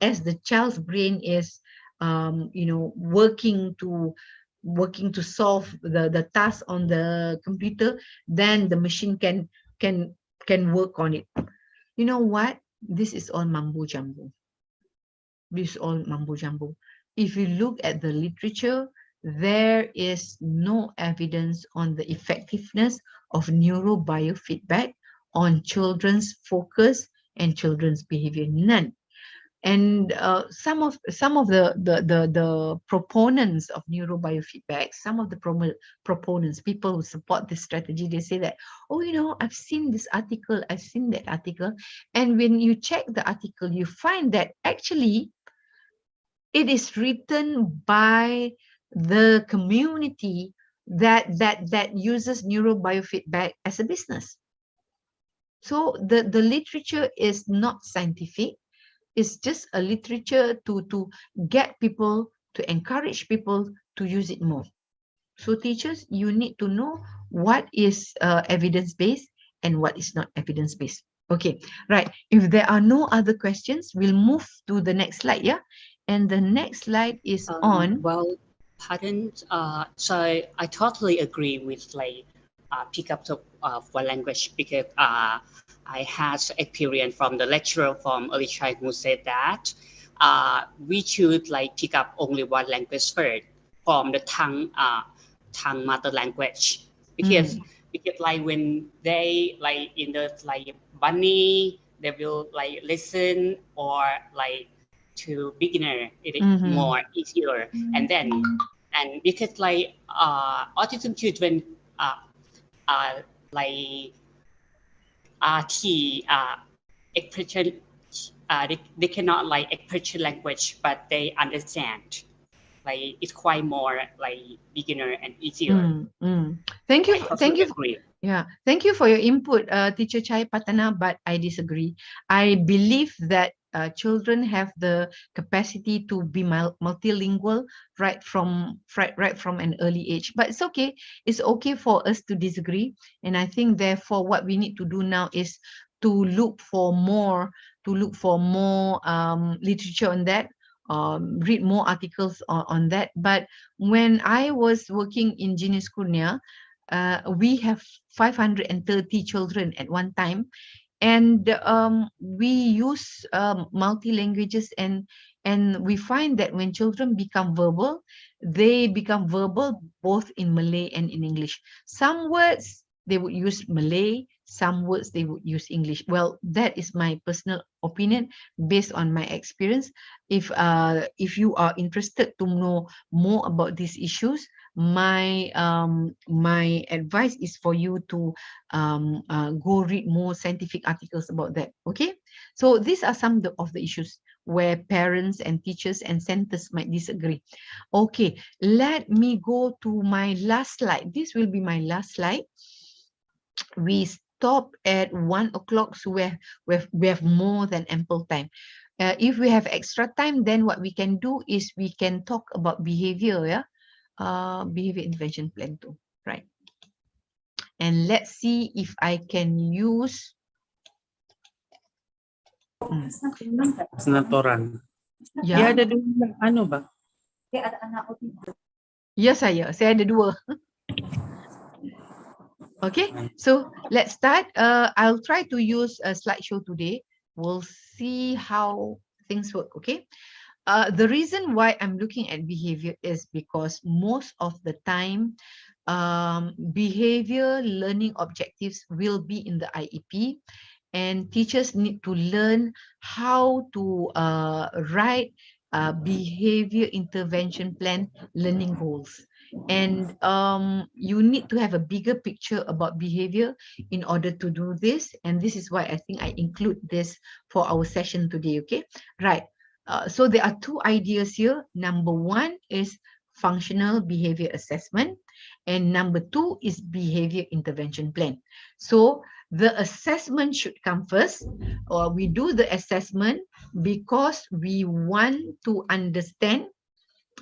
as the child's brain is working to solve the task on the computer, then the machine can work on it. You know what? This is all mumbo jumbo. This is all mumbo jumbo. If you look at the literature, there is no evidence on the effectiveness of neurobiofeedback on children's focus and children's behavior. None. And some of the proponents of neurobiofeedback, some of the proponents, people who support this strategy, they say that, oh, I've seen this article, I've seen that article. And when you check the article, you find that actually it is written by the community that uses neurobiofeedback as a business. So the literature is not scientific. It's just a literature to get people, to encourage people to use it more. So teachers, you need to know what is evidence-based and what is not evidence-based. Okay, right. If there are no other questions, we'll move to the next slide, yeah? And the next slide is on... Well, pardon. So I totally agree with pick up the one language because I had experience from the lecturer from early childhood who said that we should pick up only one language first from the tongue mother language because when they in the bunny they will listen or to beginner it is more easier and because autism children uh, uh like expression they cannot expression language but they understand it's quite more beginner and easier. Thank you. I totally Thank you. agree. Yeah, thank you for your input, Teacher Chai Patana, but I disagree. I believe that children have the capacity to be multilingual right from an early age. But it's okay. It's okay for us to disagree. And I think therefore what we need to do now is to look for more literature on that. Read more articles on that. But when I was working in Genius Kurnia, we have 530 children at one time, and we use multi languages, and we find that when children become verbal, they become verbal both in Malay and in English. Some words they would use Malay, some words they would use English. Well, that is my personal opinion based on my experience. If you are interested to know more about these issues, my advice is for you to go read more scientific articles about that. Okay, so these are some of the issues where parents and teachers and centers might disagree. Okay, let me go to my last slide. This will be my last slide. We stop at 1 o'clock, so we have more than ample time. If we have extra time, then what we can do is we can talk about behavior, yeah, behavior intervention plan too, right? And let's see if I can use Senatoran. ya. Dia ada dua anu ba? Ya, saya ada dua. Okay, so let's start. I'll try to use a slideshow today. We'll see how things work, okay? The reason why I'm looking at behavior is because most of the time, behavior learning objectives will be in the IEP, and teachers need to learn how to write behavior intervention plan learning goals. And you need to have a bigger picture about behavior in order to do this. And this is why I think I include this for our session today, okay? Right. So there are two ideas here. Number one is functional behavior assessment, and number two is behavior intervention plan. So the assessment should come first, or we do the assessment because we want to understand.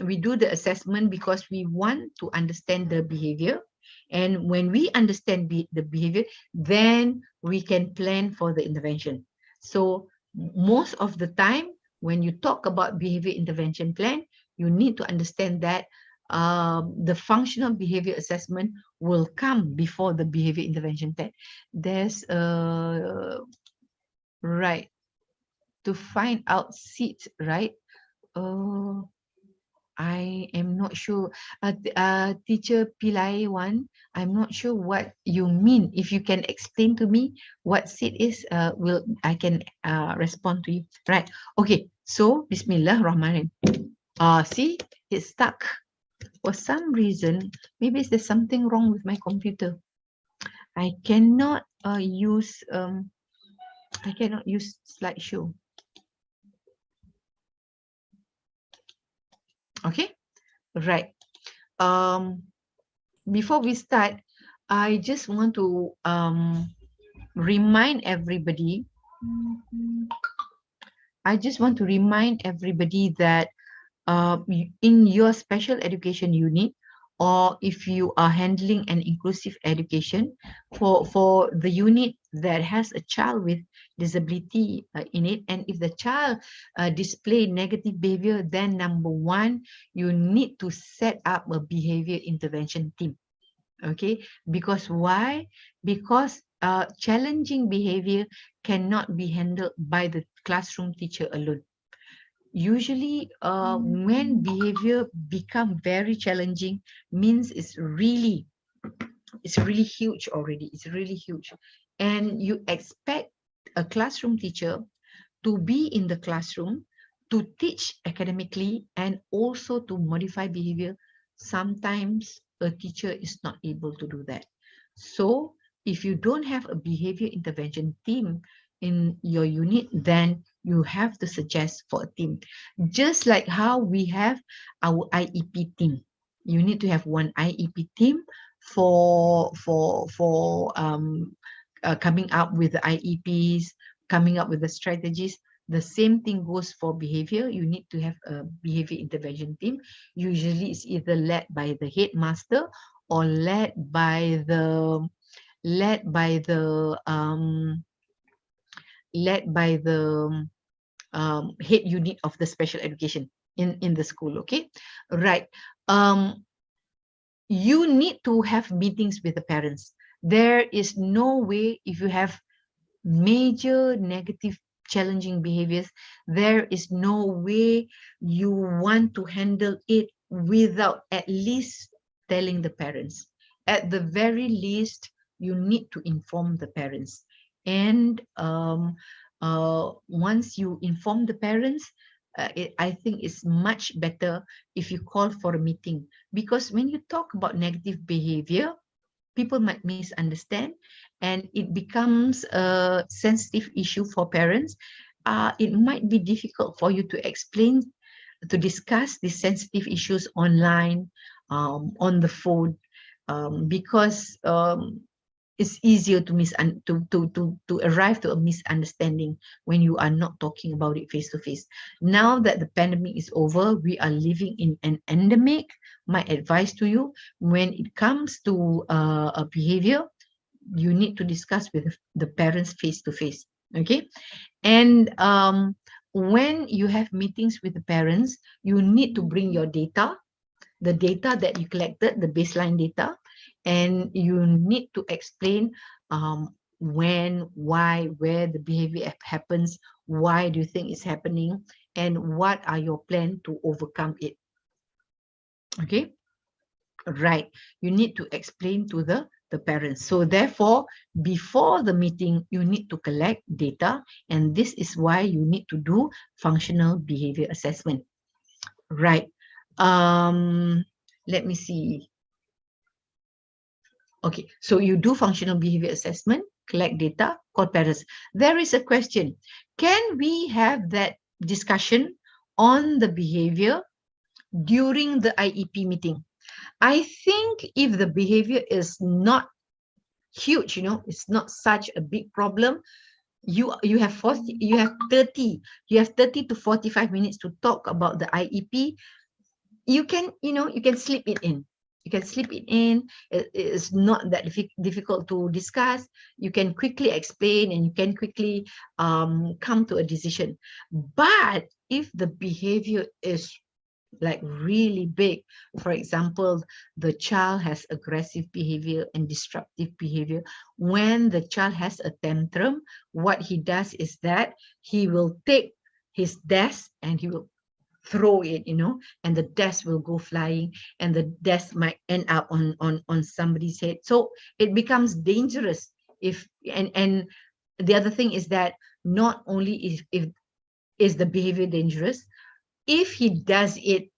We do the assessment because we want to understand the behavior. And when we understand the behavior, then we can plan for the intervention. So most of the time, when you talk about behavior intervention plan, you need to understand that the functional behavior assessment will come before the behavior intervention plan. There's right to find out seats, right? I am not sure. Teacher Pillai one, I'm not sure what you mean. If you can explain to me what seat is, I can respond to you. Right. Okay. So Bismillahirrahmanirrahim. See, it's stuck. For some reason, maybe there's something wrong with my computer. I cannot use slideshow. Okay, right. Before we start, I just want to remind everybody. That in your special education unit, or if you are handling an inclusive education for the unit that has a child with disability in it. And if the child display negative behavior, then number one, you need to set up a behavior intervention team. Okay, because why? Because challenging behavior cannot be handled by the classroom teacher alone. Usually, when behavior become very challenging, means it's really huge already. It's really huge, and you expect a classroom teacher to be in the classroom to teach academically and also to modify behavior. Sometimes a teacher is not able to do that. So if you don't have a behavior intervention team in your unit, then you have to suggest for a team. Just like how we have our IEP team. You need to have one IEP team for coming up with the IEPs, coming up with the strategies. The same thing goes for behavior. You need to have a behavior intervention team. Usually it's either led by the headmaster or led by the head unit of the special education in the school. Okay, right. You need to have meetings with the parents. There is no way, if you have major negative challenging behaviors, there is no way you want to handle it without at least telling the parents. At the very least, you need to inform the parents. And once you inform the parents, I think it's much better if you call for a meeting, because when you talk about negative behavior, people might misunderstand and it becomes a sensitive issue for parents. It might be difficult for you to explain, to discuss these sensitive issues online, on the phone, because it's easier to arrive to a misunderstanding when you are not talking about it face to face. Now that the pandemic is over, we are living in an endemic. My advice to you, when it comes to a behavior, you need to discuss with the parents face to face. Okay, and when you have meetings with the parents, you need to bring your data, the data that you collected, the baseline data, and you need to explain when, why, where the behavior happens, why do you think it's happening, and what are your plans to overcome it. Okay, right. You need to explain to the parents. So therefore, before the meeting, you need to collect data, and this is why you need to do functional behavior assessment. Right. Let me see. Okay, so you do functional behavior assessment, collect data, call parents. There is a question. Can we have that discussion on the behavior during the IEP meeting? I think if the behavior is not huge, it's not such a big problem, you have 30 to 45 minutes to talk about the IEP. You can slip it in. You can slip it in. It's not that difficult to discuss. You can quickly explain and you can quickly come to a decision. But if the behavior is like really big, for example, the child has aggressive behavior and disruptive behavior. When the child has a tantrum, what he does is that he will take his desk and he will throw it, and the desk will go flying, and the desk might end up on somebody's head. So it becomes dangerous. And the other thing is that not only is the behavior dangerous, if he does it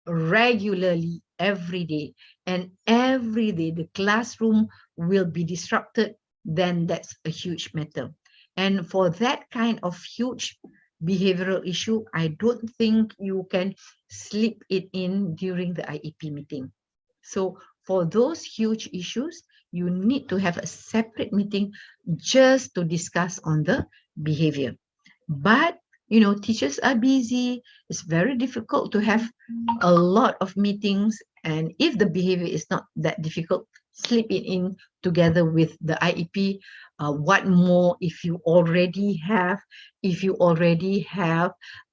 regularly every day, and every day the classroom will be disrupted, then that's a huge matter. And for that kind of huge behavioral issue, I don't think you can slip it in during the IEP meeting. So for those huge issues, you need to have a separate meeting just to discuss on the behavior. But teachers are busy. It's very difficult to have a lot of meetings. And if the behavior is not that difficult, slip it in together with the IEP what more if you already have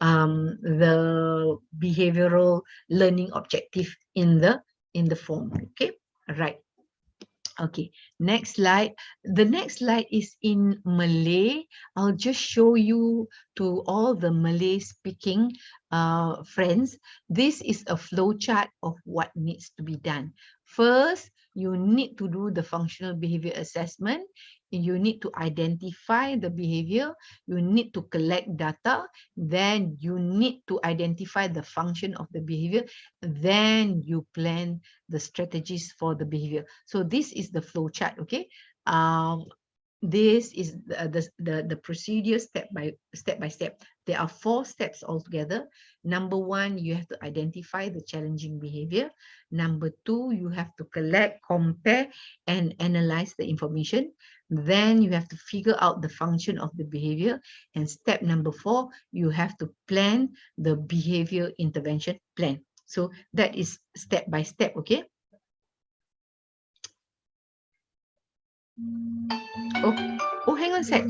the behavioral learning objective in the form. Okay, right. Okay, next slide. The next slide is in Malay. I'll just show you to all the Malay speaking friends. This is a flow chart of what needs to be done. First, you need to do the functional behavior assessment. You need to identify the behavior. You need to collect data. Then you need to identify the function of the behavior. Then you plan the strategies for the behavior. So this is the flow chart. Okay. This is the procedure step by step. There are 4 steps altogether. Number 1, you have to identify the challenging behavior. Number 2, you have to collect, compare, and analyze the information. Then you have to figure out the function of the behavior. And step number 4, you have to plan the behavior intervention plan. So that is step by step. Okay. Oh, hang on a sec.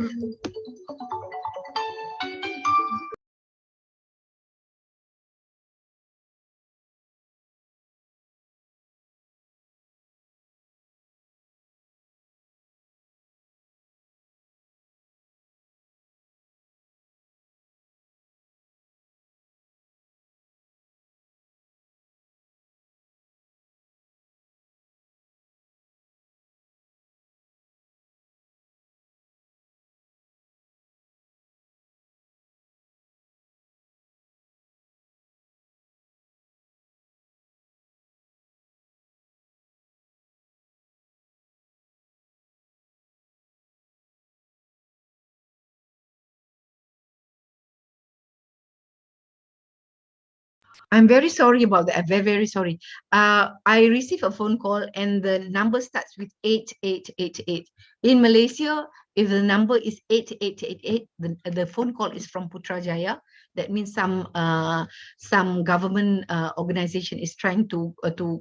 I'm very sorry about that. I'm very, very sorry. I received a phone call and the number starts with 8888. In Malaysia, if the number is 8888, the phone call is from Putrajaya. That means some government organization is trying to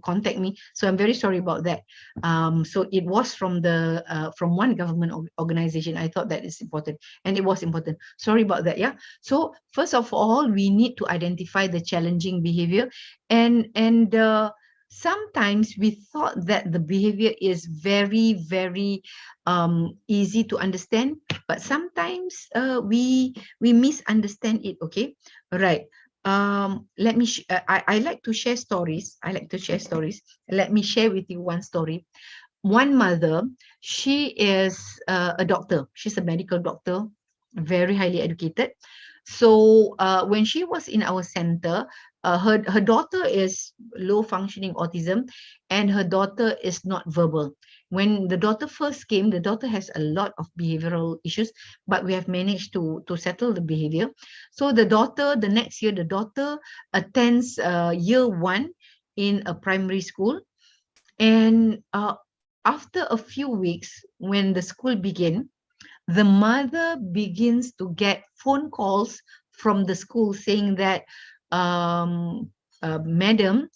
contact me. So I'm very sorry about that. So it was from one government organization. I thought that is important, and it was important. Sorry about that. Yeah. So first of all, we need to identify the challenging behavior, and sometimes we thought that the behavior is very, very easy to understand, but sometimes we misunderstand it. Okay, right. Let me I like to share stories. Let me share with you one story. One mother, she is a doctor. She's a medical doctor, very highly educated. So when she was in our center, her daughter is low functioning autism, and her daughter is not verbal. When the daughter first came, the daughter has a lot of behavioral issues, but we have managed to settle the behavior. So the next year, the daughter attends year 1 in a primary school. And after a few weeks, when the school began, the mother begins to get phone calls from the school saying that, madam,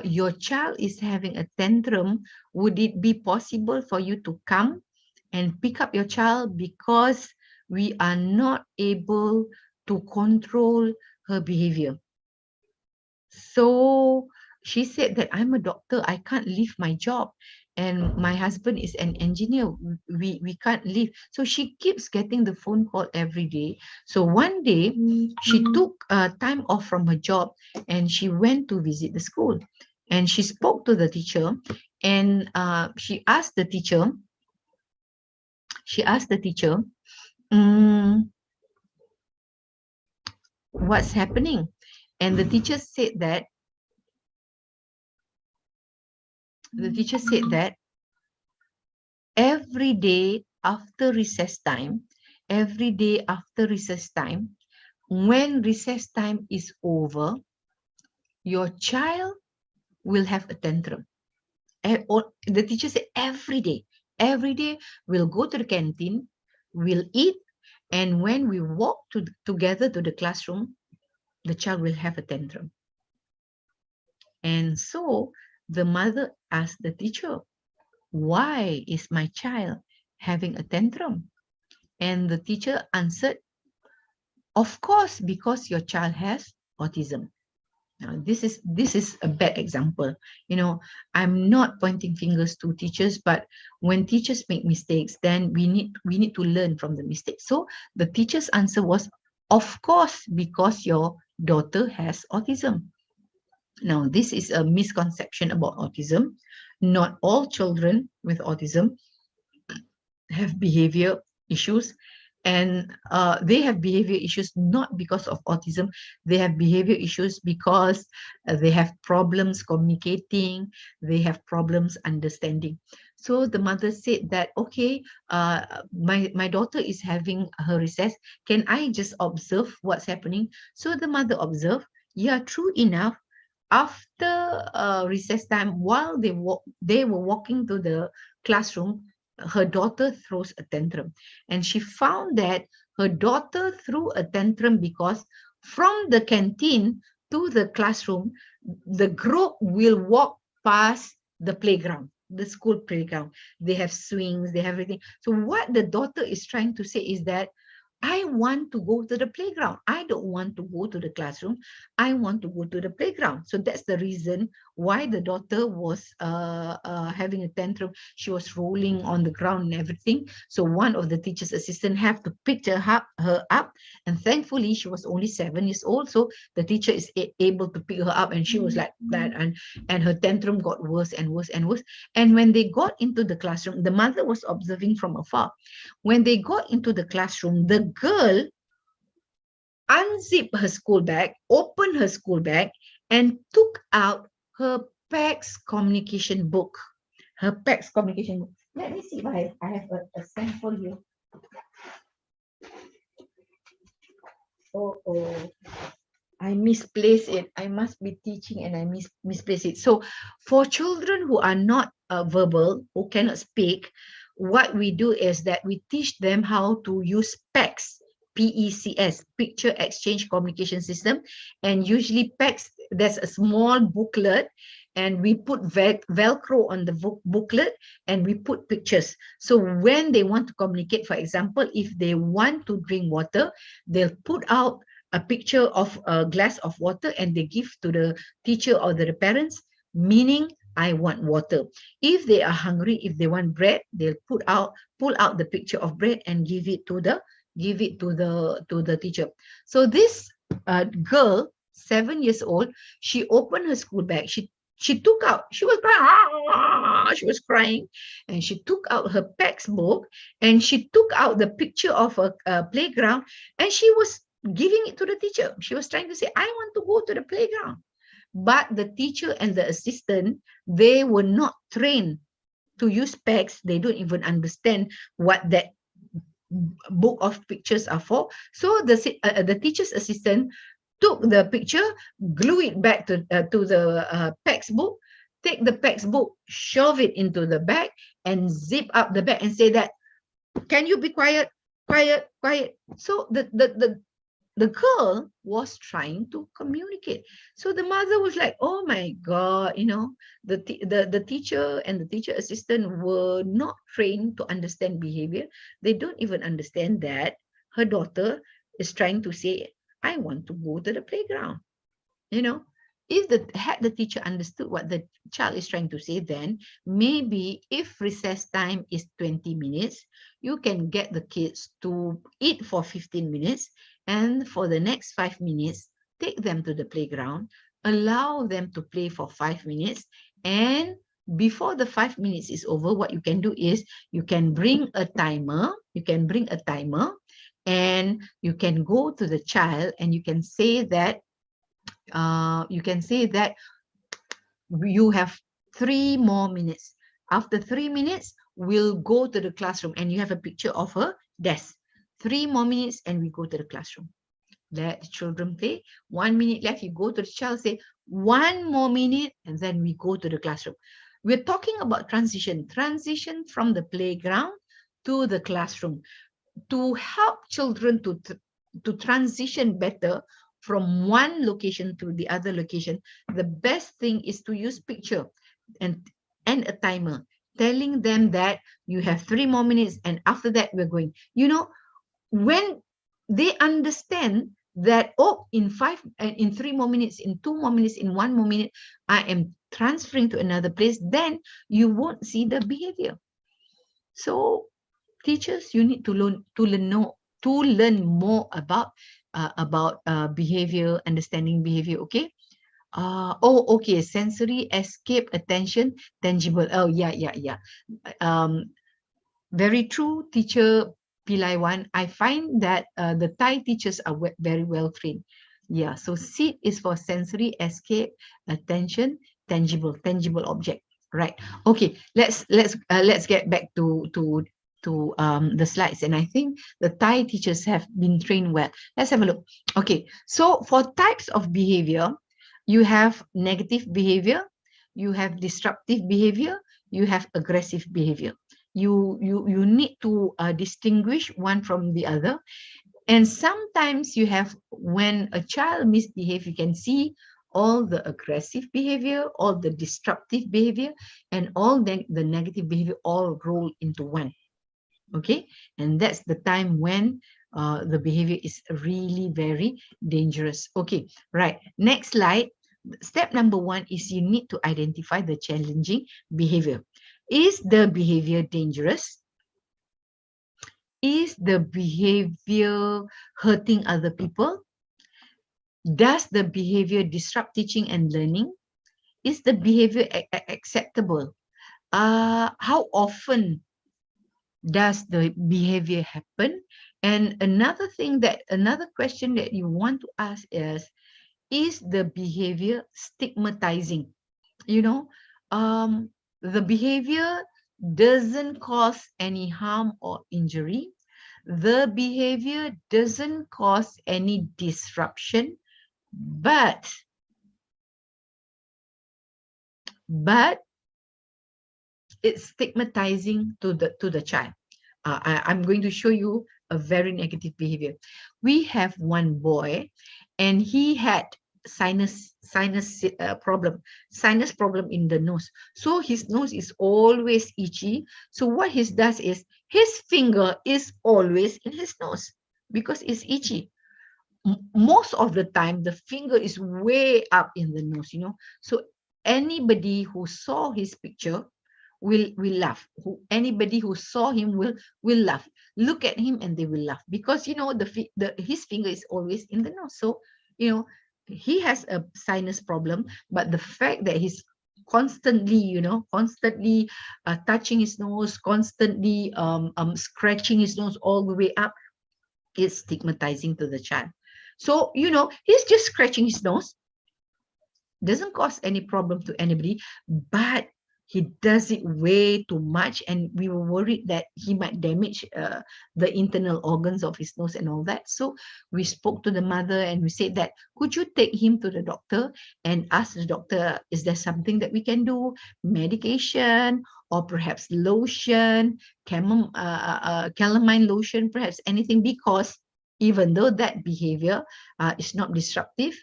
your child is having a tantrum. Would it be possible for you to come and pick up your child, because we are not able to control her behavior? So she said that, I'm a doctor, I can't leave my job, and my husband is an engineer, we can't leave. So she keeps getting the phone call every day. So one day she took time off from her job, and she went to visit the school, and she spoke to the teacher, and she asked the teacher, what's happening? And the teacher said that, every day after recess time, when recess time is over, your child will have a tantrum. The teacher said every day we'll go to the canteen, we'll eat, and when we walk together to the classroom, the child will have a tantrum. And so the mother asked the teacher, why is my child having a tantrum? And the teacher answered, of course, because your child has autism. Now, this is a bad example. You know, I'm not pointing fingers to teachers, but when teachers make mistakes, then we need to learn from the mistakes. So the teacher's answer was, of course, because your daughter has autism. Now, this is a misconception about autism. Not all children with autism have behavior issues, and they have behavior issues not because of autism. They have behavior issues because they have problems communicating, they have problems understanding. So the mother said that, okay, my daughter is having her recess, can I just observe what's happening? So the mother observed, yeah, true enough, after recess time, while they were walking to the classroom, her daughter throws a tantrum, and she found that her daughter threw a tantrum because from the canteen to the classroom, the group will walk past the playground, the school playground. They have swings, they have everything. So what the daughter is trying to say is that I want to go to the playground. I don't want to go to the classroom. I want to go to the playground. So that's the reason why the daughter was having a tantrum. She was rolling on the ground and everything. So one of the teacher's assistant have to pick her up. And thankfully, she was only 7 years old. So the teacher is able to pick her up, and she was like that. And her tantrum got worse and worse and worse. And when they got into the classroom, the mother was observing from afar. When they got into the classroom, the girl unzipped her school bag, opened her school bag, and took out her PACS communication book. Her PACS communication book. Let me see if I have a sample here. Oh, I misplaced it. I must be teaching and I misplaced it. So for children who are not verbal, who cannot speak, what we do is that we teach them how to use PECS, P-E-C-S, Picture Exchange Communication System. And usually PECS, there's a small booklet, and we put Velcro on the booklet, and we put pictures. So when they want to communicate, for example, if they want to drink water, they'll put out a picture of a glass of water and they give to the teacher or the parents, meaning I want water. If they are hungry, if they want bread, they'll pull out the picture of bread and give it to the teacher. So this girl, 7 years old, she opened her school bag. She took out, she was crying, and she took out her PACS book, and she took out the picture of a playground, and she was giving it to the teacher. She was trying to say, I want to go to the playground. But the teacher and the assistant, they were not trained to use PACS. They don't even understand what that book of pictures are for. So the teacher's assistant took the picture, glue it back to the PACS book, take the PACS book, shove it into the bag, and zip up the bag and say that, can you be quiet, quiet, quiet? So the girl was trying to communicate. So the mother was like, oh my God, you know, the teacher and the teacher assistant were not trained to understand behavior. They don't even understand that her daughter is trying to say, I want to go to the playground. You know, if had the teacher understood what the child is trying to say, then maybe if recess time is 20 minutes, you can get the kids to eat for 15 minutes, and for the next 5 minutes, take them to the playground, allow them to play for 5 minutes, and before the 5 minutes is over, what you can do is you can bring a timer. And you can go to the child and you can say that you have 3 more minutes. After 3 minutes, we'll go to the classroom, and you have a picture of a desk. 3 more minutes and we go to the classroom. Let the children play. 1 minute left, you go to the child, say 1 more minute, and then we go to the classroom. We're talking about transition from the playground to the classroom. To help children to transition better from one location to the other location, the best thing is to use picture and a timer. telling them that you have 3 more minutes and after that we're going. You know, when they understand that, oh, in 3 more minutes, in 2 more minutes, in 1 more minute, I am transferring to another place, then you won't see the behavior. So teachers, you need to learn more about behavior, understanding behavior. Okay. Okay. Sensory, escape, attention, tangible. Oh, yeah. Very true, teacher Pilaiwan. I find that the Thai teachers are very well trained. Yeah. So SEAT is for sensory, escape, attention, tangible object. Right. Okay. Let's get back to the slides, and I think the Thai teachers have been trained well. Let's have a look. Okay. So for types of behavior, you have negative behavior, you have disruptive behavior, you have aggressive behavior. You need to distinguish one from the other. And sometimes you have, when a child misbehaves, you can see all the aggressive behavior, all the disruptive behavior, and all the negative behavior all roll into one. Okay, and that's the time when the behavior is really very dangerous. Okay, right. Next slide. Step number 1 is you need to identify the challenging behavior. Is the behavior dangerous? Is the behavior hurting other people? Does the behavior disrupt teaching and learning? Is the behavior acceptable? How often does the behavior happen? And another question that you want to ask is the behavior stigmatizing? You know, the behavior doesn't cause any harm or injury. The behavior doesn't cause any disruption, but it's stigmatizing to the child. I'm going to show you a very negative behavior. We have one boy, and he had sinus problem in the nose. So his nose is always itchy. So what he does is his finger is always in his nose because it's itchy. Most of the time, the finger is way up in the nose, you know. So anybody who saw his picture will laugh. Anybody who saw him will laugh. Look at him and they will laugh because, you know, his finger is always in the nose. So, you know, he has a sinus problem, but the fact that he's constantly touching his nose, constantly scratching his nose all the way up, is stigmatizing to the child. So, you know, he's just scratching his nose, doesn't cause any problem to anybody, but he does it way too much, and we were worried that he might damage the internal organs of his nose and all that. So we spoke to the mother and we said that, could you take him to the doctor and ask the doctor, is there something that we can do, medication, or perhaps lotion, calamine lotion, perhaps anything, because even though that behavior is not disruptive,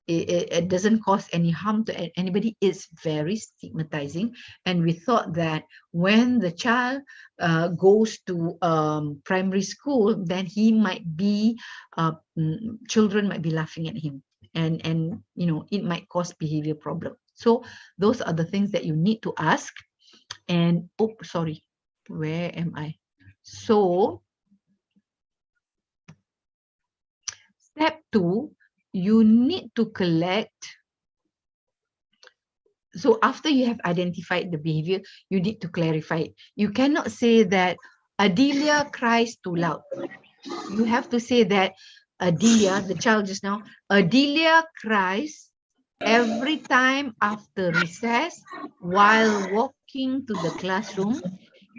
it doesn't cause any harm to anybody, it's very stigmatizing. And we thought that when the child goes to primary school, then he might be, children might be laughing at him, and you know, it might cause behavior problem. So those are the things that you need to ask. And oh, sorry, where am I? So step 2, you need to collect. So after you have identified the behavior, you need to clarify it. You cannot say that Adelia cries too loud. You have to say that Adelia, the child just now, Adelia cries every time after recess while walking to the classroom,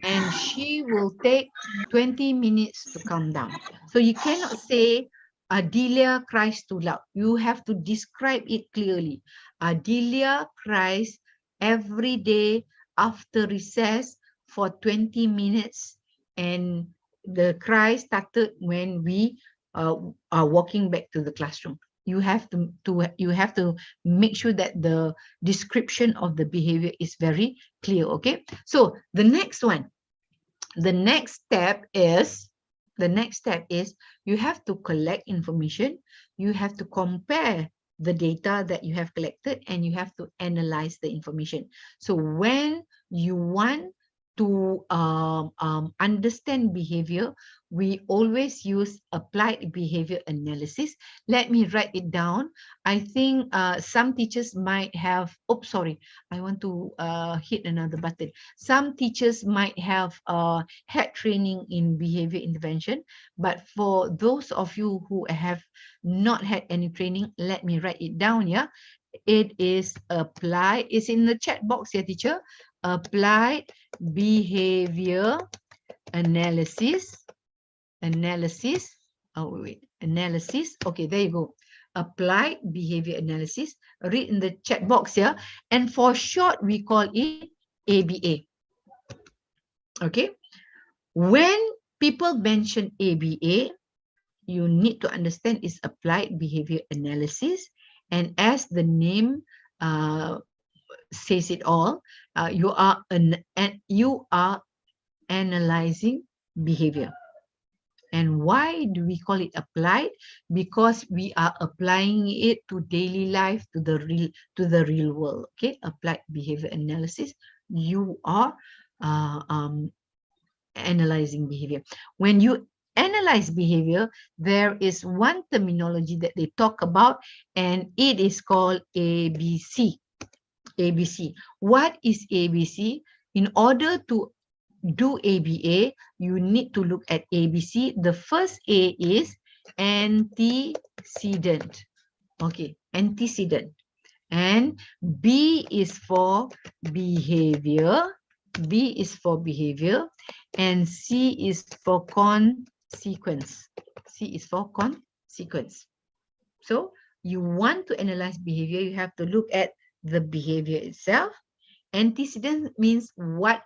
and she will take 20 minutes to calm down. So you cannot say Adelia cries too loud. You have to describe it clearly. Adelia cries every day after recess for 20 minutes, and the cry started when we are walking back to the classroom. you have to make sure that the description of the behavior is very clear. Okay, so the next step is you have to collect information, you have to compare the data that you have collected, and you have to analyze the information. So when you want to understand behavior, we always use applied behavior analysis. Let me write it down. I think some teachers might have, oops, sorry, I want to hit another button. Some teachers might have had training in behavior intervention, but for those of you who have not had any training, let me write it down. Yeah, it is applied. It's in the chat box here, teacher. Applied behavior analysis. Oh, wait, analysis. Okay, there you go. Applied behavior analysis. Read in the chat box here. And for short, we call it ABA. Okay. When people mention ABA, you need to understand it's applied behavior analysis. And as the name says it all, you are analyzing behavior. And why do we call it applied? Because we are applying it to daily life, to the real world. Okay, applied behavior analysis. You are analyzing behavior. When you analyze behavior, there is one terminology that they talk about, and it is called ABC. ABC. What is ABC? In order to do ABA, you need to look at ABC. The first A is antecedent. Okay, antecedent. And B is for behavior. B is for behavior. And C is for consequence. C is for consequence. So you want to analyze behavior, you have to look at the behavior itself. Antecedent means what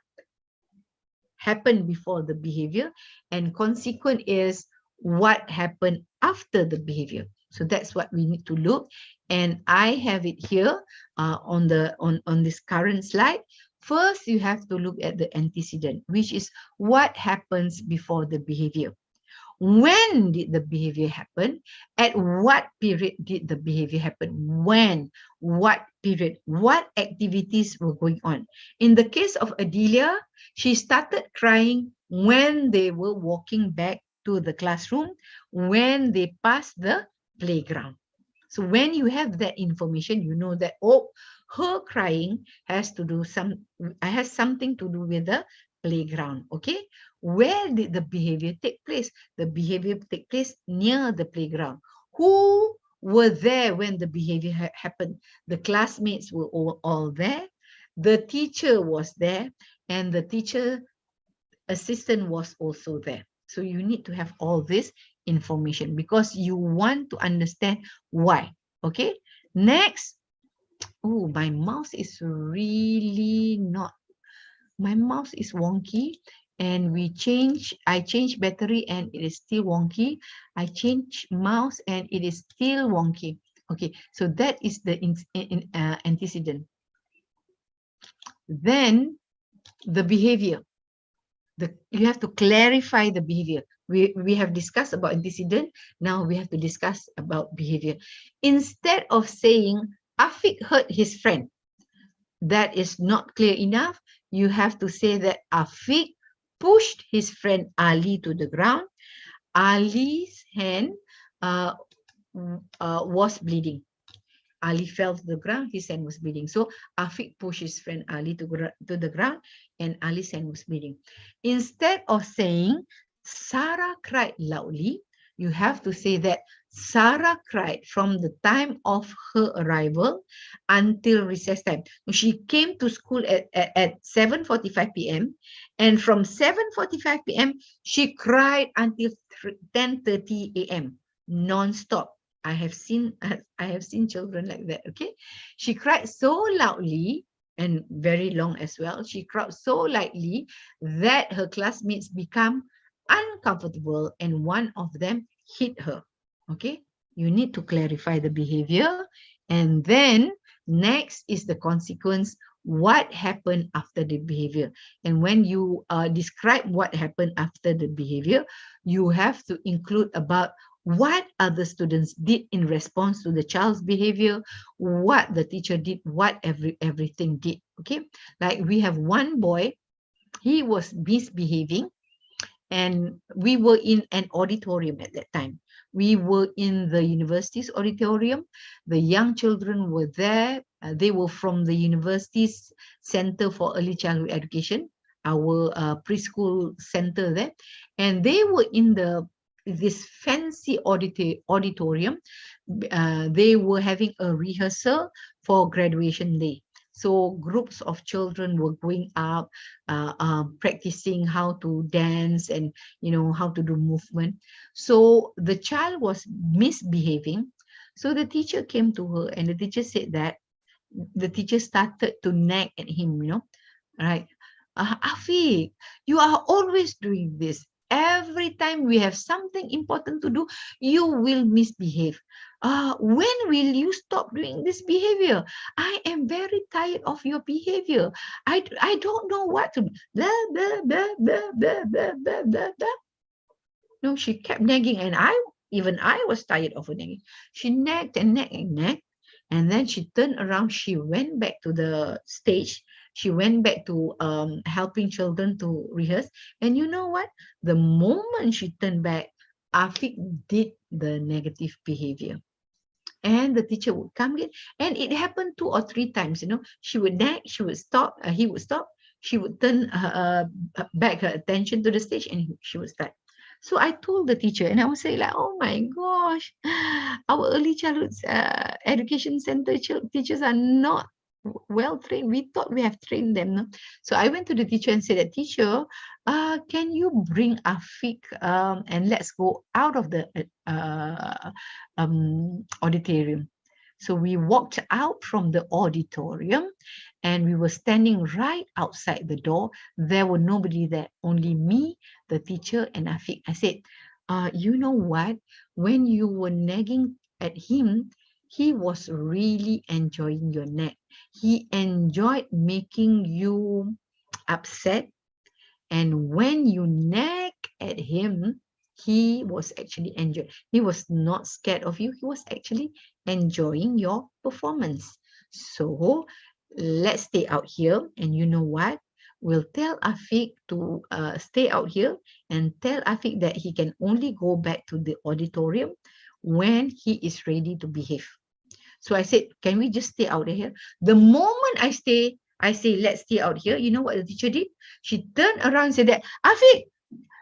happened before the behavior, and consequent is what happened after the behavior. So that's what we need to look. And I have it here on this current slide. First, you have to look at the antecedent, which is what happens before the behavior. When did the behavior happen? At what period did the behavior happen? When? What period? What activities were going on? In the case of Adelia, she started crying when they were walking back to the classroom, when they passed the playground. So when you have that information, you know that, oh, her crying has something to do with the playground. Okay, where did the behavior take place? The behavior take place near the playground. Who were there when the behavior happened? The classmates were all there. The teacher was there, and the teacher assistant was also there. So you need to have all this information because you want to understand why. Okay, next. Oh, my mouse is really not. My mouse is wonky, and I changed battery and it is still wonky. I changed mouse and it is still wonky. Okay, so that is the antecedent. Then the behavior. You have to clarify the behavior. We have discussed about antecedent. Now we have to discuss about behavior. Instead of saying Afiq hurt his friend, that is not clear enough. You have to say that Afiq pushed his friend Ali to the ground. Ali's hand was bleeding. Ali fell to the ground, his hand was bleeding. So Afiq pushed his friend Ali to the ground, and Ali's hand was bleeding. Instead of saying Sarah cried loudly, you have to say that Sarah cried from the time of her arrival until recess time. She came to school at 7:45 p.m. and from 7:45 p.m. she cried until 10:30 a.m. non-stop. I have seen children like that. Okay, she cried so loudly and very long as well. She cried so loudly that her classmates become uncomfortable and one of them hit her. Okay, You need to clarify the behavior. And then next is the consequence. What happened after the behavior? And when you describe what happened after the behavior, you have to include about what other students did in response to the child's behavior, what the teacher did, what everything did. Okay, like we have one boy, he was misbehaving, and we were in an auditorium at that time. We were in the university's auditorium. The young children were there. They were from the university's Center for Early Childhood Education, our preschool center there. And they were in this fancy auditorium. They were having a rehearsal for graduation day. So groups of children were going up, practicing how to dance and, you know, how to do movement. So the child was misbehaving. So the teacher came to her, and the teacher said that the teacher started to nag at him, you know, right? Afiq, you are always doing this. Every time we have something important to do, you will misbehave. When will you stop doing this behavior? I am very tired of your behavior. I don't know what to do. Blah, blah, blah, blah, blah, blah, blah, blah, blah. No, she kept nagging, and I was tired of her nagging. She nagged and nagged and nagged. And then she turned around. She went back to the stage. She went back to helping children to rehearse. And you know what? The moment she turned back, Afiq did the negative behavior. And the teacher would come in. And it happened 2 or 3 times, you know. She would nag, she would stop, he would stop. She would turn back her attention to the stage, and she would start. So I told the teacher, and I was saying like, oh my gosh, our early childhood education center teachers are not well trained. We thought we have trained them. No? So I went to the teacher and said, teacher, can you bring Afiq and let's go out of the auditorium. So we walked out from the auditorium, and we were standing right outside the door. There were nobody there, only me, the teacher, and Afiq. I said, you know what? When you were nagging at him, he was really enjoying your nag. He enjoyed making you upset. And when you nag at him, he was actually enjoying. He was not scared of you. He was actually enjoying your performance. So let's stay out here. And you know what? We'll tell Afiq to stay out here, and tell Afiq that he can only go back to the auditorium when he is ready to behave. So I said, can we just stay out here? The moment I say, let's stay out here. You know what the teacher did? She turned around and said that, Afiq,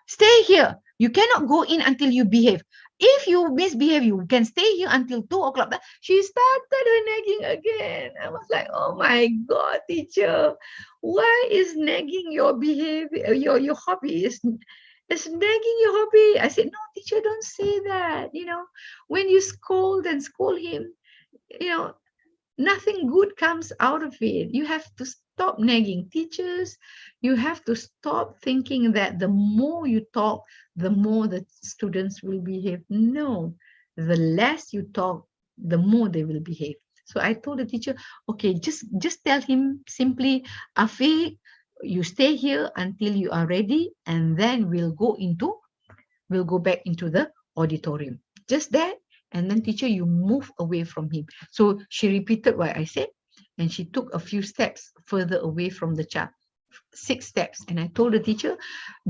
stay here. You cannot go in until you behave. If you misbehave, you can stay here until 2 o'clock. She started her nagging again. I was like, oh my God, teacher, why is nagging your behavior, your hobby? Is nagging your hobby? I said, no, teacher, don't say that. You know, when you scold him, you know, nothing good comes out of it. You have to stop nagging. Teachers, you have to stop thinking that the more you talk, the more the students will behave. No, the less you talk, the more they will behave. So I told the teacher, okay, just tell him simply, Afiq, you stay here until you are ready, and then we'll go back into the auditorium. Just that. And then, teacher, you move away from him. So she repeated what I said, and she took a few steps further away from the child, 6 steps. And I told the teacher,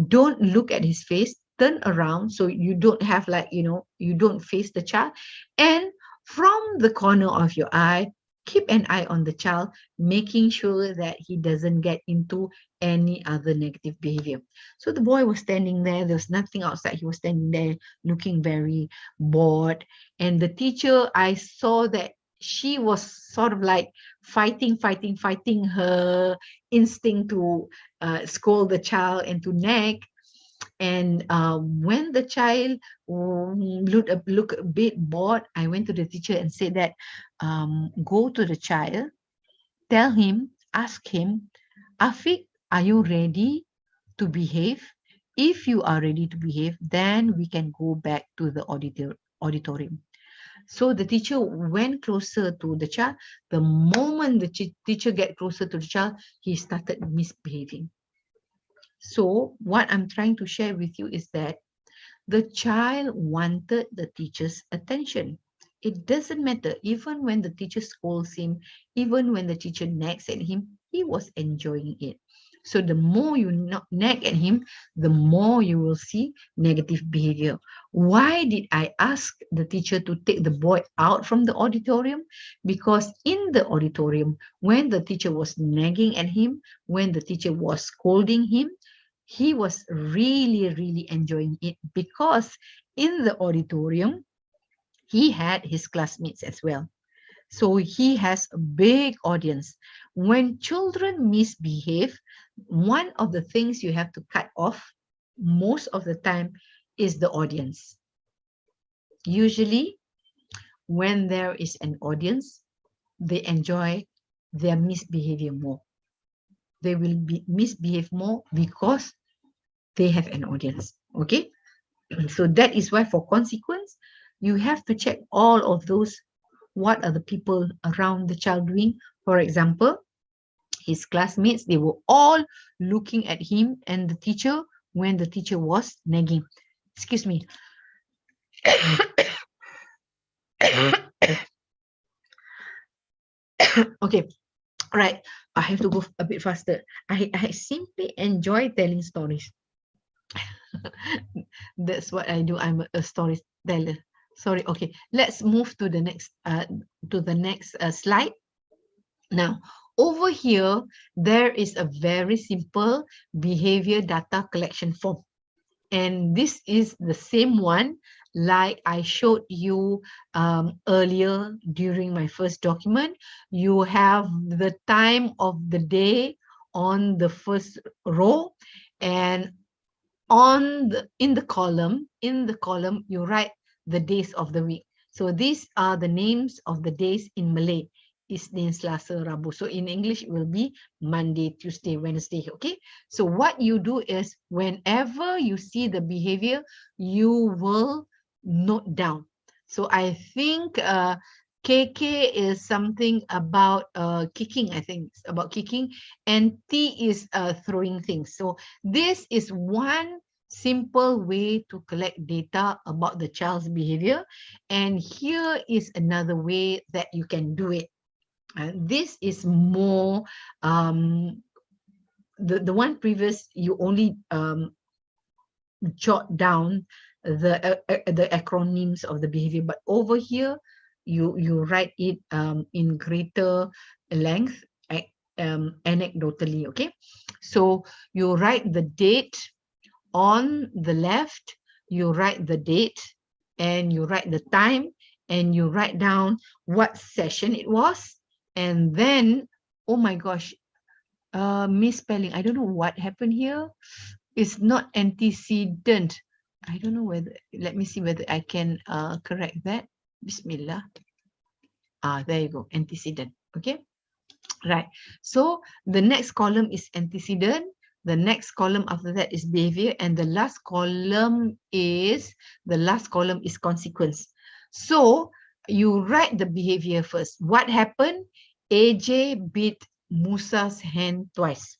don't look at his face, turn around so you don't have you don't face the child. And from the corner of your eye, keep an eye on the child, making sure that he doesn't get into any other negative behavior. So the boy was standing there. There was nothing outside. He was standing there looking very bored. And the teacher, I saw that she was sort of like fighting her instinct to scold the child and to nag. And when the child looked a bit bored, I went to the teacher and said that, go to the child, tell him, ask him, Afiq, are you ready to behave? If you are ready to behave, then we can go back to the auditorium. So the teacher went closer to the child. The moment the teacher get closer to the child, he started misbehaving. So what I'm trying to share with you is that the child wanted the teacher's attention. It doesn't matter, even when the teacher scolds him, even when the teacher nags at him, he was enjoying it. So the more you nag at him, the more you will see negative behavior. Why did I ask the teacher to take the boy out from the auditorium? Because in the auditorium, when the teacher was nagging at him, when the teacher was scolding him, he was really, really enjoying it, because in the auditorium, he had his classmates as well. So he has a big audience. When children misbehave, one of the things you have to cut off most of the time is the audience. Usually, when there is an audience, they enjoy their misbehavior more. They will misbehave more because they have an audience. Okay, so that is why for consequence, you have to check all of those. What are the people around the child doing? For example, his classmates, they were all looking at him and the teacher when the teacher was nagging. Excuse me. Okay, right. I have to go a bit faster. I simply enjoy telling stories. That's what I do. I'm a storyteller. Sorry. Okay, let's move to the next slide. Now, over here, there is a very simple behavior data collection form. And this is the same one like I showed you earlier during my first document. You have the time of the day on the first row, and in the column you write the days of the week. So these are the names of the days in Malay: Isnin, Selasa, Rabu. So in English it will be Monday, Tuesday, Wednesday. Okay, so what you do is whenever you see the behavior, you will note down. So I think KK is something about kicking. I think it's about kicking, and T is throwing things. So this is one simple way to collect data about the child's behavior, and here is another way that you can do it. This is more the one previous, you only jot down the acronyms of the behavior, but over here you write it in greater length, anecdotally. Okay, so you write the date on the left, you write the date and you write the time, and you write down what session it was. And then, oh my gosh, misspelling. I don't know what happened here. It's not antecedent. I don't know whether, let me see whether I can correct that. Bismillah. There you go, antecedent. Okay, right. So the next column is antecedent. The next column after that is behavior, and the last column is consequence. So you write the behavior first. What happened? AJ beat Musa's hand twice.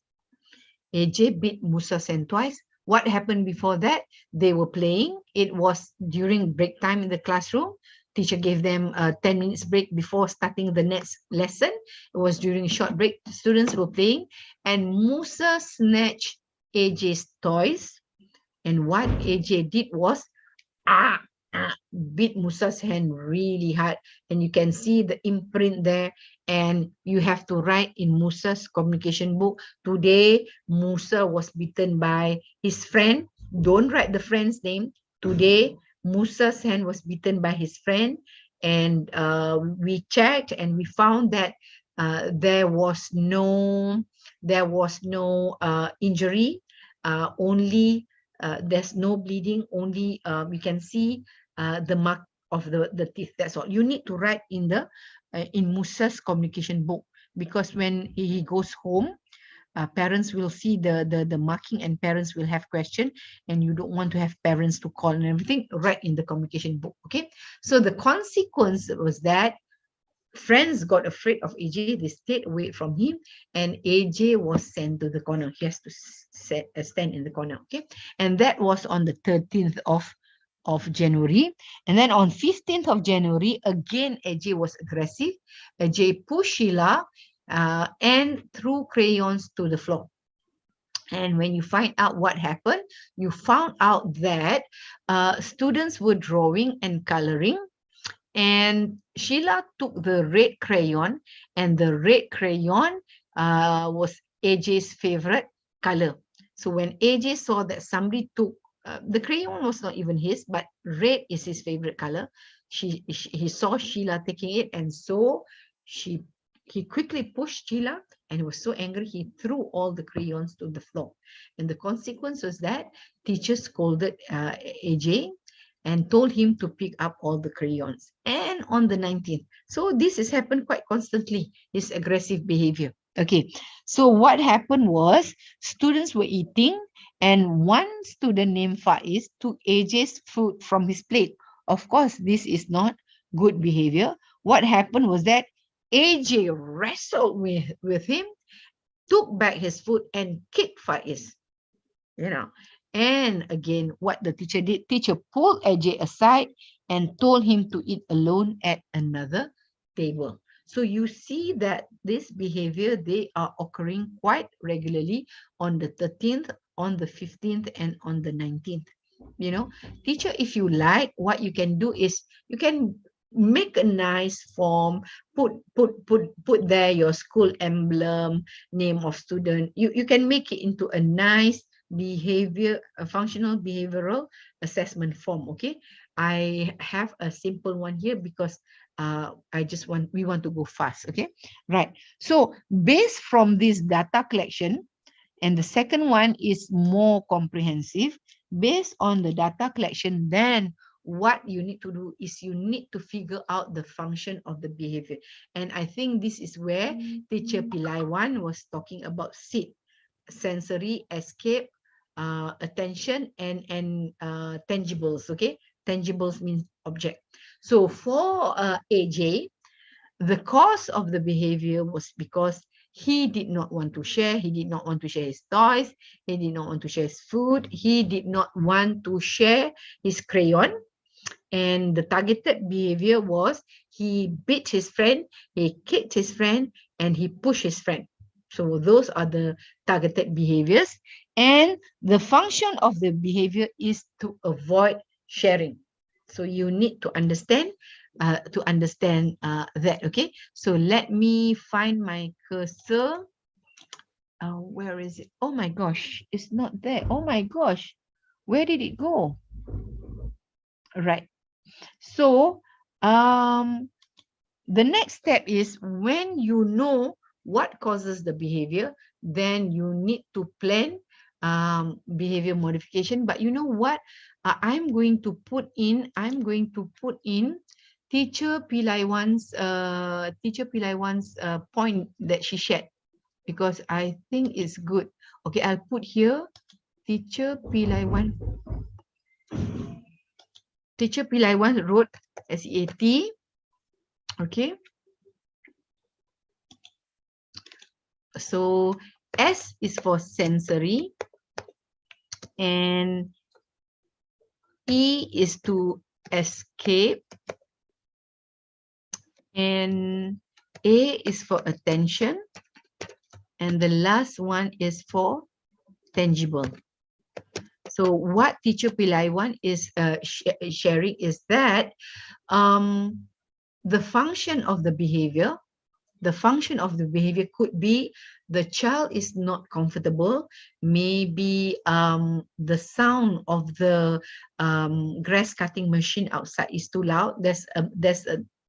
AJ beat Musa's hand twice. What happened before that? They were playing. It was during break time in the classroom. Teacher gave them a 10 minutes break before starting the next lesson. It was during a short break. Students were playing, and Musa snatched AJ's toys. And what AJ did was beat Musa's hand really hard. And you can see the imprint there. And you have to write in Musa's communication book, today Musa was beaten by his friend. Don't write the friend's name. Today Musa's hand was beaten by his friend, and we checked and we found that there was no injury, only there's no bleeding, only we can see the mark of the teeth. That's all you need to write in Musa's communication book, because when he goes home, parents will see the marking and parents will have question, and you don't want to have parents to call and everything, write in the communication book. Okay, so the consequence was that friends got afraid of AJ. They stayed away from him, and AJ was sent to the corner. He has to stand in the corner. Okay, and that was on the 13th of January. And then on 15th of January, again AJ was aggressive. AJ pushed Sheila and threw crayons to the floor. And when you find out what happened, you found out that students were drawing and coloring, and Sheila took the red crayon, and the red crayon was AJ's favorite color. So when AJ saw that somebody took the crayon was not even his, but red is his favorite color, he saw Sheila taking it, and so he quickly pushed Sheila, and he was so angry he threw all the crayons to the floor. And the consequence was that teacher scolded AJ and told him to pick up all the crayons. And on the 19th, so this has happened quite constantly, his aggressive behavior. Okay, so what happened was students were eating, and one student named Faiz took AJ's food from his plate. Of course, this is not good behavior. What happened was that AJ wrestled with him, took back his food, and kicked Faiz. You know, and again, what the teacher did, teacher pulled AJ aside and told him to eat alone at another table. So you see that this behavior, they are occurring quite regularly on the 13th, on the 15th, and on the 19th. You know, teacher, if you like, what you can do is you can make a nice form, put there your school emblem, name of student. You can make it into a nice a functional behavioral assessment form. Okay, I have a simple one here because we want to go fast. Okay, right. So based from this data collection, and the second one is more comprehensive. Based on the data collection, then what you need to do is you need to figure out the function of the behavior. And I think this is where teacher Pilaiwan was talking about SEED, sensory, escape, attention, and tangibles. Okay, tangibles means object. So for AJ, the cause of the behavior was because he did not want to share. He did not want to share his toys. He did not want to share his food. He did not want to share his crayon. And the targeted behavior was he beat his friend, he kicked his friend, and he pushed his friend. So those are the targeted behaviors. And the function of the behavior is to avoid sharing. So you need to understand that. Okay, so let me find my cursor. Where is it? Oh my gosh, it's not there. Oh my gosh, where did it go? Right. So the next step is when you know what causes the behavior, then you need to plan behavior modification. But you know what? I'm going to put in teacher Pilaiwan's point that she shared, because I think it's good. Okay, I'll put here teacher Pilaiwan. Teacher Pilaiwan wrote SEAT. Okay. So S is for sensory, and E is to escape, and A is for attention, and the last one is for tangible. So what teacher Pilaiwan is sharing is that the function of the behavior could be the child is not comfortable. Maybe the sound of the grass cutting machine outside is too loud.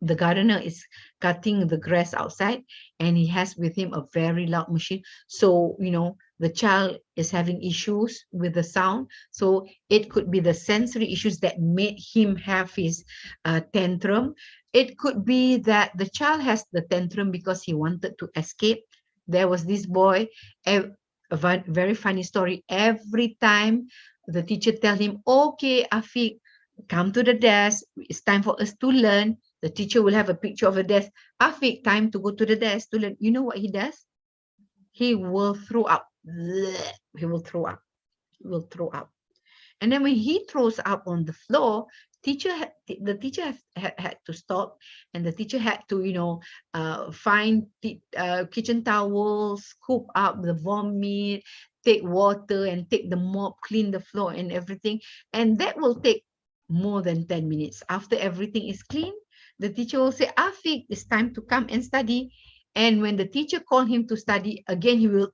The gardener is cutting the grass outside, and he has with him a very loud machine. So, you know, the child is having issues with the sound. So it could be the sensory issues that made him have his tantrum. It could be that the child has the tantrum because he wanted to escape. There was this boy, very funny story. Every time the teacher tell him, okay, Afiq, come to the desk. It's time for us to learn. The teacher will have a picture of a desk. Afiq, time to go to the desk to learn. You know what he does? He will throw up. He will throw up. He will throw up. And then when he throws up on the floor, the teacher had to stop, and the teacher had to, find the kitchen towels, scoop up the vomit, take water and take the mop, clean the floor and everything. And that will take more than 10 minutes. After everything is clean, the teacher will say, Afiq, it's time to come and study. And when the teacher call him to study, again, he will,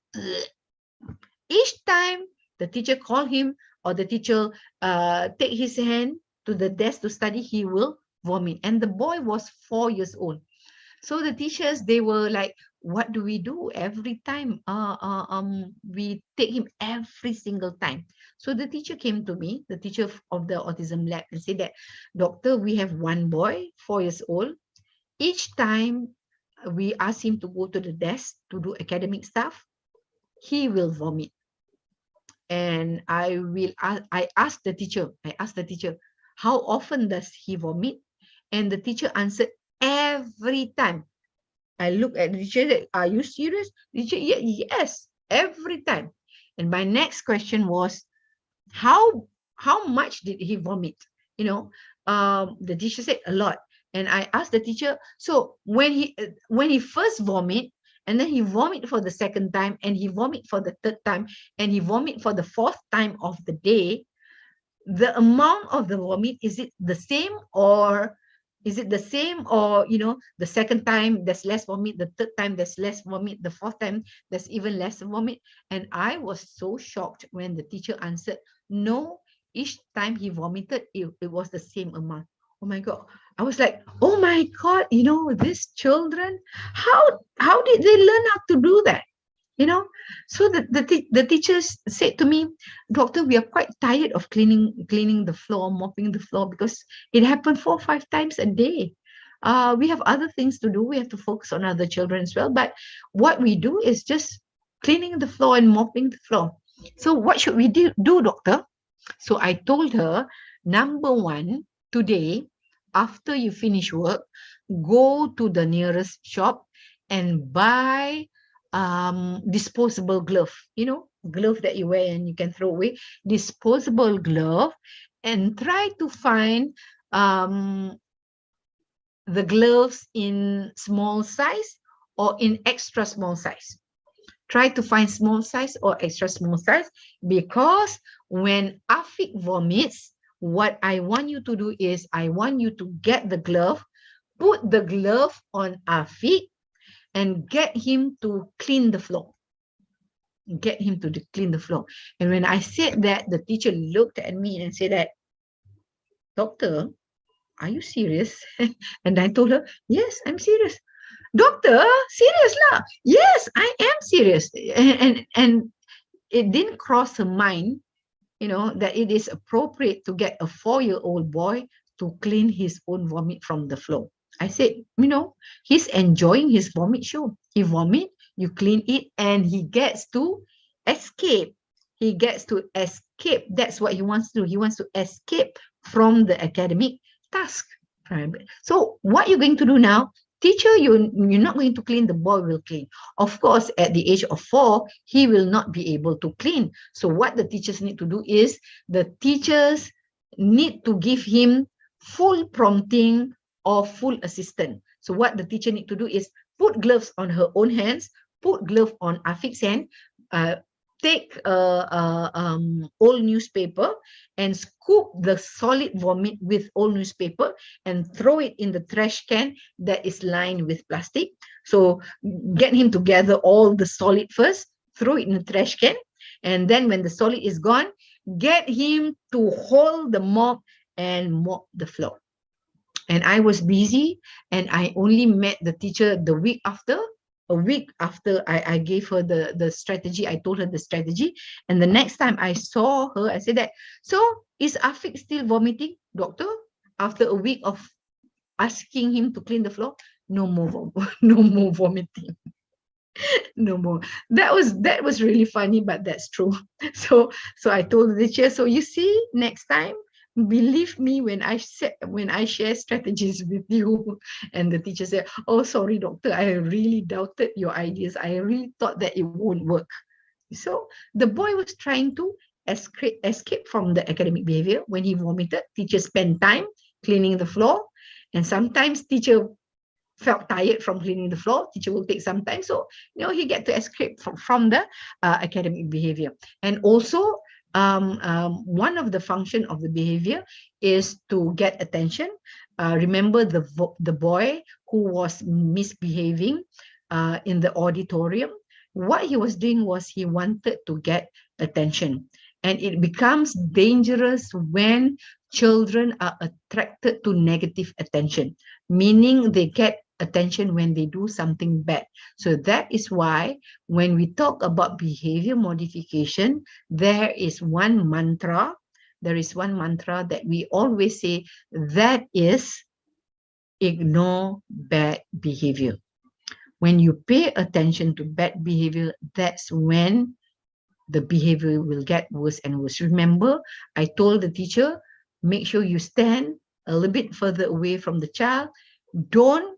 each time the teacher call him, or the teacher take his hand to the desk to study, he will vomit. And the boy was 4 years old. So the teachers, they were like, what do we do every time? We take him every single time. So the teacher came to me, the teacher of the autism lab, and said that, doctor, we have one boy, 4 years old. Each time we ask him to go to the desk to do academic stuff, he will vomit. And I asked the teacher, how often does he vomit? And the teacher answered, every time. I looked at the teacher and said, are you serious? The teacher, yes, every time. And my next question was, how much did he vomit? The teacher said a lot. And I asked the teacher, so when he first vomit, and then he vomit for the second time, and he vomit for the third time, and he vomit for the fourth time of the day, the amount of the vomit, is it the same, or the second time there's less vomit, the third time there's less vomit, the fourth time there's even less vomit? And I was so shocked when the teacher answered, no, each time he vomited, it was the same amount. Oh my God. I was like, oh my God, these children, how did they learn how to do that? So the teachers said to me, doctor, we are quite tired of cleaning the floor, mopping the floor, because it happened 4 or 5 times a day. We have other things to do. We have to focus on other children as well. But what we do is just cleaning the floor and mopping the floor. So what should we do, doctor? So I told her, number one, today, after you finish work, go to the nearest shop and buy disposable glove, glove that you wear and you can throw away, disposable glove, and try to find the gloves in small size or in extra small size. Try to find small size or extra small size, because when Afiq vomits, what I want you to do is, I want you to get the glove, put the glove on Afiq, and get him to clean the floor. Get him to clean the floor. And when I said that, the teacher looked at me and said that, doctor, are you serious? And I told her, yes, I'm serious. Doctor, serious lah? Yes, I am serious. And it didn't cross her mind, that it is appropriate to get a 4-year-old boy to clean his own vomit from the floor. I said, he's enjoying his vomit show. He vomit, you clean it, and he gets to escape. He gets to escape. That's what he wants to do. He wants to escape from the academic task. So what you're going to do now, teacher, you're not going to clean, the boy will clean. Of course, at the age of 4, he will not be able to clean. So what the teachers need to do is, the teachers need to give him full prompting or full assistance. So what the teacher need to do is put gloves on her own hands, put glove on Afiq's hand, take old newspaper and scoop the solid vomit with old newspaper and throw it in the trash can that is lined with plastic. So get him to gather all the solid first, throw it in the trash can, and then when the solid is gone, get him to hold the mop and mop the floor. And I was busy, and I only met the teacher the week after. A week after I gave her the strategy, I told her the strategy. And the next time I saw her, I said that, so is Afiq still vomiting, doctor? After a week of asking him to clean the floor, no more vomiting. No more. That was really funny, but that's true. So I told the teacher, so you see, next time, believe me when I share strategies with you. And the teacher said, oh, sorry, doctor, I really doubted your ideas. I really thought that it won't work. So the boy was trying to escape from the academic behavior. When he vomited, teacher spent time cleaning the floor, and sometimes teacher felt tired from cleaning the floor. Teacher will take some time, so he get to escape from the academic behavior. And also, one of the function of the behavior is to get attention. Remember the boy who was misbehaving in the auditorium. What he was doing was he wanted to get attention, and it becomes dangerous when children are attracted to negative attention, meaning they get attention when they do something bad. So that is why when we talk about behavior modification, there is one mantra that we always say, that is, ignore bad behavior. When you pay attention to bad behavior, that's when the behavior will get worse and worse. Remember, I told the teacher, make sure you stand a little bit further away from the child. Don't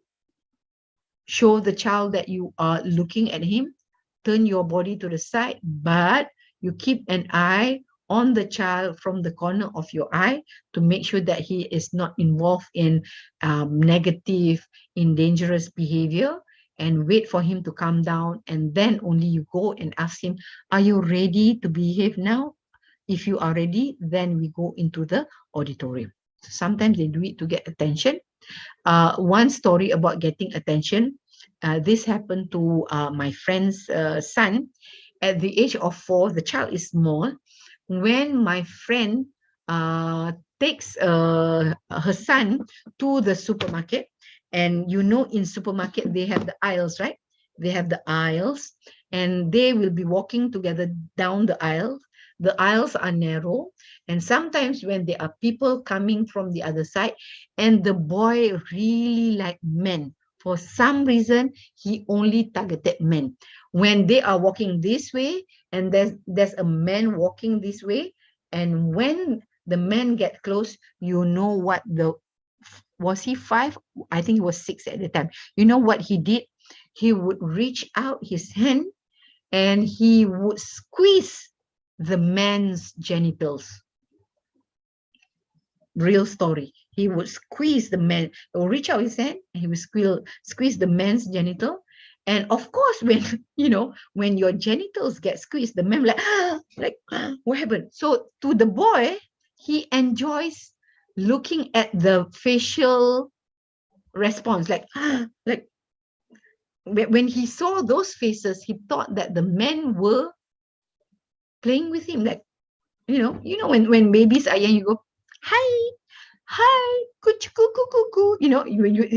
show the child that you are looking at him. Turn your body to the side, but you keep an eye on the child from the corner of your eye to make sure that he is not involved in negative, in dangerous behavior, and wait for him to calm down. And then only you go and ask him, are you ready to behave now? If you are ready, then we go into the auditorium. So sometimes they do it to get attention. One story about getting attention. This happened to my friend's son. At the age of 4, the child is small. When my friend takes her son to the supermarket, and in supermarket they have the aisles, right? They have the aisles, and they will be walking together down the aisle. The aisles are narrow, and sometimes when there are people coming from the other side, and the boy really like men, for some reason he only targeted men. When they are walking this way, and there's a man walking this way, and when the men get close, what was he 5? I think he was 6 at the time. You know what he did? He would reach out his hand and he would squeeze the man's genitals. Real story. He would squeeze the man, he would reach out his hand and he would squeeze the man's genital. And of course, when your genitals get squeezed, the man what happened? So to the boy, he enjoys looking at the facial response, like when he saw those faces, he thought that the men were playing with him, like when babies are young, you go, hi, kuchu, kuku.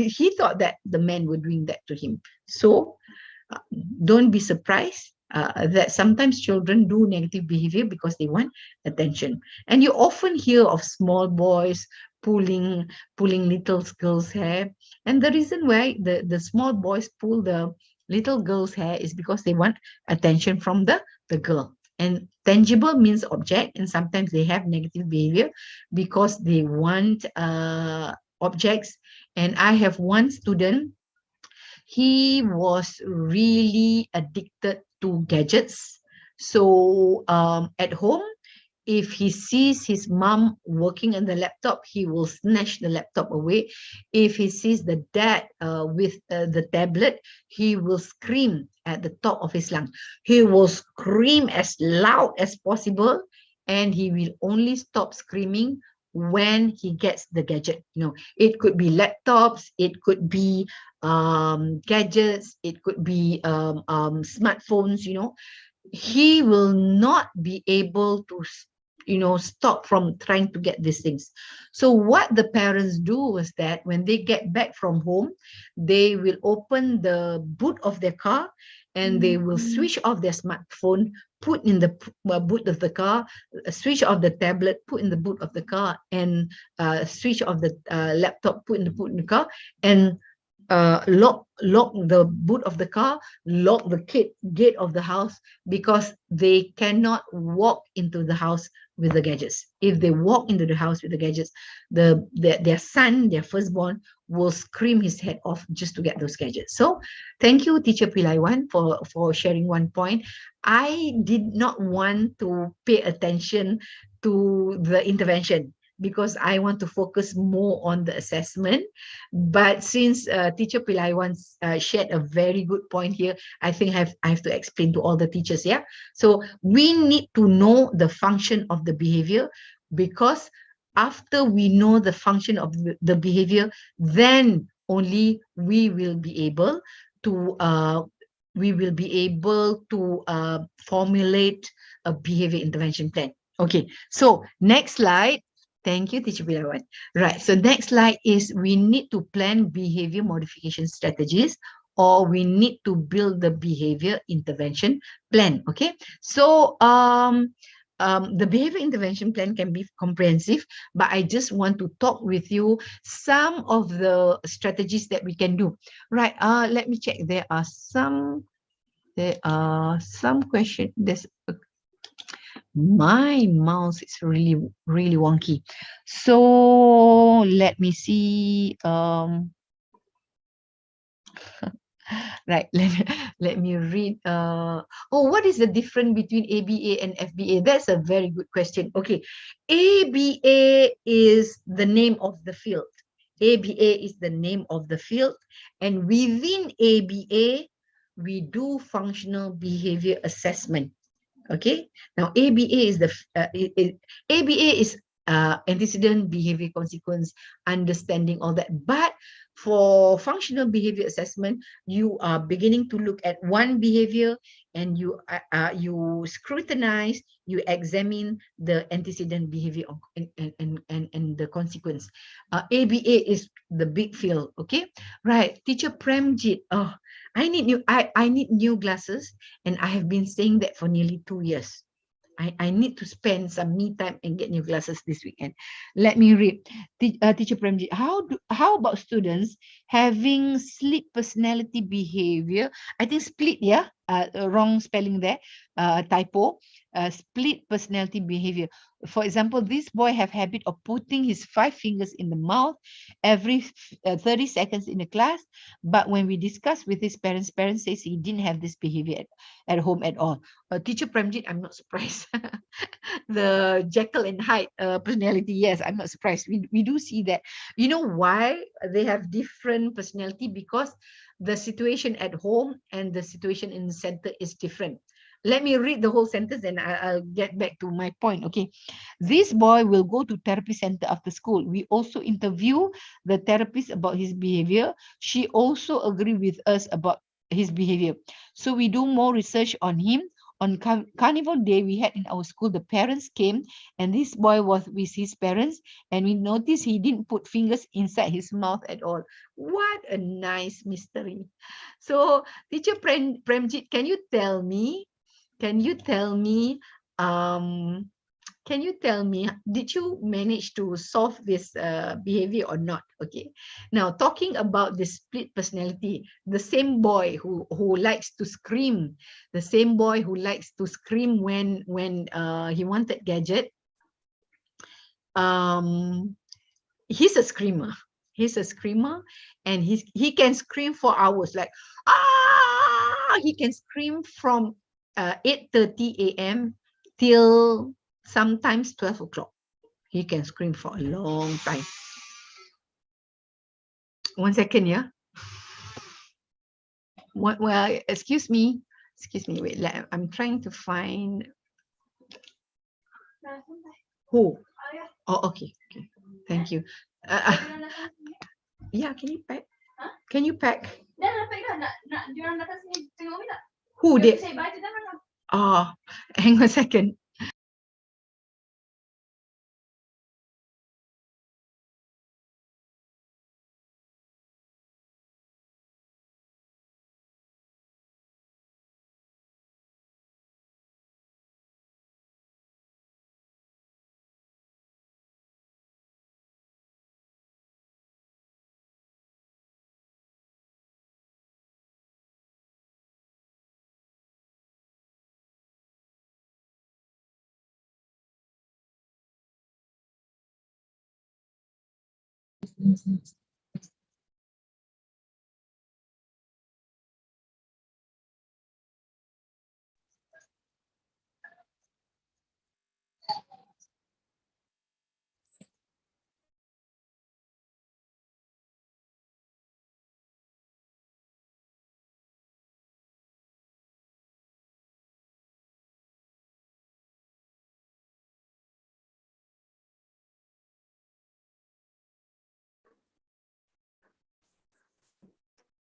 He thought that the men were doing that to him. So don't be surprised that sometimes children do negative behavior because they want attention. And you often hear of small boys pulling little girls' hair. And the reason why the small boys pull the little girl's hair is because they want attention from the girl. And tangible means object, and sometimes they have negative behavior because they want objects. And I have one student, he was really addicted to gadgets. So at home, if he sees his mom working on the laptop, he will snatch the laptop away. If he sees the dad with the tablet, he will scream at the top of his lungs. He will scream as loud as possible, and he will only stop screaming when he gets the gadget. It could be laptops, it could be gadgets, it could be smartphones. He will not be able to stop from trying to get these things. So what the parents do was that when they get back from home, they will open the boot of their car and they will switch off their smartphone, put in the boot of the car, switch off the tablet, put in the boot of the car, and switch off the laptop, put in the boot in the car, and lock the boot of the car, lock the gate of the house, because they cannot walk into the house with the gadgets. If they walk into the house with the gadgets, their son, their firstborn, will scream his head off just to get those gadgets. So thank you, Teacher Pilaiwan, for sharing one point. I did not want to pay attention to the intervention because I want to focus more on the assessment. But since Teacher Pilaiwan shared a very good point here, I think I have to explain to all the teachers, yeah? So we need to know the function of the behavior, because after we know the function of the behavior, then only we will be able to formulate a behavior intervention plan. Okay, so next slide. Thank you, Teacher Bilawan. Right, so next slide is we need to plan behavior modification strategies, or we need to build the behavior intervention plan. Okay, so the behavior intervention plan can be comprehensive, but I just want to talk with you some of the strategies that we can do. Right, let me check. There are some questions. There's my mouse is really wonky. So let me see. Right, let me read. What is the difference between ABA and FBA? That's a very good question. Okay, ABA is the name of the field. ABA is the name of the field, and within ABA, we do functional behavior assessment. Okay, now ABA is ABA is antecedent, behavior, consequence, understanding, all that. But for functional behavior assessment, you are beginning to look at one behavior, and you scrutinize, you examine the antecedent behavior and the consequence. ABA is the big field. Okay, right, Teacher Premjit. Oh, I need new glasses, and I have been saying that for nearly 2 years. I need to spend some me time and get new glasses this weekend. Let me read. Teacher Premjit, how about students having split personality behavior? I think split, yeah? Wrong spelling there, typo. Split personality behavior. For example, this boy have habit of putting his 5 fingers in the mouth every 30 seconds in the class. But when we discuss with his parents says he didn't have this behavior at home at all. Teacher Premjit, I'm not surprised. The Jekyll and Hyde personality, yes, I'm not surprised. We do see that. You know why they have different personality? Because the situation at home and the situation in the center is different. Let me read the whole sentence and I'll get back to my point. Okay. This boy will go to therapy center after school. We also interview the therapist about his behavior. She also agree with us about his behavior. So we do more research on him. On Carnival Day we had in our school, the parents came and this boy was with his parents, and we noticed he didn't put fingers inside his mouth at all. What a nice mystery. So Teacher Premjit, can you tell me, did you manage to solve this behavior or not? Okay. Now, talking about the split personality, the same boy who likes to scream, when he wanted gadget, he's a screamer. And he can scream for hours, like, ah! He can scream from 8:30 a.m. till sometimes 12 o'clock. He can scream for a long time. 1 second, yeah. Well, excuse me. Wait, I'm trying to find who. Oh, okay. Thank you. Yeah, can you pack? Can you pack? Who did? Oh, hang on a second.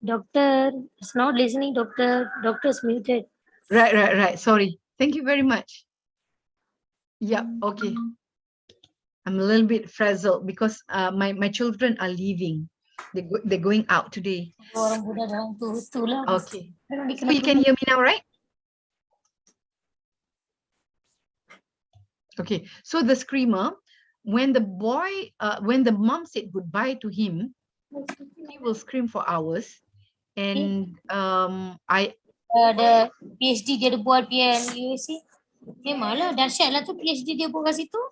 Doctor is not listening, doctor. Doctor is muted. Right. Sorry. Thank you very much. Yeah, okay. I'm a little bit frazzled because my children are leaving. They're going out today. Orang muda dalam tu lah. Okay. Memang So you can hear me now, right? Okay. So the screamer, when the mom said goodbye to him, he will scream for hours. And ada PhD dia ada buat PNUC. Memanglah dahsyat lah tu PhD dia buat kat situ.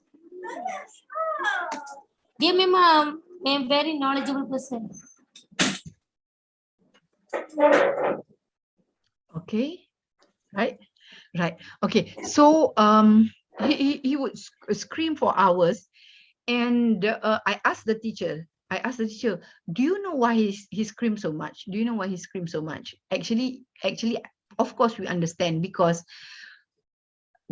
Dia memang very knowledgeable person. Okay, right. Okay, so he would scream for hours, and I asked the teacher, do you know why he screams so much? Do you know why he screams so much? Actually, of course we understand, because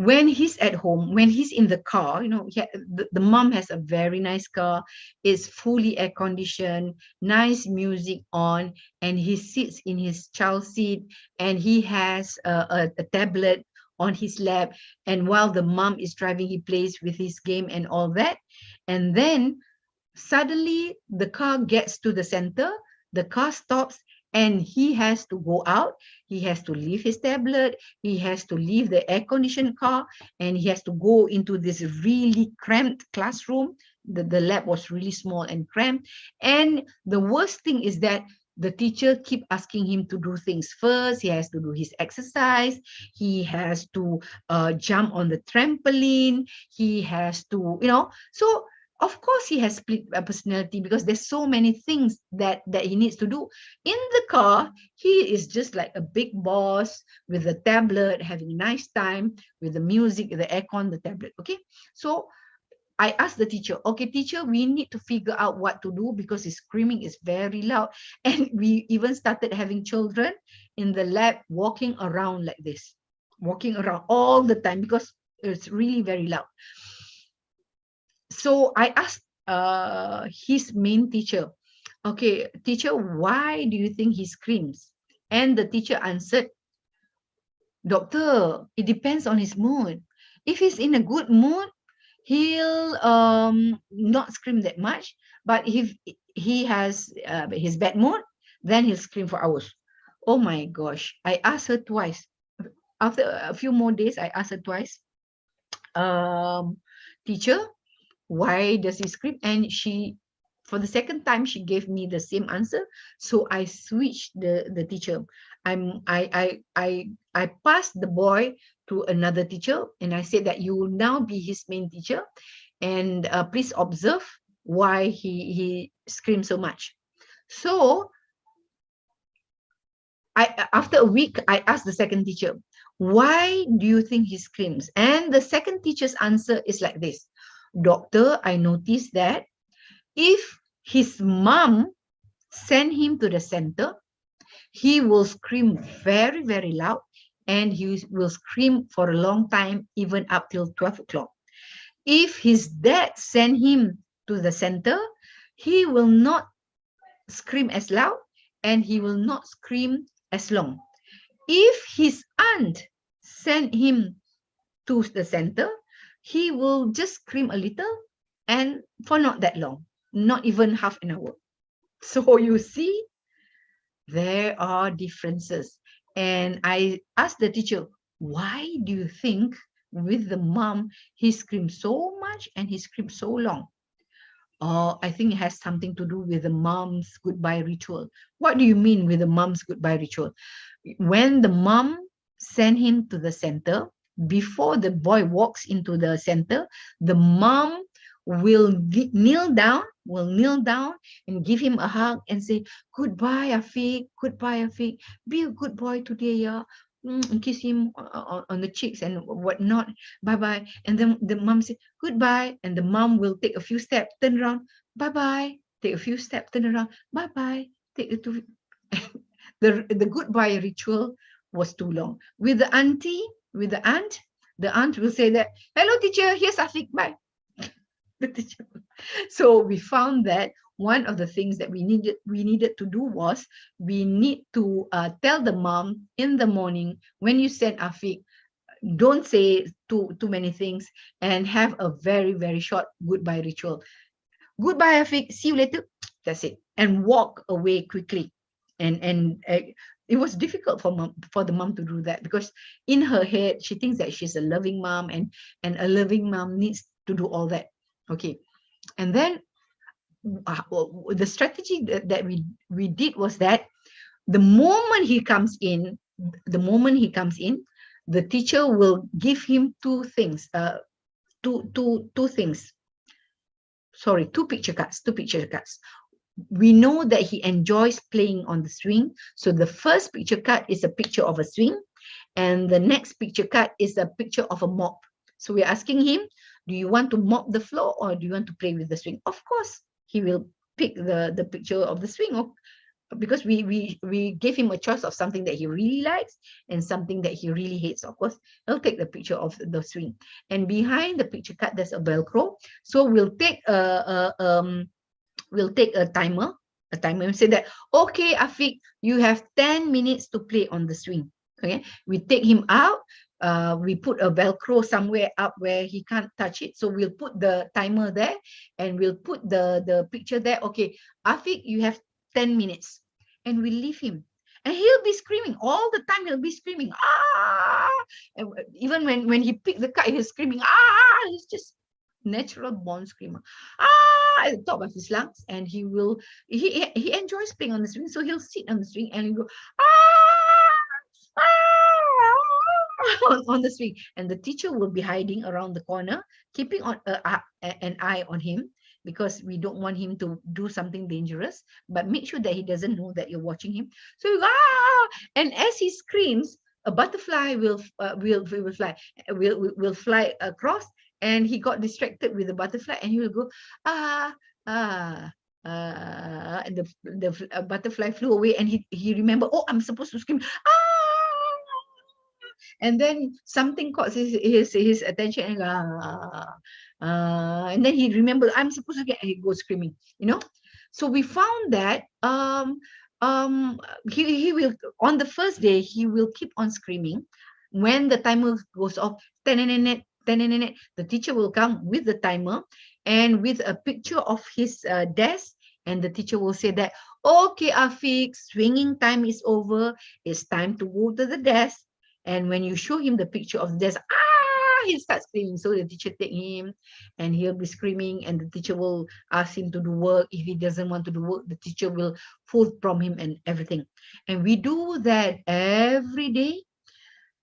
when he's at home, when he's in the car, the mom has a very nice car, it's fully air conditioned, nice music on, and he sits in his child seat, and he has a tablet on his lap, and while the mom is driving, he plays with his game and all that. And then suddenly the car gets to the center, the car stops, and he has to go out. He has to leave his tablet, he has to leave the air-conditioned car, and he has to go into this really cramped classroom. The lab was really small and cramped. And the worst thing is that the teacher keep asking him to do things first. He has to do his exercise, he has to jump on the trampoline, he has to, so of course he has split personality, because there's so many things that he needs to do. In the car, he is just like a big boss with a tablet, having a nice time with the music, the aircon, the tablet. Okay, so I asked the teacher, okay, teacher, we need to figure out what to do, because his screaming is very loud. And we even started having children in the lab walking around like this, walking around all the time, because it's really very loud. So I asked his main teacher, okay, teacher, why do you think he screams? And the teacher answered, doctor, it depends on his mood. If he's in a good mood, he'll not scream that much. But if he has his bad mood, then he'll scream for hours. Oh my gosh, I asked her twice. After a few more days, I asked her twice, teacher, why does he scream? And she, for the second time, she gave me the same answer. So I switched the teacher. I passed the boy to another teacher, and I said that you will now be his main teacher, and please observe why he screams so much. So after a week, I asked the second teacher, why do you think he screams? And the second teacher's answer is like this: doctor, I noticed that if his mom send him to the center, he will scream very, very loud, and he will scream for a long time, even up till 12 o'clock. If his dad send him to the center, he will not scream as loud, and he will not scream as long. If his aunt send him to the center, he will just scream a little, and for not that long, not even half an hour. So you see, there are differences. And I asked the teacher, why do you think with the mom, he screams so much and he screams so long? I think it has something to do with the mom's goodbye ritual. What do you mean with the mom's goodbye ritual? When the mom sent him to the center, before the boy walks into the center, the mom will kneel down will kneel down and give him a hug and say, goodbye, Afiq, goodbye, Afiq. Be a good boy today, yeah. And kiss him on the cheeks and whatnot. Bye-bye. And then the mom say, goodbye. And the mom will take a few steps, turn around, bye-bye. Take a few steps, turn around, bye-bye. Take a two. The goodbye ritual was too long. With the aunt, the aunt will say that, hello, teacher, here's Afiq, bye. The teacher. So we found that one of the things that we needed to do was we need to tell the mom in the morning when you send Afiq, don't say too many things and have a very, very short goodbye ritual. Goodbye, Afiq, see you later. That's it. And walk away quickly. And it was difficult for the mom to do that, because in her head she thinks that she's a loving mom, and a loving mom needs to do all that. Okay. And then the strategy that we did was that the moment he comes in, the teacher will give him two picture cards. We know that he enjoys playing on the swing. So the first picture card is a picture of a swing, and the next picture card is a picture of a mop. So we're asking him, do you want to mop the floor or do you want to play with the swing? Of course, he will pick the picture of the swing, because we gave him a choice of something that he really likes and something that he really hates. Of course, he'll take the picture of the swing. And behind the picture card, there's a Velcro. So we'll take a timer and say that, okay, Afiq, you have 10 minutes to play on the swing. Okay, we take him out. We put a Velcro somewhere up where he can't touch it. So we'll put the timer there and we'll put the picture there. Okay, Afiq, you have 10 minutes. And we leave him. And he'll be screaming all the time. He'll be screaming, ah! And even when he picked the card, he's screaming, ah! He's just natural born screamer, ah, at the top of his lungs. And he enjoys playing on the swing, so he'll sit on the swing and he'll go, ah, ah, on the swing. And the teacher will be hiding around the corner, keeping on an eye on him, because we don't want him to do something dangerous, but make sure that he doesn't know that you're watching him. So and as he screams, a butterfly will fly across. And he got distracted with the butterfly, and he will go, and the butterfly flew away, and he remembered, oh, I'm supposed to scream, and then something caught his attention, and then he remembered, I'm supposed to get, and he goes screaming, So we found that he will, on the first day, he will keep on screaming. When the timer goes off, the teacher will come with the timer and with a picture of his desk, and the teacher will say that, okay, Afiq, swinging time is over. It's time to go to the desk. And when you show him the picture of the desk, he starts screaming. So the teacher take him and he'll be screaming, and the teacher will ask him to do work. If he doesn't want to do work, the teacher will pull from him and everything. And we do that every day.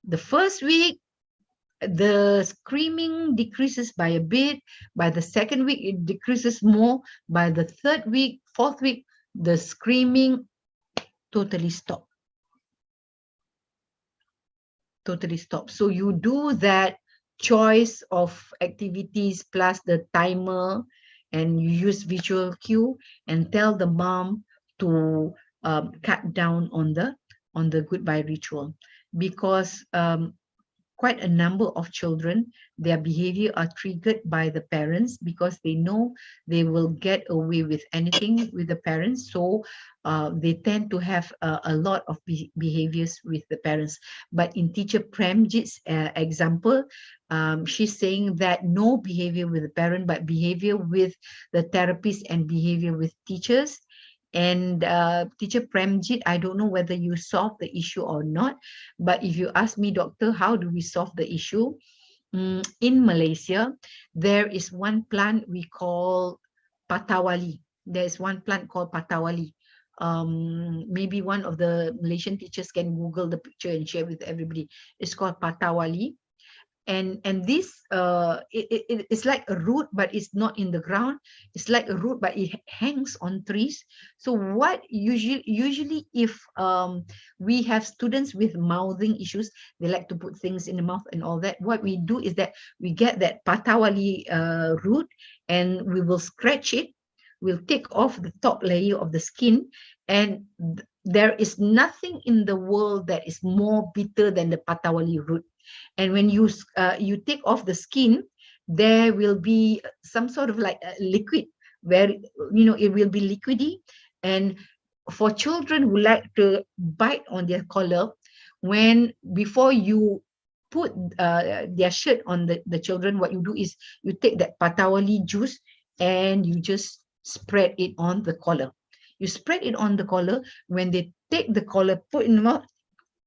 The first week, the screaming decreases by a bit. By the second week, it decreases more. By the third week, fourth week, the screaming totally stops. So you do that choice of activities plus the timer, and you use visual cue and tell the mom to cut down on the goodbye ritual, because quite a number of children, their behavior are triggered by the parents, because they know they will get away with anything with the parents. So they tend to have a lot of behaviors with the parents. But in teacher Premjit's example, she's saying that no behavior with the parent, but behavior with the therapist and behavior with teachers. And teacher Premjit, I don't know whether you solved the issue or not, but if you ask me, doctor, how do we solve the issue? In Malaysia, there is one plant we call patawali. There's one plant called patawali. Maybe one of the Malaysian teachers can Google the picture and share with everybody. It's called patawali. and this it's like a root, but it's not in the ground. It's like a root, but it hangs on trees. So what usually if we have students with mouthing issues, they like to put things in the mouth and all that, what we do is that we get that patawali root, and we will scratch it. We'll take off the top layer of the skin, and there is nothing in the world that is more bitter than the patawali root. And when you take off the skin, there will be some sort of like a liquid, where it will be liquidy. And for children who like to bite on their collar, before you put their shirt on the children, what you do is you take that patawali juice and you just spread it on the collar. You spread it on the collar. When they take the collar, put in the mouth,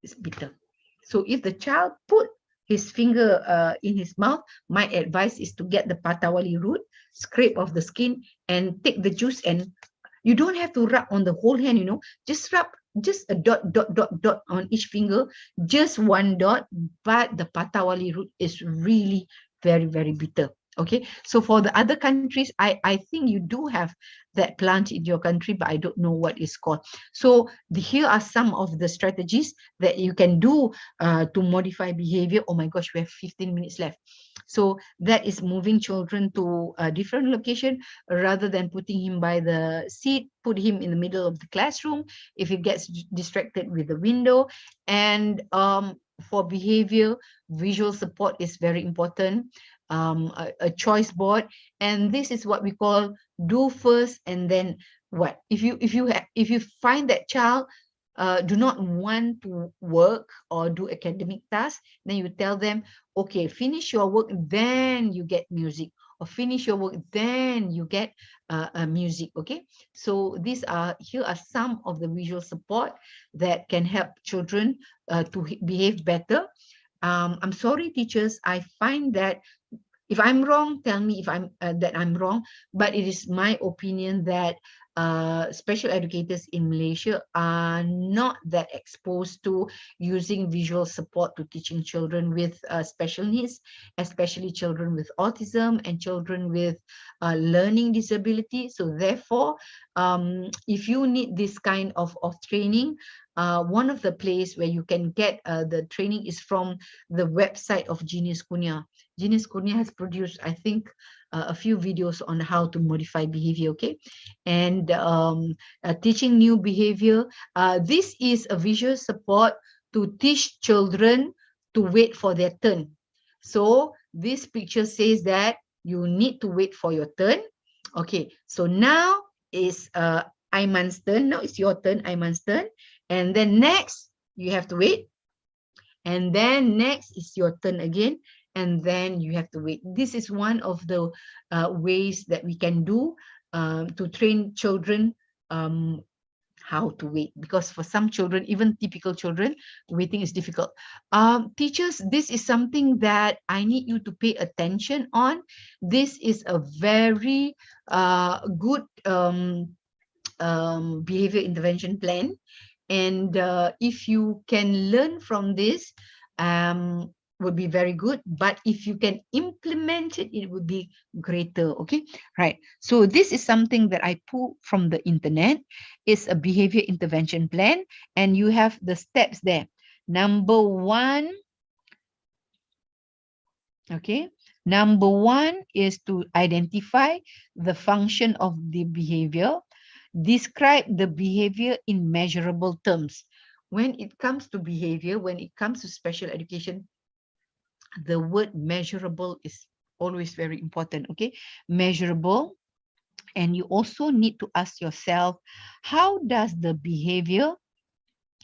it's bitter. So if the child put his finger in his mouth, my advice is to get the patawali root, scrape off the skin, and take the juice. And you don't have to rub on the whole hand, just rub just a dot on each finger, just one dot. But the patawali root is really very, very bitter. Okay, so for the other countries, I think you do have that plant in your country, but I don't know what it's called. So here are some of the strategies that you can do to modify behavior. Oh my gosh, we have 15 minutes left. So that is moving children to a different location rather than putting him by the seat. Put him in the middle of the classroom if he gets distracted with the window. And for behavior, visual support is very important. A choice board, and this is what we call do first and then what. If you find that child do not want to work or do academic tasks, then you tell them, okay, finish your work, then you get music, or finish your work, then you get music. Okay, so here are some of the visual support that can help children to behave better. I'm sorry, teachers, I find that if I'm wrong, tell me if I'm wrong, but it is my opinion that special educators in Malaysia are not that exposed to using visual support to teaching children with special needs, especially children with autism and children with learning disability. So therefore, if you need this kind of training, one of the places where you can get the training is from the website of Genius Kunia. Genius Kunia has produced, I think, a few videos on how to modify behavior, okay? And teaching new behavior. This is a visual support to teach children to wait for their turn. So this picture says that you need to wait for your turn. Okay, so now is Aiman's turn. Now it's your turn, Aiman's turn. And then next, you have to wait. And then next is your turn again. And then you have to wait. This is one of the ways that we can do to train children how to wait. Because for some children, even typical children, waiting is difficult. Teachers, this is something that I need you to pay attention on. This is a very good behavior intervention plan. And if you can learn from this, would be very good. But if you can implement it, it would be greater. Okay, right. So this is something that I pulled from the internet. It's a behavior intervention plan, and you have the steps there. Number one, okay. Number one is to identify the function of the behavior. Describe the behavior in measurable terms. When it comes to behavior, when it comes to special education, the word measurable is always very important, okay? Measurable. And you also need to ask yourself, how does the behavior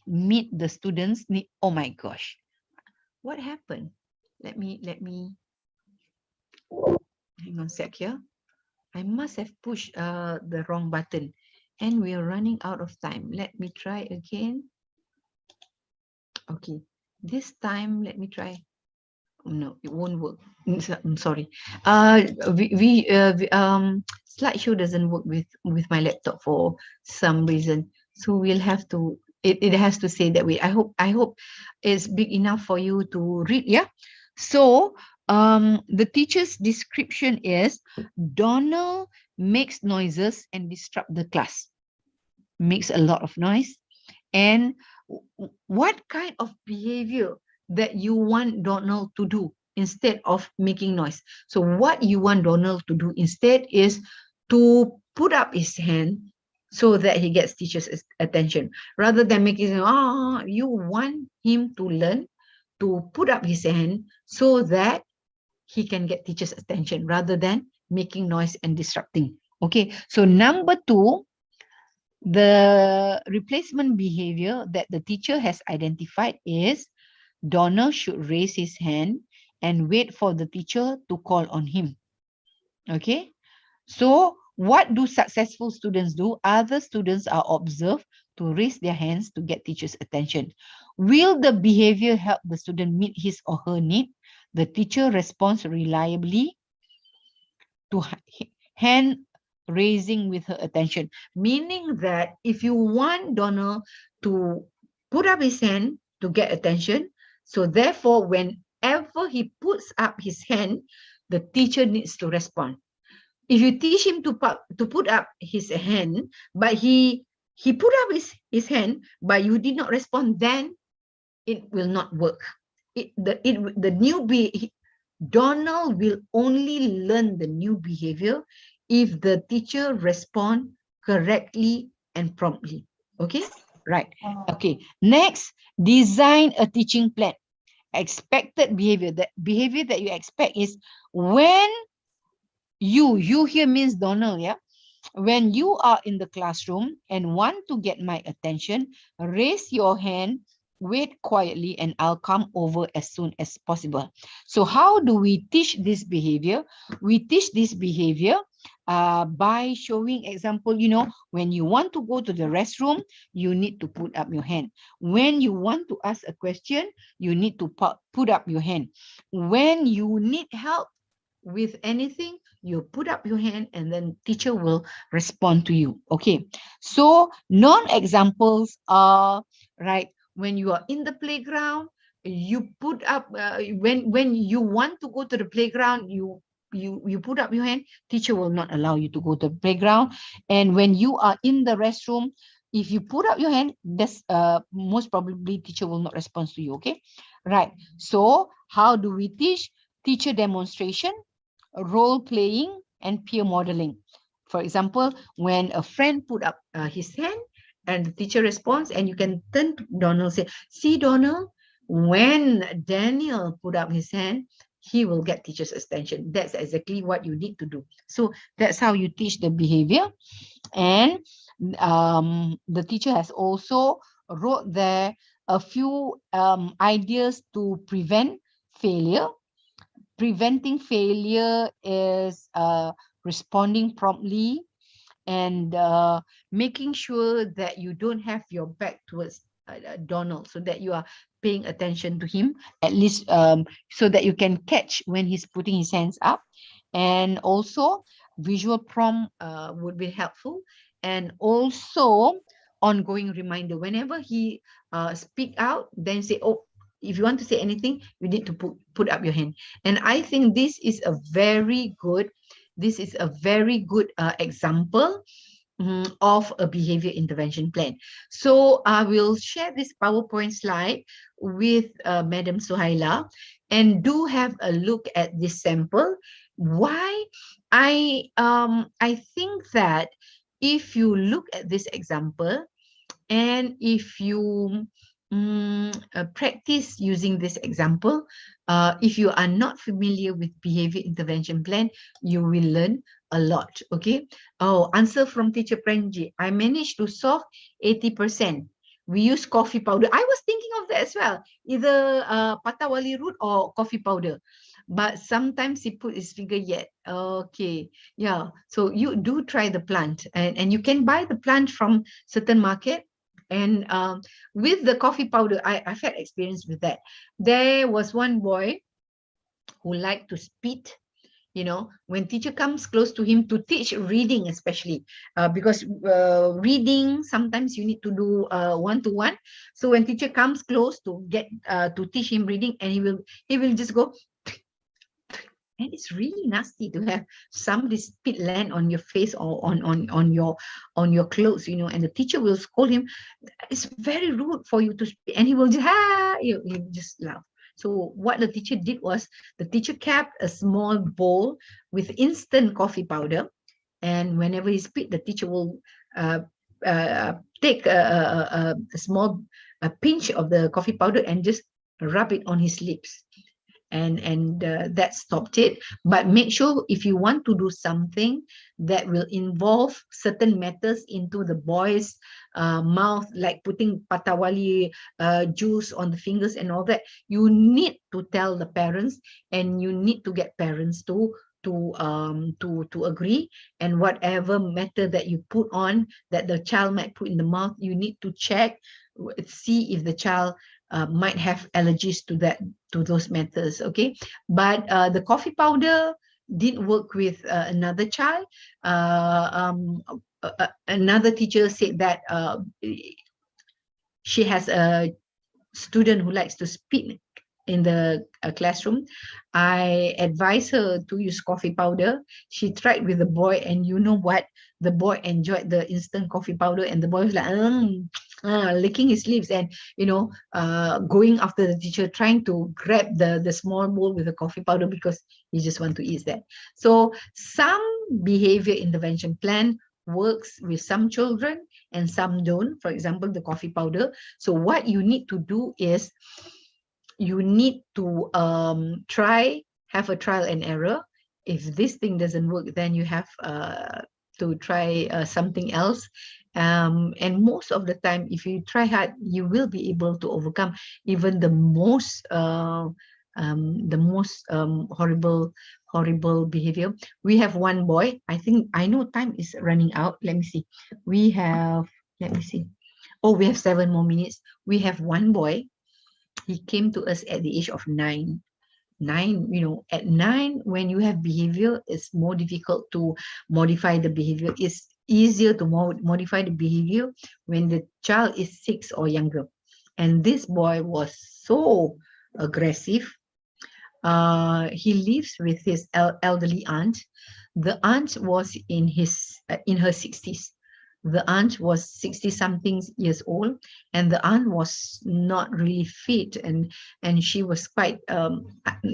meet the students' need? Oh my gosh, what happened? Let me hang on a sec here. I must have pushed the wrong button and we are running out of time. Let me try again. Okay, this time let me try. No, it won't work. I'm sorry. Slideshow doesn't work with my laptop for some reason. So we'll have to. It has to say that way. I hope it's big enough for you to read. Yeah. So the teacher's description is Donald makes noises and disrupt the class. Makes a lot of noise. And what kind of behavior that you want Donald to do instead of making noise? So what you want Donald to do instead is to put up his hand so that he gets teacher's attention, rather than making, you want him to learn to put up his hand so that he can get teacher's attention rather than making noise and disrupting. Okay, so number 2, the replacement behavior that the teacher has identified is Donald should raise his hand and wait for the teacher to call on him. Okay, so what do successful students do? Other students are observed to raise their hands to get teacher's attention. Will the behavior help the student meet his or her need? The teacher responds reliably to hand raising with her attention, meaning that if you want Donald to put up his hand to get attention, so therefore whenever he puts up his hand, the teacher needs to respond. If you teach him to put up his hand, but he put up his hand, but you did not respond, then it will not work. Donald will only learn the new behavior if the teacher respond correctly and promptly. Okay, right. Okay, next, design a teaching plan. Expected behavior. The behavior that you expect is when you here means Donald, yeah? When you are in the classroom and want to get my attention, raise your hand, wait quietly, and I'll come over as soon as possible. So how do we teach this behavior? We teach this behavior by showing example, when you want to go to the restroom, you need to put up your hand. When you want to ask a question, you need to put up your hand. When you need help with anything, you put up your hand and then teacher will respond to you. Okay, so non-examples are, right, when you are in the playground, you put up, when you want to go to the playground, you put up your hand, teacher will not allow you to go to the playground. And when you are in the restroom, if you put up your hand, that's most probably teacher will not respond to you. Okay, right. So how do we teach? Teacher demonstration, role playing, and peer modeling. For example, when a friend put up his hand and the teacher responds, and you can turn to Donald and say, see Donald, when Daniel put up his hand, he will get teacher's attention. That's exactly what you need to do. So that's how you teach the behavior. And the teacher has also wrote there a few ideas to prevent failure. Preventing failure is responding promptly and making sure that you don't have your back towards Donald, so that you are paying attention to him, at least so that you can catch when he's putting his hands up. And also visual prompt would be helpful, and also ongoing reminder whenever he speak out, then say, oh, if you want to say anything, you need to put up your hand. And I think this is a very good example of a behavior intervention plan. So I will share this PowerPoint slide with Madam Suhaila, and do have a look at this sample. Why? I think that if you look at this example and if you practice using this example, if you are not familiar with behavior intervention plan, you will learn a lot. Okay. Oh, answer from teacher Prenji. I managed to solve 80%. We use coffee powder. I was thinking of that as well. Either patawali root or coffee powder. But sometimes he put his finger yet. Okay. Yeah. So you do try the plant, and you can buy the plant from certain market. And with the coffee powder, I've had experience with that. There was one boy who liked to spit, You know, when teacher comes close to him to teach reading, especially because reading, sometimes you need to do one-to-one. So when teacher comes close to get to teach him reading, and he will just go, and it's really nasty to have somebody spit land on your face or on your clothes, you know, and the teacher will scold him. It's very rude for you to speak, and he will just you just laugh. So what the teacher did was, the teacher kept a small bowl with instant coffee powder, and whenever he spit, the teacher will take a small pinch of the coffee powder and just rub it on his lips. And that stopped it. But make sure, if you want to do something that will involve certain matters into the boy's mouth, like putting patawali juice on the fingers and all that, you need to tell the parents, and you need to get parents to agree. And whatever matter that you put on, that the child might put in the mouth, you need to check, see if the child might have allergies to those matters. Okay, but the coffee powder did work with another child. Another teacher said that she has a student who likes to spit in the classroom. I advised her to use coffee powder. She tried with the boy, and you know what? The boy enjoyed the instant coffee powder, and the boy was like, licking his lips, and going after the teacher, trying to grab the small bowl with the coffee powder because he just want to eat that. So some behavior intervention plan works with some children and some don't. For example, the coffee powder. So what you need to do is, you need to have a trial and error. If this thing doesn't work, then you have to try something else. And most of the time, if you try hard, you will be able to overcome even the most horrible behavior. We have one boy. I know time is running out. Let me see. We have 7 more minutes. We have one boy. He came to us at the age of 9. At 9, when you have behavior, it's more difficult to modify the behavior. It's easier to modify the behavior when the child is 6 or younger. And this boy was so aggressive. He lives with his elderly aunt. The aunt was in her 60s. The aunt was 60-something years old, and the aunt was not really fit, and she was quite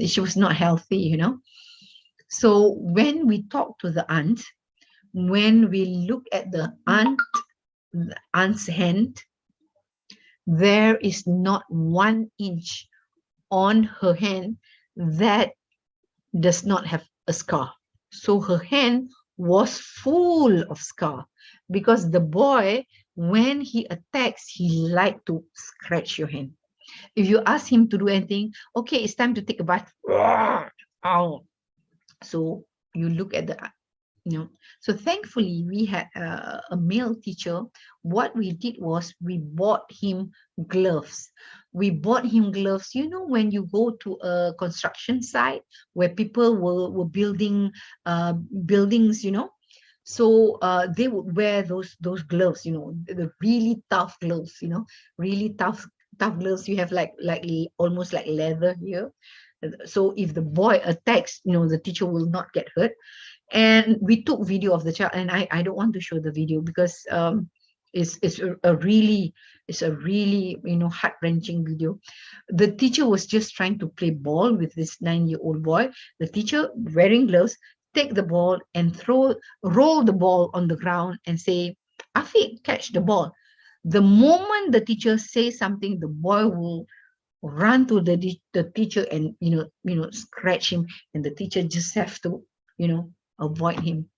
she was not healthy, you know. So when we talk to the aunt, when we look at the aunt's hand, there is not 1 inch on her hand that does not have a scar. So her hand was full of scar, because the boy, when he attacks, he like to scratch your hand. If you ask him to do anything, okay, it's time to take a bath. Ow. So you look at the, so thankfully we had a male teacher. What we did was, we bought him gloves. You know, when you go to a construction site where people were building buildings, so they would wear those gloves, the really tough gloves, really tough gloves. You have like almost like leather here. So if the boy attacks, the teacher will not get hurt. And we took video of the child, and I don't want to show the video because it's a really heart-wrenching video. The teacher was just trying to play ball with this 9-year-old boy. The teacher, wearing gloves, take the ball and roll the ball on the ground and say, "Afiq, catch the ball." The moment the teacher says something, the boy will run to the teacher and scratch him, and the teacher just have to avoid him.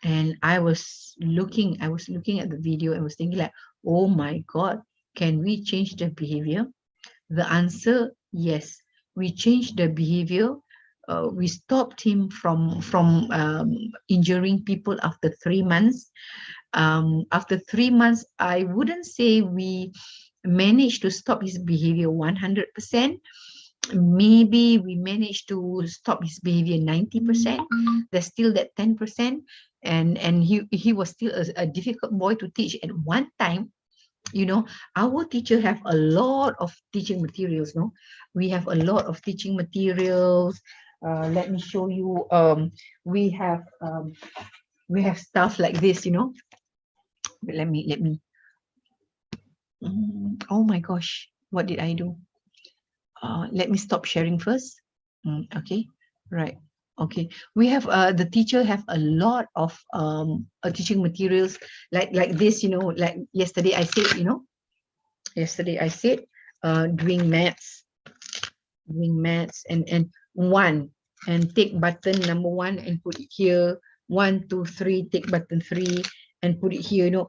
And I was looking at the video and was thinking like, oh my God, can we change the behavior? The answer, yes, we changed the behavior. We stopped him from injuring people after 3 months. After 3 months, I wouldn't say we managed to stop his behavior 100%, maybe we managed to stop his behavior 90%. There's still that 10%, and he was still a difficult boy to teach at one time. You know, our teacher have a lot of teaching materials. No, we have a lot of teaching materials. Let me show you. We have stuff like this. You know, but let me. Oh my gosh, what did I do? Let me stop sharing first. Okay, right. Okay, we have the teacher have a lot of teaching materials like this. You know, like yesterday I said. You know, yesterday I said doing maths and one, and take button number 1 and put it here. 1, 2, 3, take button 3 and put it here. You know,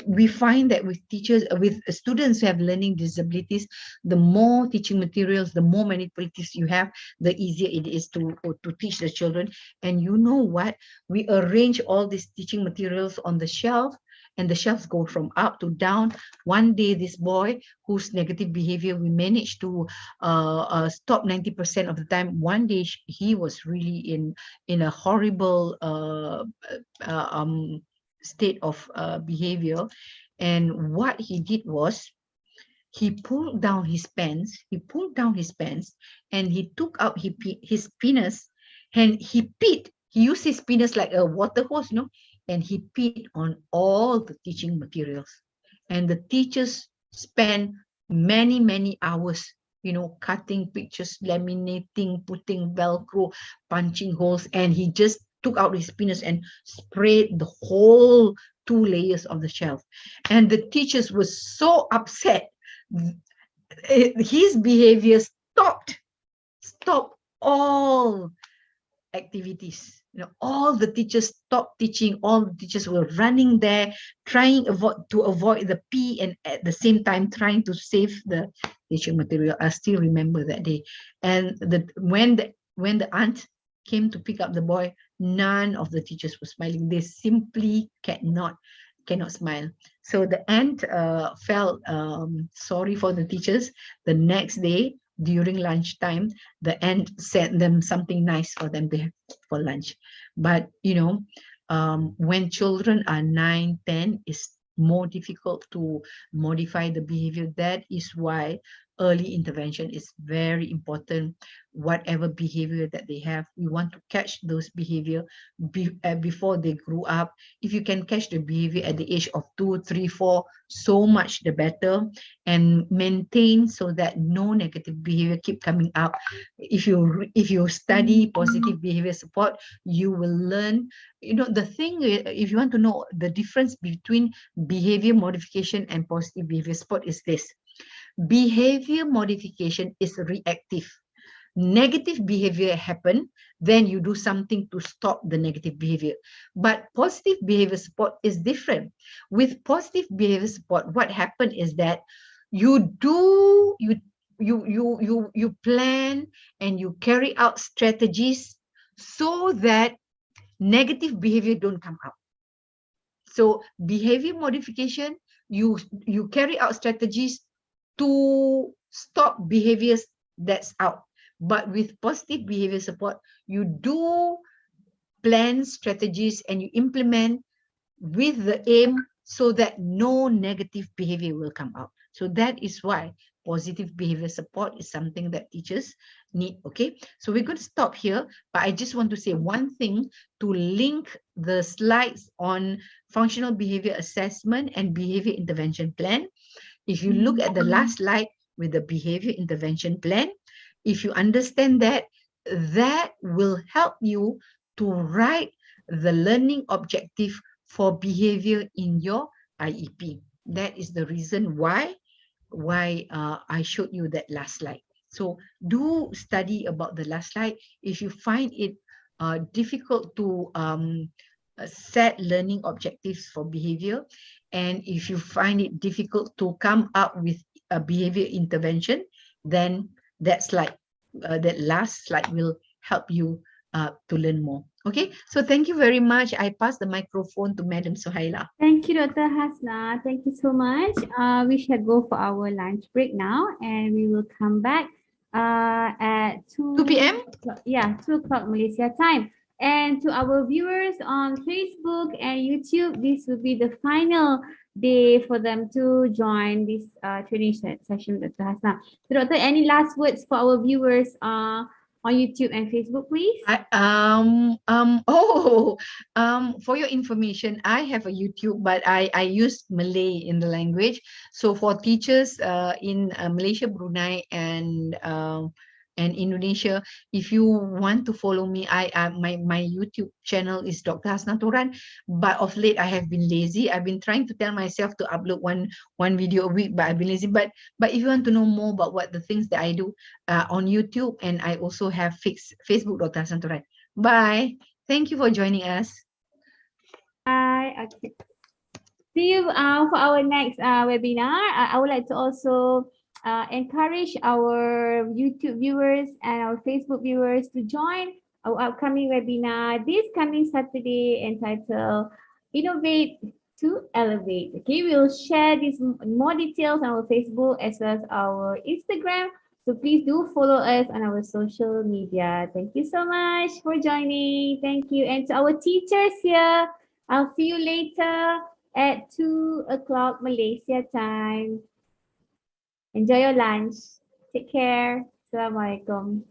we find that with teachers, with students who have learning disabilities, the more teaching materials, the more manipulatives you have, the easier it is to teach the children. And you know what? We arrange all these teaching materials on the shelf, and the shelves go from up to down. One day, this boy whose negative behavior we managed to stop 90% of the time. One day, he was really in a horrible state of behavior, and what he did was he pulled down his pants. And he took out his penis, and he peed. He used his penis like a water hose, no? And he peed on all the teaching materials. And the teachers spent many hours, you know, cutting pictures, laminating, putting Velcro, punching holes, and he just took out his penis and sprayed the whole 2 layers of the shelf. And the teachers were so upset. His behavior stopped all activities. You know, all the teachers stopped teaching. All the teachers were running there, trying to avoid the pee, and at the same time trying to save the teaching material. I still remember that day. And when the aunt came to pick up the boy, none of the teachers were smiling. They simply cannot smile. So the aunt felt sorry for the teachers. The next day, during lunchtime, the aunt sent them something nice for them to have for lunch. But you know, when children are 9, 10, it's more difficult to modify the behavior. That is why early intervention is very important. Whatever behavior that they have, we want to catch those behavior before they grow up. If you can catch the behavior at the age of 2, 3, 4, so much the better, and maintain so that no negative behavior keep coming up. If you study positive behavior support, you will learn. You know, the thing, if you want to know the difference between behavior modification and positive behavior support, is this: behavior modification is reactive. Negative behavior happen, then you do something to stop the negative behavior. But positive behavior support is different. With positive behavior support, what happened is that you plan and you carry out strategies so that negative behavior don't come out. So behavior modification, you carry out strategies to stop behaviors that's out. But with positive behavior support, you do plan strategies and you implement with the aim so that no negative behavior will come out. So that is why positive behavior support is something that teachers need. Okay, so we're going to stop here, but I just want to say one thing to link the slides on functional behavior assessment and behavior intervention plan. If you look at the last slide with the behavior intervention plan, if you understand that, that will help you to write the learning objective for behavior in your IEP. That is the reason why I showed you that last slide. So do study about the last slide. If you find it difficult to set learning objectives for behavior, and if you find it difficult to come up with a behavior intervention, then that slide, that last slide will help you to learn more. Okay, so thank you very much. I pass the microphone to Madam Suhaila. Thank you, Dr. Hasna. Thank you so much. We shall go for our lunch break now, and we will come back at 2 p.m. Yeah, 2 o'clock Malaysia time. And to our viewers on Facebook and YouTube, this will be the final day for them to join this training session with Dr. Hasna. So Doctor, any last words for our viewers on YouTube and Facebook, please? For your information, I have a YouTube, but I use Malay in the language. So for teachers in Malaysia, Brunei, and Indonesia, if you want to follow me, my YouTube channel is Dr. Hasna Turan. But of late, I have been lazy. I've been trying to tell myself to upload one video a week, but I've been lazy. But if you want to know more about what the things that I do on YouTube, and I also have Facebook, Dr. Hasna Turan. Bye. Thank you for joining us. Bye. Okay. See you for our next webinar. I would like to also encourage our YouTube viewers and our Facebook viewers to join our upcoming webinar this coming Saturday entitled Innovate to Elevate. Okay, we'll share these more details on our Facebook as well as our Instagram. So please do follow us on our social media. Thank you so much for joining. Thank you. And to our teachers here, I'll see you later at 2 o'clock Malaysia time. Enjoy your lunch. Take care. Assalamualaikum.